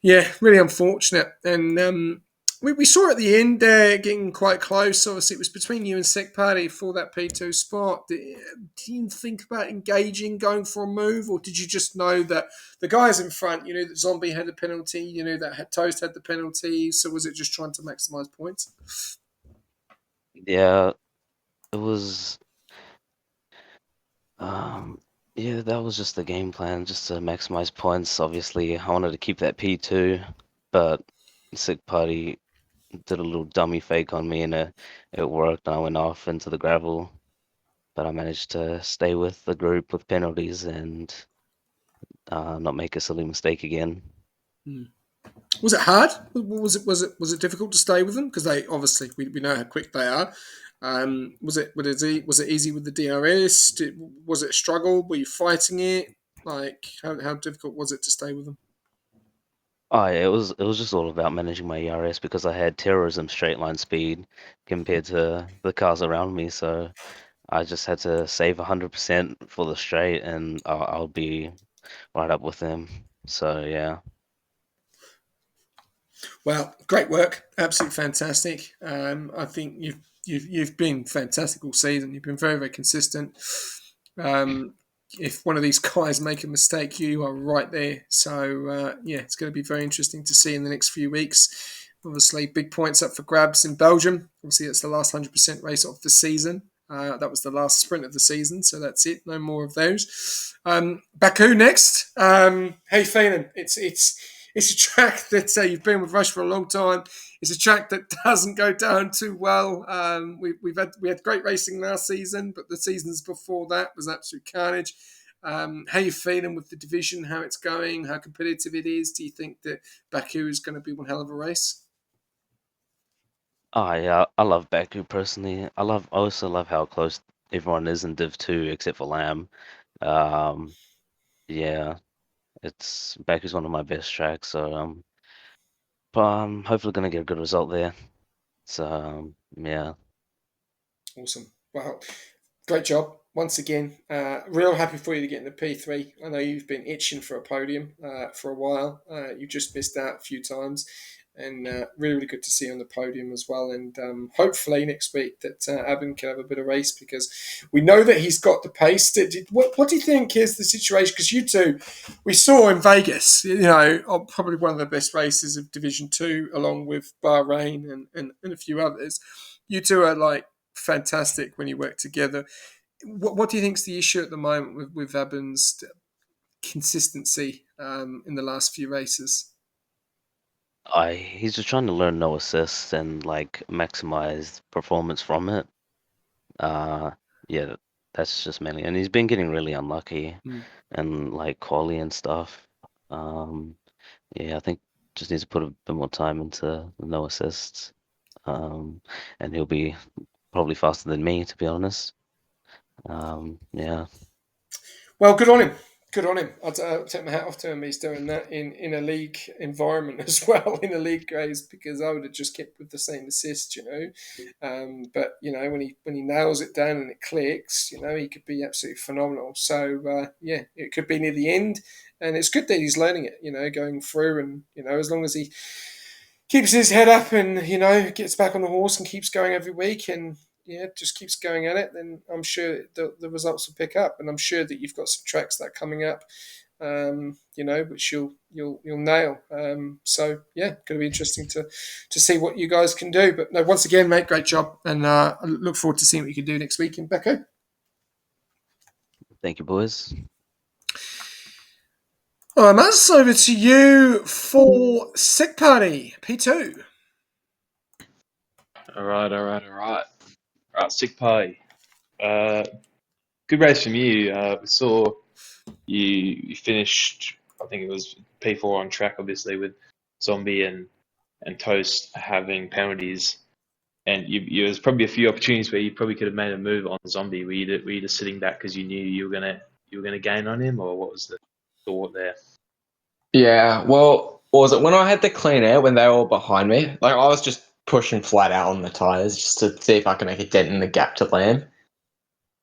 yeah, really unfortunate. And we saw at the end getting quite close. Obviously, it was between you and Sick Party for that P2 spot. Did you think about engaging, going for a move, or did you just know that the guys in front, you knew that Zombie had the penalty, you knew that Toast had the penalty, so was it just trying to maximise points?
Yeah, it was. Um, Yeah, that was just the game plan, just to maximize points. Obviously, I wanted to keep that P2, but Sick Party did a little dummy fake on me, and it worked, and I went off into the gravel. But I managed to stay with the group with penalties and not make a silly mistake again.
Was it hard? Was it difficult to stay with them? Because they obviously we know how quick they are. Was it easy with the DRS? Was it a struggle? Were you fighting it? Like how difficult was it to stay with them?
Oh, yeah, it was just all about managing my ERS because I had terrorism straight line speed compared to the cars around me, so I just had to save 100% for the straight, and I'll be right up with them. So yeah.
Well, great work, absolutely fantastic. I think you've been fantastic all season. You've been very very consistent. Um, if one of these guys make a mistake, you are right there. So yeah, it's going to be very interesting to see in the next few weeks. Obviously, big points up for grabs in Belgium. Obviously, that's the last 100% race of the season. That was the last sprint of the season, so that's it. No more of those. Baku next. How you feeling? It's a track that you've been with Rush for a long time. It's a track that doesn't go down too well. We had great racing last season, but the seasons before that was absolute carnage. How you feeling with the division? How it's going? How competitive it is? Do you think that Baku is going to be one hell of a race?
Oh yeah, I love Baku personally. I also love how close everyone is in Div 2 except for Lamb. Um, yeah, it's Baku's one of my best tracks, so but I'm hopefully gonna get a good result there. So yeah.
Awesome. Well, great job once again. Real happy for you to get in the P3. I know you've been itching for a podium for a while. You just missed out a few times, and really, really good to see you on the podium as well. And hopefully next week that Abin can have a bit of race because we know that he's got the pace. What do you think is the situation? Because you two, we saw in Vegas, probably one of the best races of Division Two, along with Bahrain and a few others. You two are like fantastic when you work together. What do you think is the issue at the moment with Abin's consistency in the last few races?
He's just trying to learn no assist and like maximize performance from it. Uh, yeah, that's just mainly, and he's been getting really unlucky
Mm.
and like quali and stuff. Um, yeah, I think just needs to put a bit more time into the no assists. And he'll be probably faster than me, to be honest. Yeah.
Well, good on him. Good on him. I'll take my hat off to him. He's doing that in a league environment as well, in a league grades, because I would have just kept with the same assist. But when he nails it down and it clicks, he could be absolutely phenomenal. So yeah, it could be near the end, and it's good that he's learning it. Going through, and as long as he keeps his head up and gets back on the horse and keeps going every week and just keeps going at it, then I'm sure the results will pick up. And I'm sure that you've got some tracks that are coming up, which you'll nail. So yeah, going to be interesting to see what you guys can do. But no, once again, mate, great job, and I look forward to seeing what you can do next week in Becco.
Thank you, boys.
All right, Maz, over to you for Sick Party P2.
All right, all right, all right. All right, sick party. Uh, Good race from you. We saw you finished, I think it was P4 on track, obviously, with Zombie and Toast having penalties. And there's probably a few opportunities where you probably could have made a move on Zombie. Were you just sitting back because you knew you were gonna gain on him, or what was the thought there?
Yeah, well, what was it when I had the clean air when they were all behind me? Like I was just pushing flat out on the tires just to see if I could make a dent in the gap to Lamb.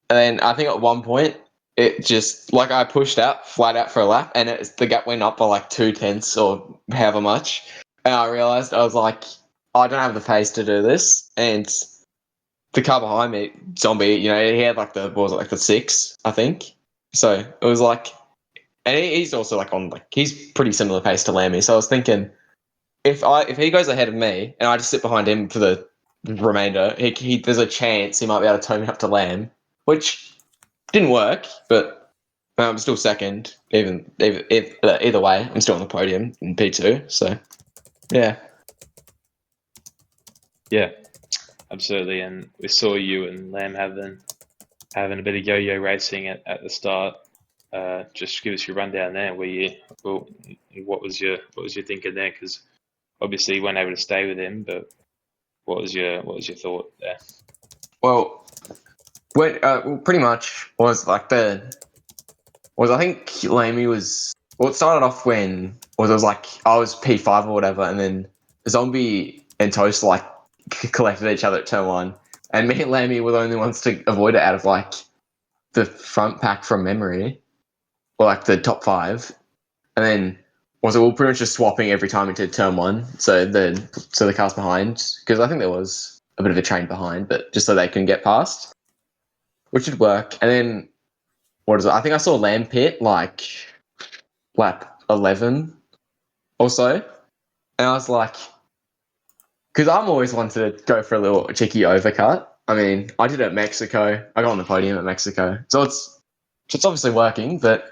And then I think at one point it just like I pushed out flat out for a lap, and the gap went up by like 2/10 or however much. And I realized I was like, I don't have the pace to do this. And the car behind me, Zombie, he had like what was it, like the six, I think. So it was like, and he's also like he's pretty similar pace to Lammy. So I was thinking, if he goes ahead of me and I just sit behind him for the remainder, there's a chance he might be able to tow me up to Lamb, which didn't work, but I'm still second. Either way, I'm still on the podium in P2. So, yeah.
Yeah, absolutely. And we saw you and Lamb having a bit of yo-yo racing at the start. Just give us your rundown there. What was your thinking there? Because obviously you weren't able to stay with him, but what was your thought there?
Well, pretty much was like I think Lamy was. Well, it started off when it was like I was P5 or whatever, and then Zombie and Toast like collected each other at turn 1, and me and Lamy were the only ones to avoid it out of like the front pack from memory, or like the top 5, and then we were pretty much just swapping every time into turn 1, so the cars behind, because I think there was a bit of a train behind, but just so they can get past, which would work, and then what is it? I think I saw Lamb pit like lap 11 or so. And I was like, because I'm always one to go for a little cheeky overcut. I mean, I did it at Mexico. I got on the podium at Mexico. So it's obviously working, but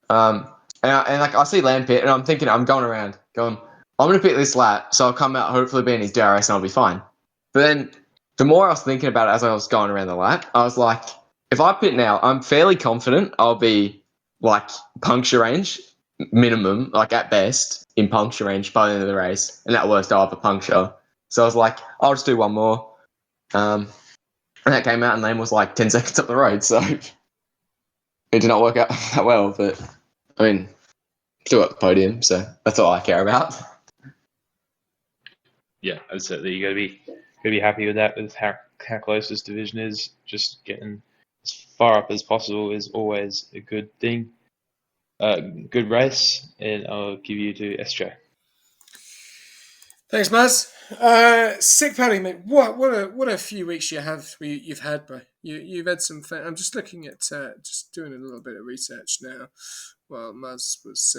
and like I see Lamb pit and I'm thinking I'm going around going, I'm gonna pick this lap, so I'll come out hopefully be in his DRS and I'll be fine. But then the more I was thinking about it as I was going around the lap, I was like, if I pit now, I'm fairly confident I'll be like puncture range minimum, like at best, in puncture range by the end of the race, and at worst I'll have a puncture. So I was like, I'll just do one more. And that came out and Lane was like 10 seconds up the road, so it did not work out that well, but I mean, still at the podium, so that's all I care about.
Yeah, absolutely. You gotta be happy with that. With how close this division is, just getting as far up as possible is always a good thing. Good race, and I'll give you to SJ.
Thanks, Maz. Sick padding, mate. What a few weeks you've had, bro. You've had some fun. I'm just looking at just doing a little bit of research now while Maz was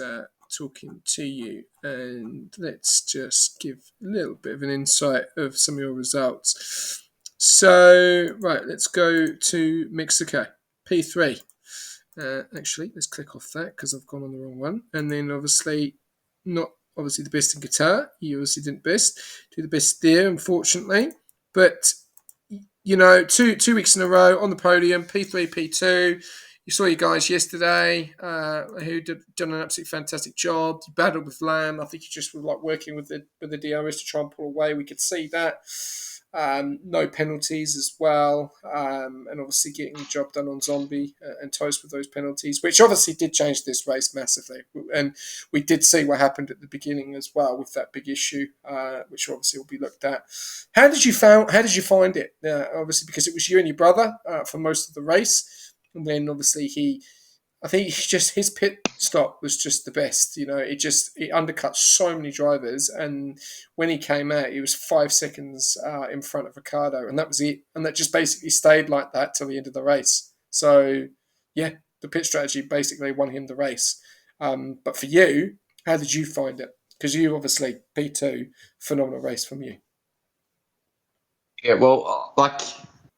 talking to you, and let's just give a little bit of an insight of some of your results. So right, let's go to Mexico P3. Actually, let's click off that because I've gone on the wrong one, and then not obviously the best in guitar. You obviously didn't do the best there, unfortunately. But you know, two weeks in a row on the podium, P3, P2. You saw you guys yesterday who done an absolutely fantastic job. You battled with Lamb. I think you just were like working with the DRS to try and pull away. We could see that. No penalties as well, and obviously getting the job done on Zombie and Toast with those penalties, which obviously did change this race massively. And we did see what happened at the beginning as well with that big issue, which obviously will be looked at. How did you find it? Obviously, because it was you and your brother for most of the race, and then obviously I think his pit stop was just the best. You know, it undercut so many drivers, and when he came out, he was 5 seconds in front of Ricardo, and that was it. And that just basically stayed like that till the end of the race. So, yeah, the pit strategy basically won him the race. But for you, how did you find it? Because you obviously P2, phenomenal race from you.
Yeah, well, like,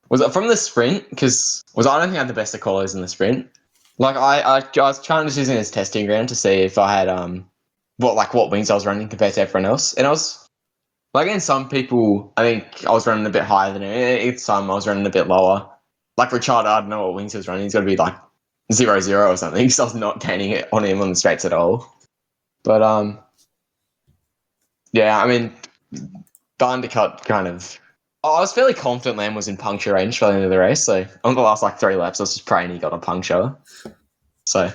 was it from the sprint? Because I don't think I had the best of qualities in the sprint. Like, I was trying to use it as testing ground to see if I had what wings I was running compared to everyone else, and I was like, against some people, I think I was running a bit higher than it. It's some I was running a bit lower. Like Richard, I don't know what wings he was running. He's got to be like 0-0 or something. Because I was not gaining it on him on the straights at all. But yeah, I mean, the undercut kind of. I was fairly confident Lamb was in puncture range by the end of the race. So on the last like 3 laps, I was just praying he got a puncture. So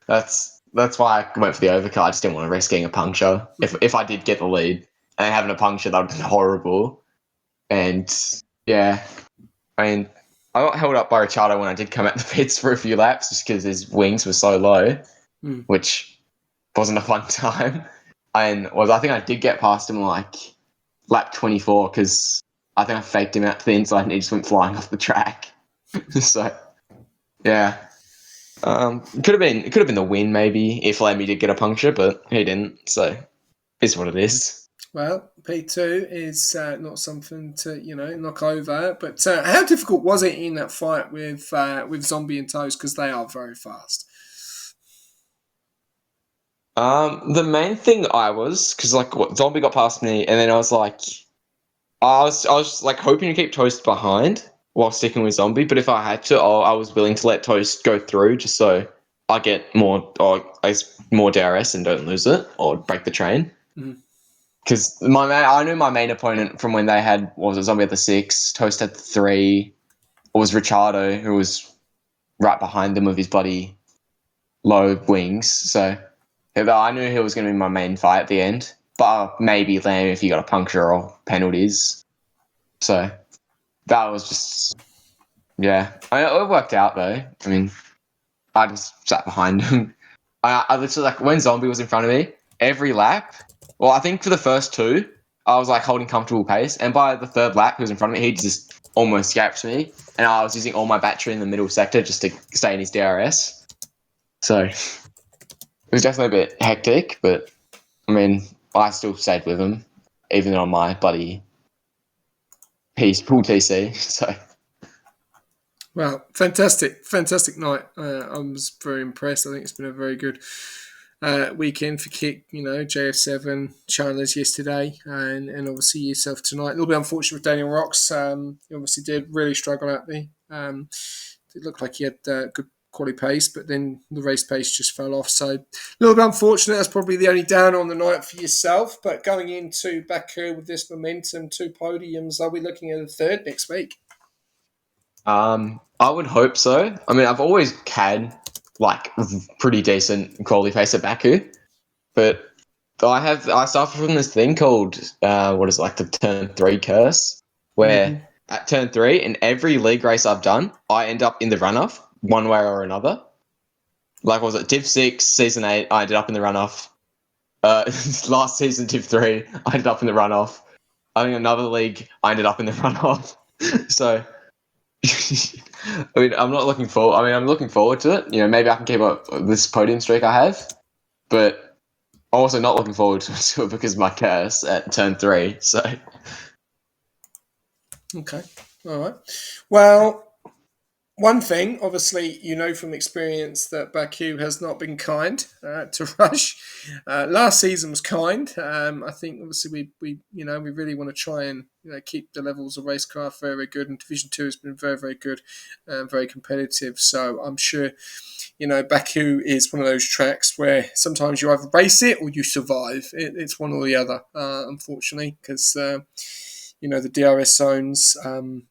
that's why I went for the overcut. I just didn't want to risk getting a puncture. If I did get the lead and having a puncture, that would have been horrible. And yeah, I mean, I got held up by Ricciardo when I did come out the pits for a few laps just because his wings were so low, which wasn't a fun time. And I think I did get past him like lap 24 because I think I faked him out to the inside and he just went flying off the track. So yeah, it could have been the win maybe if Lammy did get a puncture, but he didn't. So it's what it is.
Well, P2 is not something to knock over. But how difficult was it in that fight with Zombie and Toast? Because they are very fast.
The main thing because like Zombie got past me, and then I was like hoping to keep Toast behind while sticking with Zombie. But if I had to, I was willing to let Toast go through just so I get more more DRS and don't lose it or break the train.
Mhm.
Because I knew my main opponent from when they had Zombie at the 6, Toast at the 3, or was Richardo, who was right behind them with his bloody low wings. So I knew he was going to be my main fight at the end. But maybe Lamb if you got a puncture or penalties. So that was just, yeah. It worked out though. I mean, I just sat behind him. I literally, like, when Zombie was in front of me, every lap, well, I think for the first 2, I was like holding comfortable pace. And by the 3rd lap, he was in front of me, he just almost gapped me. And I was using all my battery in the middle sector just to stay in his DRS. So it was definitely a bit hectic, but I mean, I still stayed with him, even on my bloody full TC. So
Well, fantastic night. I was very impressed. I think it's been a very good weekend for Kick. JF7 Chandler's yesterday, and obviously yourself tonight. A little bit unfortunate with Daniel Rocks. He obviously did really struggle at me. It looked like he had good quality pace, but then the race pace just fell off. So a little bit unfortunate. That's probably the only down on the night for yourself. But going into Baku with this momentum, 2 podiums, are we looking at a 3rd next week?
I would hope so. I mean, I've always had like pretty decent quality pace at Baku, but I suffer from this thing called what is it, like the turn 3 curse, where at turn 3 in every league race I've done, I end up in the runoff one way or another. Like, was it Div 6 season 8? I ended up in the runoff. Last season Div 3, I ended up in the runoff. I think another league, I ended up in the runoff. So I mean, I'm not looking forward. I mean, I'm looking forward to it. Maybe I can keep up this podium streak I have, but I'm also not looking forward to it because of my curse at turn 3. So
Okay, all right. Well, one thing, obviously, from experience that Baku has not been kind to Rush. Last season was kind. I think obviously we really want to try and keep the levels of racecraft very, very good, and Division 2 has been very, very good, very competitive. So I'm sure Baku is one of those tracks where sometimes you either race it or you survive. It's one or the other, unfortunately, because the DRS zones,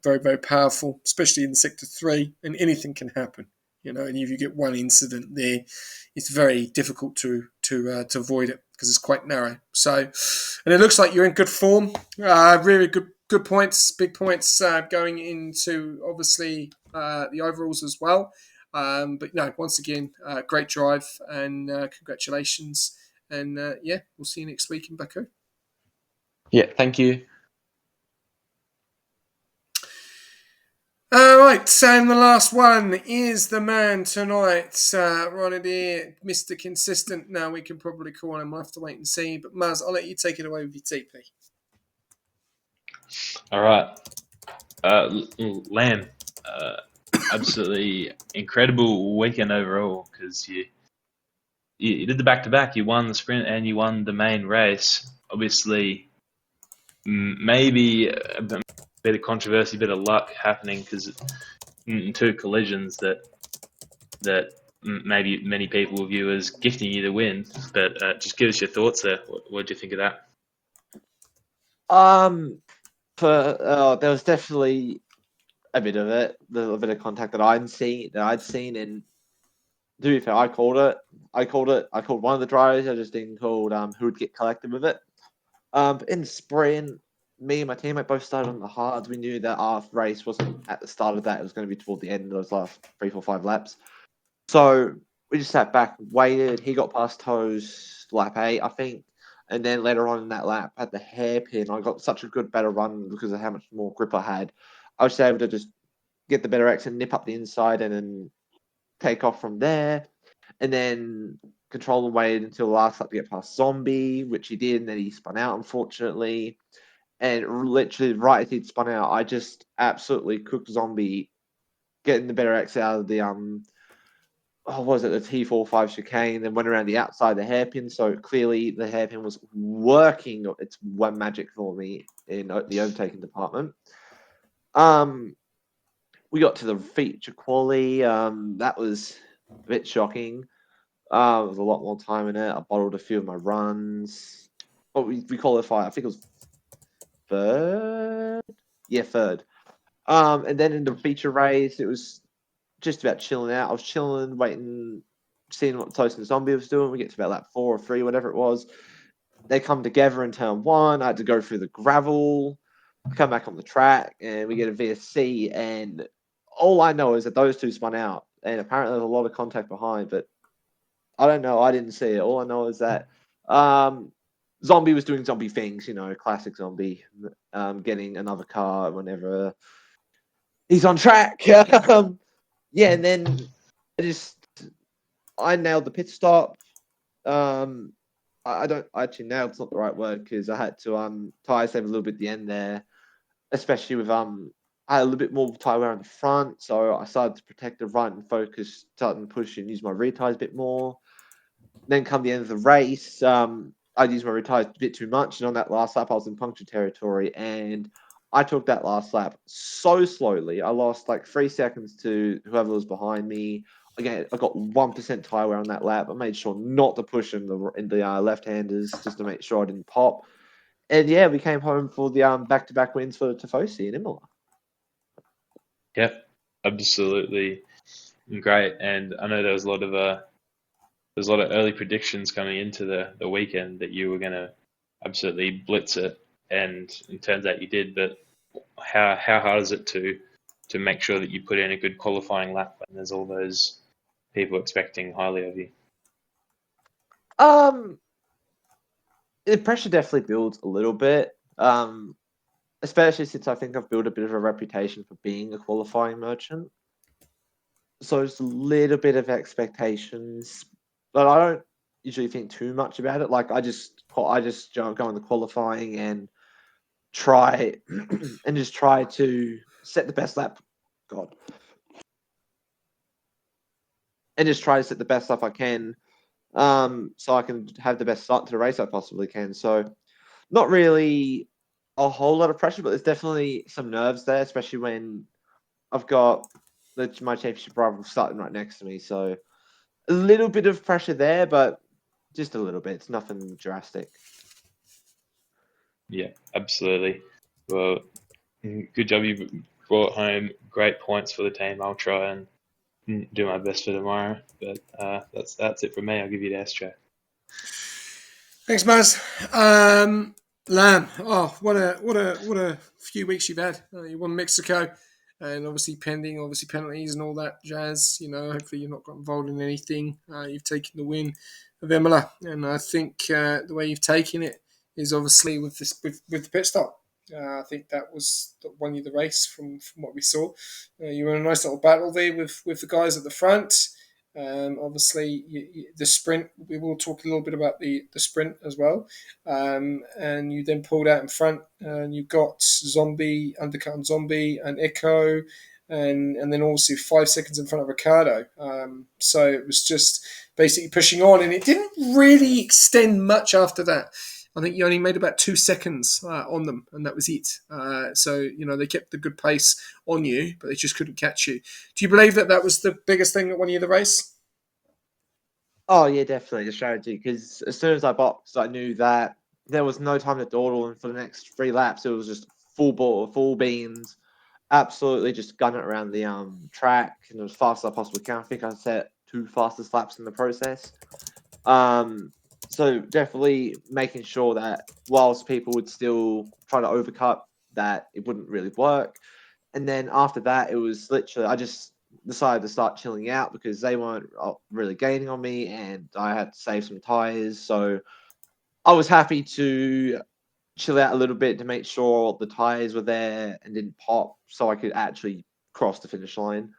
very, very powerful, especially in Sector 3, and anything can happen. And if you get one incident there, it's very difficult to avoid it because it's quite narrow. So, and it looks like you're in good form. Really good points, big points going into obviously the overalls as well. But no, once again, great drive and congratulations. And we'll see you next week in Baku.
yeah, thank you.
All right, Sam, the last one is the man tonight. Right here, Mr. Consistent. Now we can probably call him. I'll have to wait and see. But Maz, I'll let you take it away with your TP.
All right. Lamb, absolutely incredible weekend overall because you did the back-to-back. You won the sprint and you won the main race. Obviously, maybe a bit of controversy, a bit of luck happening because 2 collisions that maybe many people will view as gifting you the win. But just give us your thoughts there. What do you think of that?
There was definitely a bit of it, a little bit of contact that I'd seen, and to be fair, I called it. I called one of the drivers. I just didn't call who would get collected with it. In the sprint, me and my teammate both started on the hards. We knew that our race wasn't at the start of that; it was going to be toward the end of those last 3, 4, 5 laps. So we just sat back, waited. He got past Toes lap 8, I think. And then later on in that lap, at the hairpin, I got such a good better run because of how much more grip I had. I was able to just get the better X and nip up the inside and then take off from there. And then control and waited until the last lap to get past Zombie, which he did, and then he spun out, unfortunately. And literally, right as he'd spun out, I just absolutely cooked Zombie, getting the better X out of the what was it, the T45 chicane, then went around the outside of the hairpin. So clearly the hairpin was working its one magic for me in the overtaking department. We got to the feature quali. That was a bit shocking. There was a lot more time in it. I bottled a few of my runs. Oh, we qualified. I think it was third. Yeah, third. And then in the feature race, it was just about chilling out. I was chilling, waiting, seeing what Toast and Zombie was doing. We get to about lap 4 or 3, whatever it was. They come together in turn 1. I had to go through the gravel, come back on the track, and we get a VSC. And all I know is that those two spun out. And apparently there's a lot of contact behind, but I don't know. I didn't see it. All I know is that Zombie was doing zombie things, classic Zombie, getting another car whenever he's on track. Yeah, and then I nailed the pit stop. I don't actually nailed's not the right word because I had to tire save a little bit at the end there, especially with I had a little bit more tire wear on the front, so I started to protect the right and focus, starting to push and use my rear tires a bit more. Then come the end of the race, I used my rear tires a bit too much, and on that last lap I was in puncture territory, and I took that last lap so slowly. I lost like 3 seconds to whoever was behind me. Again, I got 1% tire wear on that lap. I made sure not to push in the left-handers just to make sure I didn't pop. And yeah, we came home for the back-to-back wins for Tifosi in Imola.
Yep, absolutely great. And I know there was a lot of early predictions coming into the weekend that you were going to absolutely blitz it, and it turns out you did. But how hard is it to make sure that you put in a good qualifying lap when there's all those people expecting highly of you?
The pressure definitely builds a little bit. Especially since I think I've built a bit of a reputation for being a qualifying merchant. So it's a little bit of expectations, but I don't usually think too much about it. Like I just go in the qualifying and try to set the best lap. God. And just try to set the best lap I can, so I can have the best start to the race I possibly can. So not really a whole lot of pressure, but there's definitely some nerves there, especially when I've got my championship rival starting right next to me. So a little bit of pressure there, but just a little bit. It's nothing drastic.
Yeah, absolutely. Well, good job. You brought home great points for the team. I'll try and do my best for tomorrow. But that's it from me. I'll give you the S-track.
Thanks, Maz. Lamb. Oh, what a few weeks you've had. You won Mexico, and obviously pending penalties and all that jazz. Hopefully you've not got involved in anything. You've taken the win of Imola, and I think the way you've taken it is obviously with the pit stop. I think that was won you the race from what we saw. You were in a nice little battle there with the guys at the front. Obviously, the sprint, we will talk a little bit about the sprint as well. And you then pulled out in front, and you got Zombie, undercut on Zombie, and Echo, and then also 5 seconds in front of Ricardo. So it was just basically pushing on, and it didn't really extend much after that. I think you only made about 2 seconds on them, and that was it. So they kept the good pace on you, but they just couldn't catch you. Do you believe that was the biggest thing that won you the race?
Oh yeah, definitely the strategy. Because as soon as I boxed, I knew that there was no time to dawdle, and for the next 3 laps, it was just full beans, absolutely just gun it around the track and as fast as I possibly can. I think I set 2 fastest laps in the process. So definitely making sure that whilst people would still try to overcut, that it wouldn't really work. And then after that, it was literally I just decided to start chilling out because they weren't really gaining on me, and I had to save some tires. So I was happy to chill out a little bit to make sure the tires were there and didn't pop, so I could actually cross the finish line.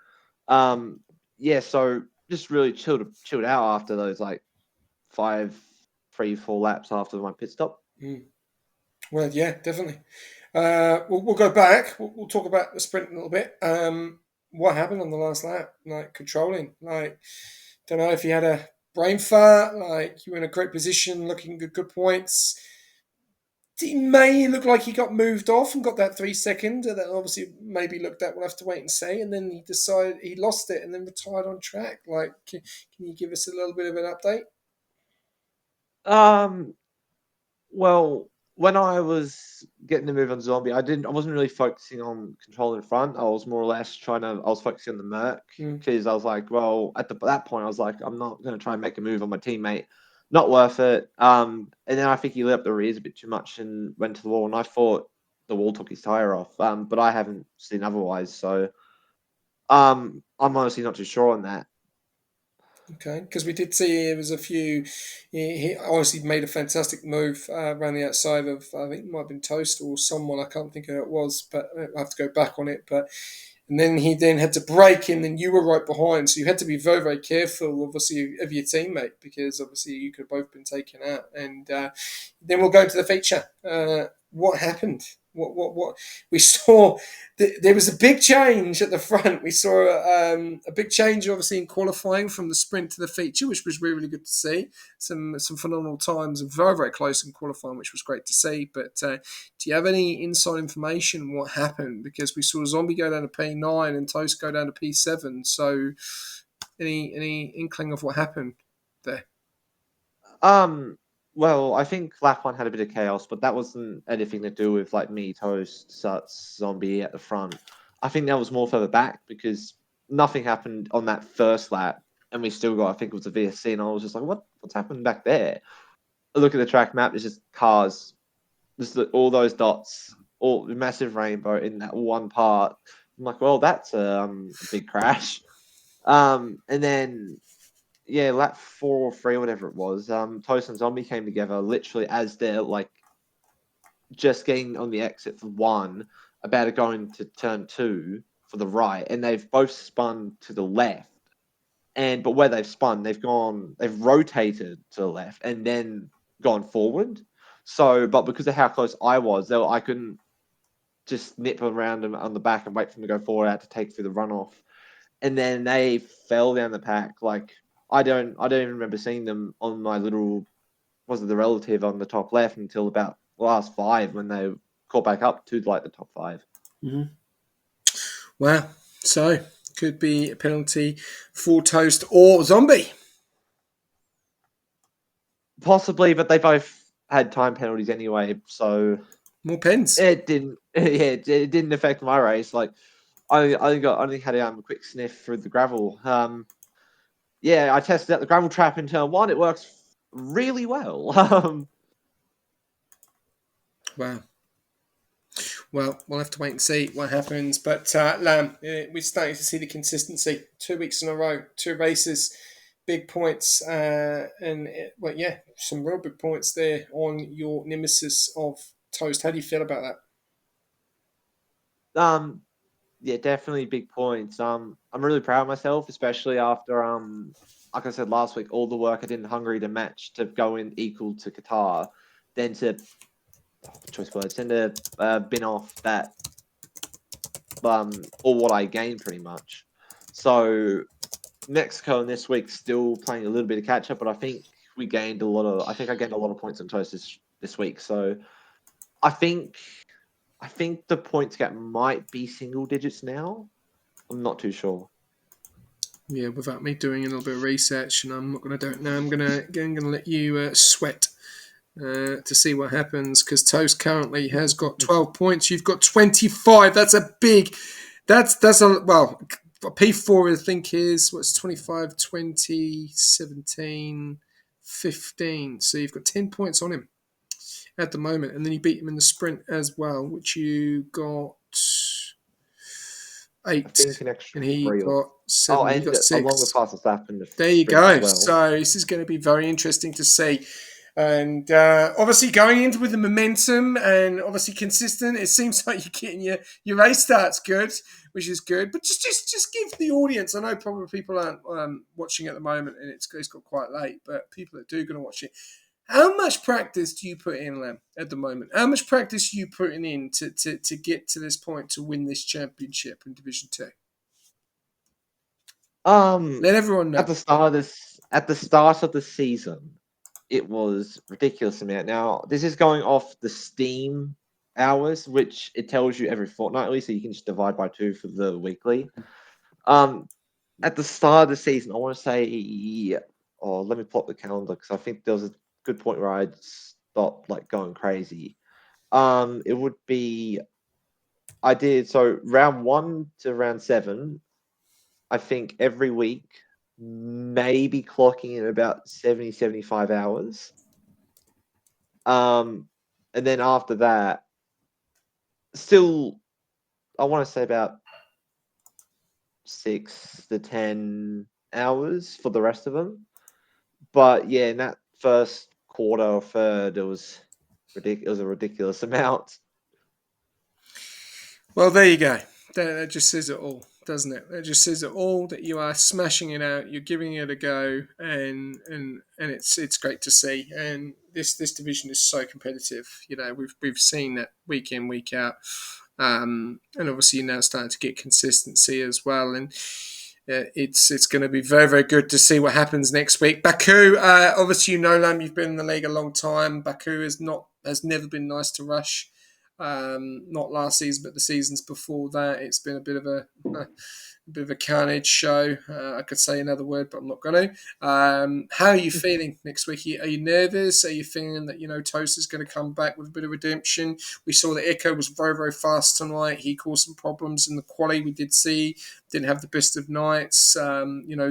Yeah, so just really chilled out after those like 3-4 laps after my pit stop.
Well, yeah, definitely. We'll go back. We'll talk about the sprint a little bit. What happened on the last lap? Like controlling. Like, don't know if you had a brain fart. Like you were in a great position, looking good points. It may look like he got moved off and got that 3 second. That obviously maybe looked at. We'll have to wait and see. And then he decided he lost it and then retired on track. Like, can you give us a little bit of an update?
Well, when I was getting the move on Zombie, I wasn't really focusing on control in front. I was more or less I was focusing on the Merc because I was like, well, at that point, I was like, I'm not going to try and make a move on my teammate. Not worth it. And then I think he lit up the rears a bit too much and went to the wall. And I thought the wall took his tire off. But I haven't seen otherwise. So I'm honestly not too sure on that.
Okay, because we did see there was a few. He obviously made a fantastic move around the outside of. I think it might have been Toast or someone. I can't think who it was, but I have to go back on it. But and then he then had to brake, and then you were right behind, so you had to be very very careful, obviously, of your teammate because obviously you could have both been taken out. And then we'll go to the feature. What happened? What we saw? There was a big change at the front. We saw a big change, obviously, in qualifying from the sprint to the feature, which was really, really good to see. Some phenomenal times and very, very close in qualifying, which was great to see. But do you have any inside information on what happened? Because we saw Zombie go down to P9 and Toast go down to P7. So any inkling of what happened there?
Well, I think lap 1 had a bit of chaos, but that wasn't anything to do with like me, Toast, Suts, Zombie at the front. I think that was more further back because nothing happened on that first lap, and we still got, I think it was a VSC, and I was just like, what's happened back there? I look at the track map, it's just cars, just all those dots, all the massive rainbow in that one part. I'm like, well, that's a big crash. And then yeah, lap 4 or 3, whatever it was, Toast and Zombie came together literally as they're like just getting on the exit for 1, about to go into turn 2 for the right, and they've both spun to the left. But where they've spun, they've rotated to the left and then gone forward. So, but because of how close I was, I couldn't just nip around them on the back and wait for them to go forward out to take through the runoff. And then they fell down the pack like. I don't even remember seeing them on my little, was it the relative on the top left until about the last 5 when they caught back up to like the top 5.
Mm-hmm. Wow. So could be a penalty for Toast or Zombie.
Possibly, but they both had time penalties anyway, so
more pens.
It didn't. Yeah, it didn't affect my race. Like I only had a quick sniff through the gravel. Yeah, I tested out the gravel trap in turn 1. It works really well.
Wow. Well, we'll have to wait and see what happens. But Lamb, we're starting to see the consistency. 2 weeks in a row, 2 races, big points, and some real big points there on your nemesis of Toast. How do you feel about
that? Yeah, definitely big points. I'm really proud of myself, especially after like I said last week, all the work I did in Hungary to match to go in equal to Qatar, then to bin off that all what I gained pretty much. So Mexico and this week still playing a little bit of catch up, but I think I gained a lot of points on Toast this week. So I think the points gap might be single digits now. I'm not too sure.
Yeah, without me doing a little bit of research, and I'm not going to do it now. I'm going to let you sweat to see what happens because Toast currently has got 12 points. You've got 25. That's a big. That's a well. P4 I think is 25, 20, 17, 15. So you've got 10 points on him at the moment, and then you beat him in the sprint as well, which you got 8, and he got 7. He got 6.
Along with fastest lap in the
there you go.
well.
So this is going to be very interesting to see. And obviously going into with the momentum and obviously consistent, it seems like you're getting your race starts good, which is good. But just give the audience. I know probably people aren't watching at the moment, and it's got quite late. But people that do going to watch it, how much practice do you put in, Lam, at the moment? How much practice are you putting in to get to this point to win this championship in Division 2? Let everyone know.
At the start of the season, it was ridiculous amount. Now, this is going off the Steam hours, which it tells you every fortnightly, so you can just divide by 2 for the weekly. At the start of the season, I want to say, let me pull up the calendar because I think there was a good point where I'd stopped like going crazy. It would be, I did so round 1 to round 7. I think every week, maybe clocking in about 70, 75 hours. And then after that, still, I want to say about 6 to 10 hours for the rest of them. But yeah, in that first quarter or third, it was ridiculous. It was a ridiculous amount.
Well, there you go. That just says it all, doesn't it? That just says it all, that you are smashing it out, you're giving it a go, and it's great to see. And this division is so competitive. You know, we've seen that week in, week out, and obviously you're now starting to get consistency as well. And it's going to be very, very good to see what happens next week. Baku, obviously you know, Lam, you've been in the league a long time. Baku has never been nice to rush. Not last season, but the seasons before that, it's been a bit of a carnage show. I could say another word, but I'm not going to. How are you feeling next week? Are you nervous? Are you feeling that Tosa's going to come back with a bit of redemption? We saw that Echo was very, very fast tonight. He caused some problems in the quali. We did see didn't have the best of nights.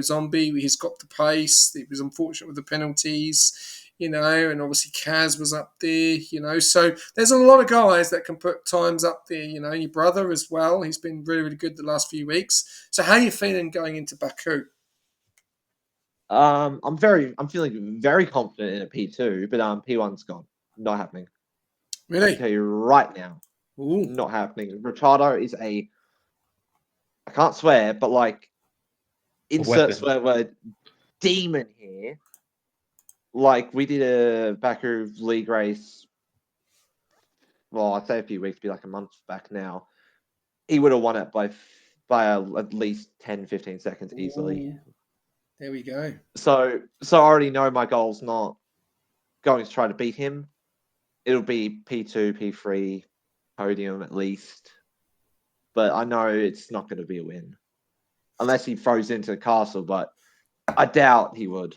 Zombie, he's got the pace. It was unfortunate with the penalties. And obviously Kaz was up there, so there's a lot of guys that can put times up there, your brother as well. He's been really, really good the last few weeks. So how are you feeling going into Baku?
I'm feeling very confident in a P2, but P1's gone. Not happening.
Really?
I can tell you right now.
Ooh.
Not happening. Ricardo is I can't swear, but like insert swear word demon here. Like, we did a Baku league race, well, I'd say a few weeks, be like a month back now. He would have won it by at least 10, 15 seconds easily.
Ooh. There we go.
So I already know my goal's not going to try to beat him. It'll be P2, P3, podium at least. But I know it's not going to be a win. Unless he throws into the castle, but I doubt he would.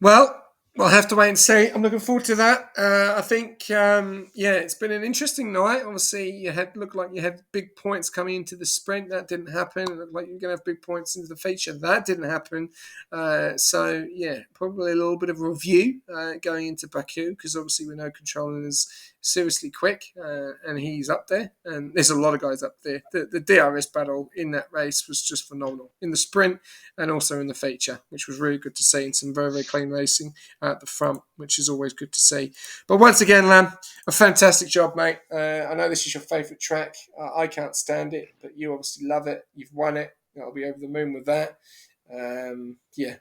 Well, we'll have to wait and see. I'm looking forward to that. I think, it's been an interesting night. Obviously, looked like you had big points coming into the sprint. That didn't happen. It looked like you were going to have big points into the feature. That didn't happen. Probably a little bit of a review going into Baku, because obviously we know Controlling is seriously quick, and he's up there. And there's a lot of guys up there. The DRS battle in that race was just phenomenal in the sprint and also in the feature, which was really good to see, and some very, very clean racing at the front, which is always good to see. But once again, Lam, a fantastic job, mate. I know this is your favourite track. I can't stand it, but you obviously love it. You've won it. I'll be over the moon with that.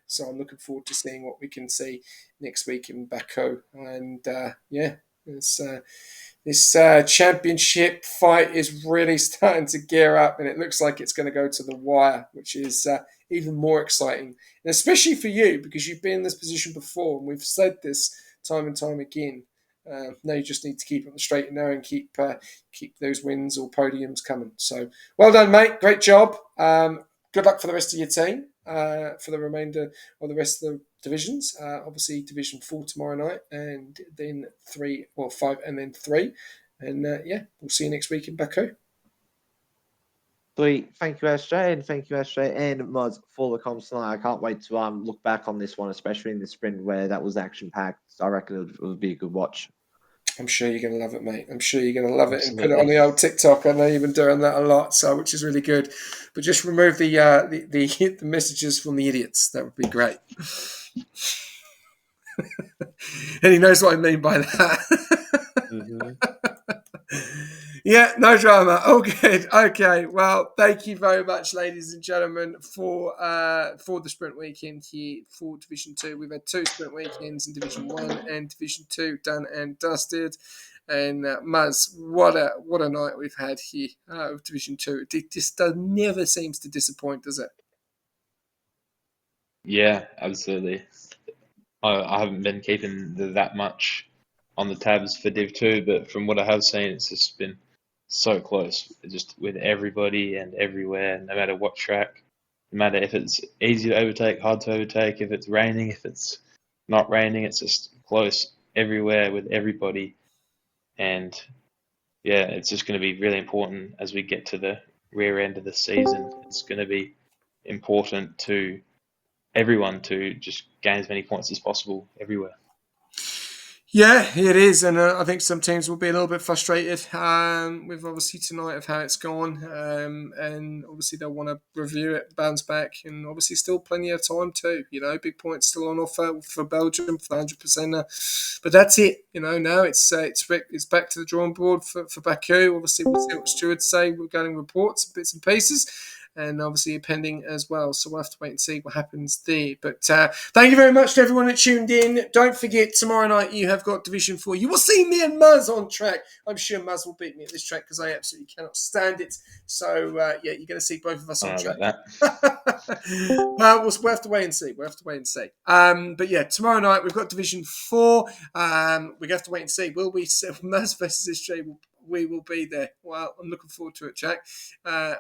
So I'm looking forward to seeing what we can see next week in Baku. And this championship fight is really starting to gear up, and it looks like it's going to go to the wire, which is even more exciting. And especially for you, because you've been in this position before, and we've said this time and time again. Now you just need to keep on the straight and narrow and keep those wins or podiums coming. So well done, mate. Great job. Good luck for the rest of your team, for the remainder of the rest of the divisions. Obviously, Division 4 tomorrow night, and then 5, and then 3. And we'll see you next week in Baku.
Sweet. Thank you, SJ, and thank you, SJ and Mods, for the comms tonight. I can't wait to look back on this one, especially in the sprint where that was action-packed. I reckon it would be a good watch.
I'm sure you're going to love it, mate. I'm sure you're going to love it, and put it on the old TikTok. I know you've been doing that a lot, which is really good. But just remove the messages from the idiots. That would be great. And he knows what I mean by that.
Mm-hmm.
Yeah, no drama. All good. Okay. Well, thank you very much, ladies and gentlemen, for the sprint weekend here for Division 2. We've had 2 sprint weekends in Division 1 and Division 2 done and dusted. And Muzz, what a night we've had here of Division 2. It just never seems to disappoint, does it?
Yeah, absolutely. I haven't been keeping that much on the tabs for Div2, but from what I have seen, it's just been so close, just with everybody and everywhere, no matter what track, no matter if it's easy to overtake, hard to overtake, if it's raining, if it's not raining, it's just close everywhere with everybody. And yeah, it's just going to be really important as we get to the rear end of the season. It's going to be important to everyone to just gain as many points as possible everywhere.
Yeah, it is, and I think some teams will be a little bit frustrated with obviously tonight of how it's gone, and obviously they'll want to review it, bounce back, and obviously still plenty of time too. Big points still on offer for Belgium for the 100%. But that's it. Now it's back to the drawing board for Baku. Obviously, we'll see what stewards say. We're getting reports, bits and pieces. And obviously pending as well. So we'll have to wait and see what happens there. But thank you very much to everyone that tuned in. Don't forget, tomorrow night you have got Division 4. You will see me and Muzz on track. I'm sure Muzz will beat me at this track because I absolutely cannot stand it. So, yeah, you're going to see both of us on track. Well, we'll have to wait and see. But yeah, tomorrow night we've got Division 4. We have to wait and see. Will we see Muzz versus SJ? We will be there. Well, I'm looking forward to it, Jack. I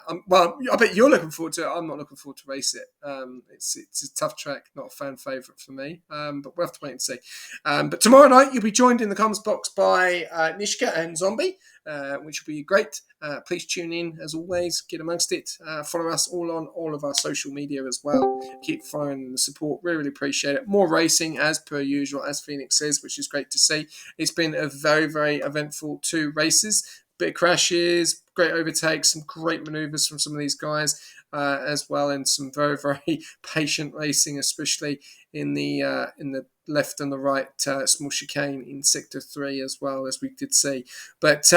bet you're looking forward to it. I'm not looking forward to race it. It's a tough track, not a fan favourite for me. But we'll have to wait and see. But tomorrow night, you'll be joined in the comms box by Nishka and Zombie, which will be great. Please tune in, as always. Get amongst it. Follow us all on all of our social media as well. Keep following the support. Really appreciate it. More racing, as per usual, as Phoenix says, which is great to see. It's been a very, very eventful 2 races. Bit of crashes, great overtakes, some great manoeuvres from some of these guys as well, and some very, very patient racing, especially in the left and the right small chicane in Sector 3 as well, as we did see. But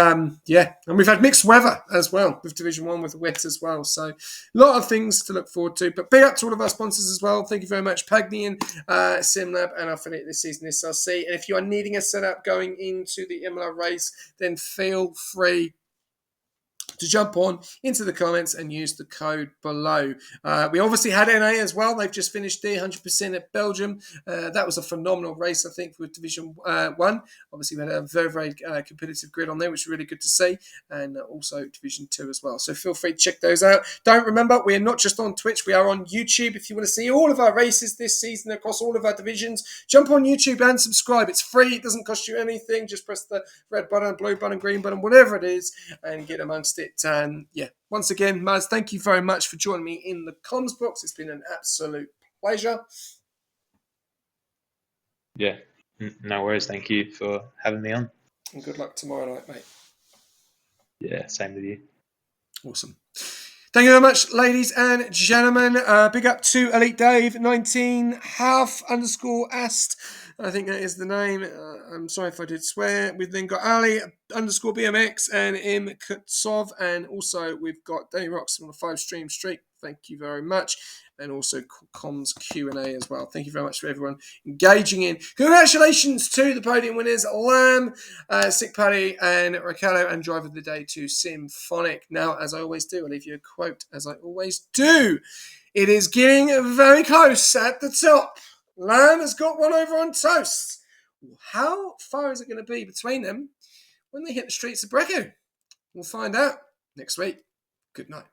yeah, and we've had mixed weather as well with Division 1 with wet as well. So a lot of things to look forward to. But big up to all of our sponsors as well. Thank you very much, Pagnian, SimLab, and Affiliate this season, SRC. And if you are needing a setup going into the Imola race, then feel free to jump on into the comments and use the code below. We obviously had NA as well. They've just finished their 100% at Belgium. That was a phenomenal race, I think, with Division 1. Obviously, we had a very, very competitive grid on there, which is really good to see, and also Division 2 as well. So feel free to check those out. Don't remember, we're not just on Twitch. We are on YouTube. If you want to see all of our races this season across all of our divisions, jump on YouTube and subscribe. It's free. It doesn't cost you anything. Just press the red button, blue button, green button, whatever it is, and get amongst it. And yeah, once again, Maz, thank you very much for joining me in the comms box. It's been an absolute pleasure.
Yeah, no worries. Thank you for having me on.
And good luck tomorrow night, mate.
Yeah, same with you.
Awesome. Thank you very much, ladies and gentlemen. Big up to Elite Dave 19 half _ast. I think that is the name. I'm sorry if I did swear. We've then got Ali _BMX and M Kutsov, and also we've got Danny Rocks on a 5-stream streak. Thank you very much. And also comms Q&A as well. Thank you very much for everyone engaging in. Congratulations to the podium winners, Lamb, Sick Paddy, and Ricardo, and Driver of the Day to Symphonic. Now, as I always do, I'll leave you a quote, as I always do. It is getting very close at the top. Lamb has got one over on Toast. How far is it going to be between them when they hit the streets of Brecco? We'll find out next week. Good night.